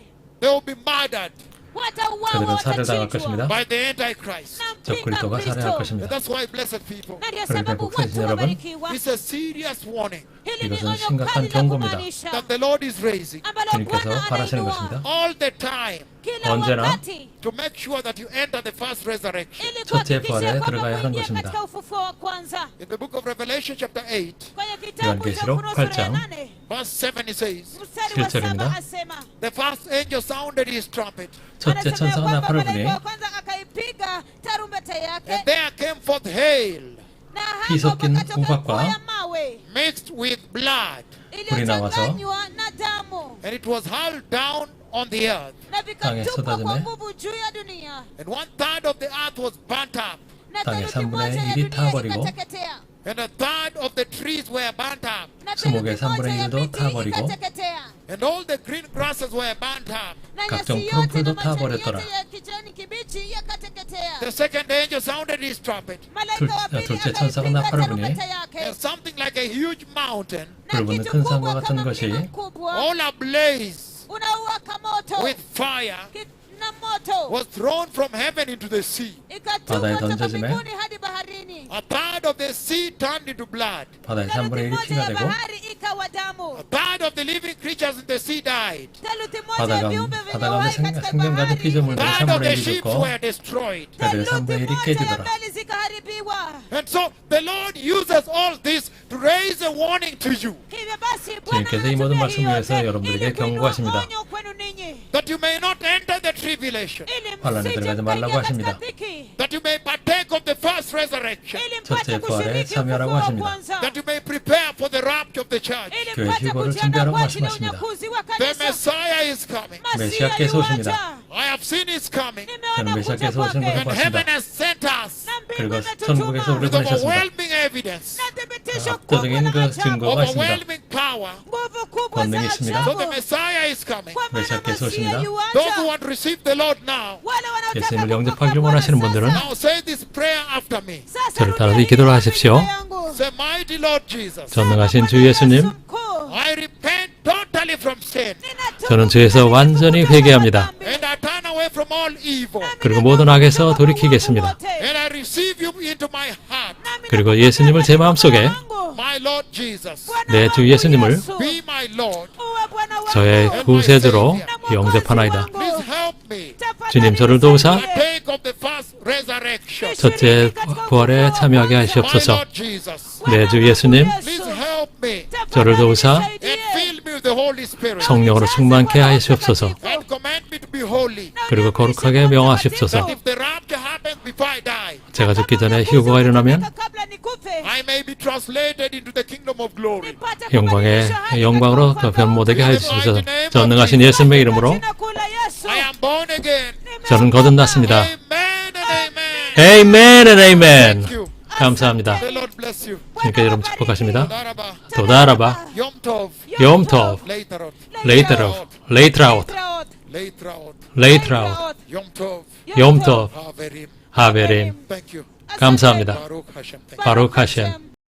[SPEAKER 1] They will be murdered
[SPEAKER 3] Watauawa,
[SPEAKER 2] 그들은 살해를 당할
[SPEAKER 3] watachinjwa
[SPEAKER 2] 것입니다.
[SPEAKER 1] by the Antichrist.
[SPEAKER 3] na
[SPEAKER 2] 적
[SPEAKER 3] mpinga
[SPEAKER 2] 그리스도가 살해할
[SPEAKER 3] Kristo.
[SPEAKER 2] 것입니다.
[SPEAKER 1] And that's why, blessed people,
[SPEAKER 3] Na ndiyo
[SPEAKER 2] 그러니까
[SPEAKER 3] sababu
[SPEAKER 2] 복수이신
[SPEAKER 3] watu
[SPEAKER 2] 여러분,
[SPEAKER 3] wabarikiwa.
[SPEAKER 1] it's a serious warning
[SPEAKER 3] Hili ni
[SPEAKER 2] 이것은
[SPEAKER 3] onyo
[SPEAKER 2] 심각한
[SPEAKER 3] kali la
[SPEAKER 2] 경고입니다.
[SPEAKER 3] kumaanisha
[SPEAKER 1] that the Lord is raising
[SPEAKER 3] ambalo
[SPEAKER 2] 주님께서
[SPEAKER 3] Bwana
[SPEAKER 2] 바라시는
[SPEAKER 3] anainua
[SPEAKER 2] 것입니다.
[SPEAKER 1] all the time
[SPEAKER 3] kila
[SPEAKER 2] 언제나
[SPEAKER 3] wakati
[SPEAKER 1] to make sure that you enter the first resurrection.
[SPEAKER 3] ili
[SPEAKER 2] 첫째
[SPEAKER 3] kuhakikisha
[SPEAKER 2] 부활에
[SPEAKER 3] kwamba
[SPEAKER 2] 들어가야 하는
[SPEAKER 3] muingie
[SPEAKER 2] 것입니다.
[SPEAKER 3] katika ufufuo wa kwanza.
[SPEAKER 1] In the book of Revelation chapter 8,
[SPEAKER 3] Kwenye kitabu cha
[SPEAKER 2] 요한계시록
[SPEAKER 3] Ufunuo sura ya
[SPEAKER 2] 8장
[SPEAKER 3] 8
[SPEAKER 1] verse 7, it says,
[SPEAKER 3] mstari wa 7
[SPEAKER 2] 7절입니다.
[SPEAKER 3] asema,
[SPEAKER 1] the first angel sounded his trumpet,
[SPEAKER 2] 첫째
[SPEAKER 3] anasema ya
[SPEAKER 2] 천사가
[SPEAKER 3] kwamba
[SPEAKER 2] 나팔을
[SPEAKER 3] malaika
[SPEAKER 2] 부니
[SPEAKER 3] wa kwanza akaipiga tarumbeta yake
[SPEAKER 1] and there came forth hail
[SPEAKER 3] na
[SPEAKER 2] 피
[SPEAKER 3] hapo
[SPEAKER 2] 섞인
[SPEAKER 3] pakatoka
[SPEAKER 2] 우박과
[SPEAKER 3] nguo ya mawe
[SPEAKER 1] mixed with blood,
[SPEAKER 2] 불이 나와서
[SPEAKER 3] iliyochanganywa na damu
[SPEAKER 1] and it was hurled down on the earth.
[SPEAKER 3] na
[SPEAKER 2] 땅에
[SPEAKER 3] vikatupwa kwa
[SPEAKER 2] 쏟아지매
[SPEAKER 3] nguvu juu ya dunia,
[SPEAKER 1] And 1/3 of the earth was burnt up,
[SPEAKER 3] na
[SPEAKER 2] 땅의
[SPEAKER 3] theluthi
[SPEAKER 2] 3분의
[SPEAKER 3] moja ya
[SPEAKER 2] 1이
[SPEAKER 3] dunia
[SPEAKER 2] 타버리고
[SPEAKER 3] ikateketea,
[SPEAKER 1] and 1/3 of the trees were burnt up.
[SPEAKER 3] na
[SPEAKER 2] 수목의
[SPEAKER 3] theluthi moja
[SPEAKER 2] 3분의
[SPEAKER 3] ya
[SPEAKER 2] 1도
[SPEAKER 3] miti
[SPEAKER 2] 타버리고
[SPEAKER 3] ikateketea.
[SPEAKER 1] And all the green grasses were burnt up.
[SPEAKER 3] na
[SPEAKER 2] 각종
[SPEAKER 3] nyasi yote
[SPEAKER 2] 푸른풀도
[SPEAKER 3] na majani
[SPEAKER 2] 타버렸더라.
[SPEAKER 3] yote ya kijani kibichi yakateketea.
[SPEAKER 1] The second angel sounded his trumpet,
[SPEAKER 3] Malaika wa pili
[SPEAKER 2] 둘째 천사가
[SPEAKER 3] akaipiga
[SPEAKER 2] 나팔을 부니
[SPEAKER 3] tarumbeta yake,
[SPEAKER 1] and something like a huge mountain,
[SPEAKER 3] na
[SPEAKER 2] 불붙는
[SPEAKER 3] kitu
[SPEAKER 2] 큰
[SPEAKER 3] kubwa
[SPEAKER 2] 산과 같은
[SPEAKER 3] kama
[SPEAKER 2] 것이
[SPEAKER 3] mlima mkubwa
[SPEAKER 1] all ablaze
[SPEAKER 3] unauwaka moto
[SPEAKER 1] with fire,
[SPEAKER 3] na moto
[SPEAKER 1] was thrown from heaven into the sea.
[SPEAKER 3] ikatupwa
[SPEAKER 2] 바다에
[SPEAKER 3] toka
[SPEAKER 2] 던져지매
[SPEAKER 3] mbinguni hadi baharini.
[SPEAKER 1] A third of the sea turned into blood.
[SPEAKER 2] 바다의 3분의 1이
[SPEAKER 3] Theluthi
[SPEAKER 2] 피가
[SPEAKER 3] moja ya
[SPEAKER 2] 되고
[SPEAKER 3] bahari ikawa damu.
[SPEAKER 1] A third of the living creatures in the sea died.
[SPEAKER 3] Theluthi moja
[SPEAKER 2] 바다
[SPEAKER 3] ya
[SPEAKER 2] 가운데
[SPEAKER 3] viumbe vyenye
[SPEAKER 2] 바다 가운데
[SPEAKER 3] uhai katika
[SPEAKER 2] 생명 가득
[SPEAKER 3] bahari.
[SPEAKER 2] 피조물들의
[SPEAKER 1] Third of
[SPEAKER 2] 3분의
[SPEAKER 1] the
[SPEAKER 2] 1이
[SPEAKER 1] ships
[SPEAKER 2] 죽고
[SPEAKER 1] were destroyed.
[SPEAKER 2] 배들의
[SPEAKER 3] Theluthi
[SPEAKER 2] 3분의 1이
[SPEAKER 3] moja ya
[SPEAKER 2] 깨지더라.
[SPEAKER 3] meli zikaharibiwa.
[SPEAKER 1] And so the Lord uses all this to raise a warning to you,
[SPEAKER 3] Hivyo basi Bwana
[SPEAKER 2] 주님께서 이 모든
[SPEAKER 3] anatumia
[SPEAKER 2] 말씀
[SPEAKER 3] hii
[SPEAKER 2] 위해서
[SPEAKER 3] yote
[SPEAKER 2] 여러분들에게
[SPEAKER 3] ili kuinua
[SPEAKER 2] 경고하십니다.
[SPEAKER 3] onyo kwenu ninyi,
[SPEAKER 1] that you may not enter the tribulation,
[SPEAKER 3] ili
[SPEAKER 2] 환란에
[SPEAKER 3] msije
[SPEAKER 2] 들어가지 말라고
[SPEAKER 3] mkaingia
[SPEAKER 2] 하십니다.
[SPEAKER 3] katika dhiki,
[SPEAKER 1] that you may partake of the first resurrection,
[SPEAKER 3] ili
[SPEAKER 2] 첫째
[SPEAKER 3] mpate
[SPEAKER 2] 부활에
[SPEAKER 3] kushiriki
[SPEAKER 2] 참여하라고
[SPEAKER 3] ufufuo wa
[SPEAKER 2] 하십니다.
[SPEAKER 3] kwanza,
[SPEAKER 1] that you may prepare for the rapture of the church.
[SPEAKER 3] ili
[SPEAKER 2] 교회
[SPEAKER 3] mpate
[SPEAKER 2] 휴거를
[SPEAKER 3] kujiandaa
[SPEAKER 2] 준비하라고
[SPEAKER 3] kwa ajili ya
[SPEAKER 2] 말씀하십니다.
[SPEAKER 3] unyakuzi wa
[SPEAKER 1] The
[SPEAKER 3] kanisa.
[SPEAKER 1] Messiah is coming.
[SPEAKER 3] Masihi
[SPEAKER 2] 메시아께서 오십니다.
[SPEAKER 3] yuaja.
[SPEAKER 1] I have seen his coming.
[SPEAKER 3] Nimeona
[SPEAKER 2] 저는
[SPEAKER 3] kuja
[SPEAKER 2] 메시아께서 오시는
[SPEAKER 3] kwake.
[SPEAKER 2] 것을
[SPEAKER 1] And heaven
[SPEAKER 2] 봤습니다.
[SPEAKER 1] has sent us
[SPEAKER 3] Na mbingu
[SPEAKER 2] 그리고
[SPEAKER 3] imetutuma.
[SPEAKER 2] 천국에서 우리를
[SPEAKER 1] with
[SPEAKER 2] 보내셨습니다.
[SPEAKER 1] overwhelming evidence,
[SPEAKER 3] Na thibitisho kubwa
[SPEAKER 2] 압도적인
[SPEAKER 3] na
[SPEAKER 2] 그
[SPEAKER 3] ajabu.
[SPEAKER 2] 증거가 있습니다.
[SPEAKER 1] overwhelming power.
[SPEAKER 3] Nguvu kubwa za
[SPEAKER 2] 권능이 있습니다.
[SPEAKER 1] So
[SPEAKER 3] ajabu.
[SPEAKER 1] the Messiah is coming.
[SPEAKER 3] Kwa maana
[SPEAKER 2] 메시아께서
[SPEAKER 3] Masihi
[SPEAKER 2] 오십니다.
[SPEAKER 3] yuaja.
[SPEAKER 1] Those who want to receive the Lord now,
[SPEAKER 3] Wale wanaotaka
[SPEAKER 2] 예수님을
[SPEAKER 3] kumpokea
[SPEAKER 2] 영접하기를
[SPEAKER 3] Bwana
[SPEAKER 2] 원하시는
[SPEAKER 3] sasa.
[SPEAKER 2] 분들은
[SPEAKER 1] now say this prayer after me.
[SPEAKER 3] Sasa
[SPEAKER 2] 저를 따라서
[SPEAKER 3] rudia
[SPEAKER 2] 이 기도를
[SPEAKER 3] hili
[SPEAKER 2] 하십시오.
[SPEAKER 3] maneno yangu.
[SPEAKER 1] Say, mighty Lord Jesus,
[SPEAKER 2] 전능하신 주 예수님,
[SPEAKER 3] Mkuu,
[SPEAKER 1] I repent totally from sin,
[SPEAKER 3] ninatubu
[SPEAKER 2] 저는 죄에서 완전히 회개합니다.
[SPEAKER 1] and I turn away from all evil,
[SPEAKER 2] 그리고 모든 악에서 돌이키겠습니다.
[SPEAKER 1] and I receive you into my heart,
[SPEAKER 2] 그리고 예수님을 제 마음속에
[SPEAKER 1] my Lord Jesus.
[SPEAKER 2] 내 주 예수님을
[SPEAKER 1] Be my Lord.
[SPEAKER 2] 저의 구세주로 영접하나이다.
[SPEAKER 1] Please help me
[SPEAKER 2] 주님, 저를 도우사
[SPEAKER 1] take of the first resurrection.
[SPEAKER 2] 첫째 부활에 참여하게
[SPEAKER 1] My
[SPEAKER 2] 하시옵소서.
[SPEAKER 1] Lord Jesus,
[SPEAKER 2] 내 주 예수님,
[SPEAKER 1] please help me
[SPEAKER 2] 저를 도우사
[SPEAKER 1] and fill me with the Holy Spirit
[SPEAKER 2] 성령으로 충만케 하시옵소서.
[SPEAKER 1] and command me to be holy.
[SPEAKER 2] 그리고 거룩하게 명하시옵소서.
[SPEAKER 1] If the rapture happens before I die,
[SPEAKER 2] 제가 죽기 전에 휴거가 일어나면
[SPEAKER 1] I may be translated into the kingdom of glory.
[SPEAKER 2] 영광의 영광으로 그 변모되게 하시옵소서. 전능하신 예수님의 이름으로
[SPEAKER 1] I am born again.
[SPEAKER 2] 저는 거듭났습니다.
[SPEAKER 1] Amen and amen.
[SPEAKER 2] 에이멘 앤 에이멘.
[SPEAKER 1] Thank you.
[SPEAKER 2] 감사합니다.
[SPEAKER 1] The Lord bless you.
[SPEAKER 2] 주님께 여러분 축복하십니다.
[SPEAKER 1] Daraba.
[SPEAKER 2] 도다라바,
[SPEAKER 1] Yom Tov.
[SPEAKER 2] 욤톱,
[SPEAKER 1] Later on.
[SPEAKER 2] 레이트라웃, 레이트라웃,
[SPEAKER 1] Later on.
[SPEAKER 2] 레이트라웃,
[SPEAKER 1] Yom Tov.
[SPEAKER 2] 욤톱,
[SPEAKER 1] Haverim.
[SPEAKER 2] 하베림.
[SPEAKER 1] Thank you.
[SPEAKER 2] 감사합니다.
[SPEAKER 1] Baruch Hashem. Thank you.
[SPEAKER 2] 바룩 하셈.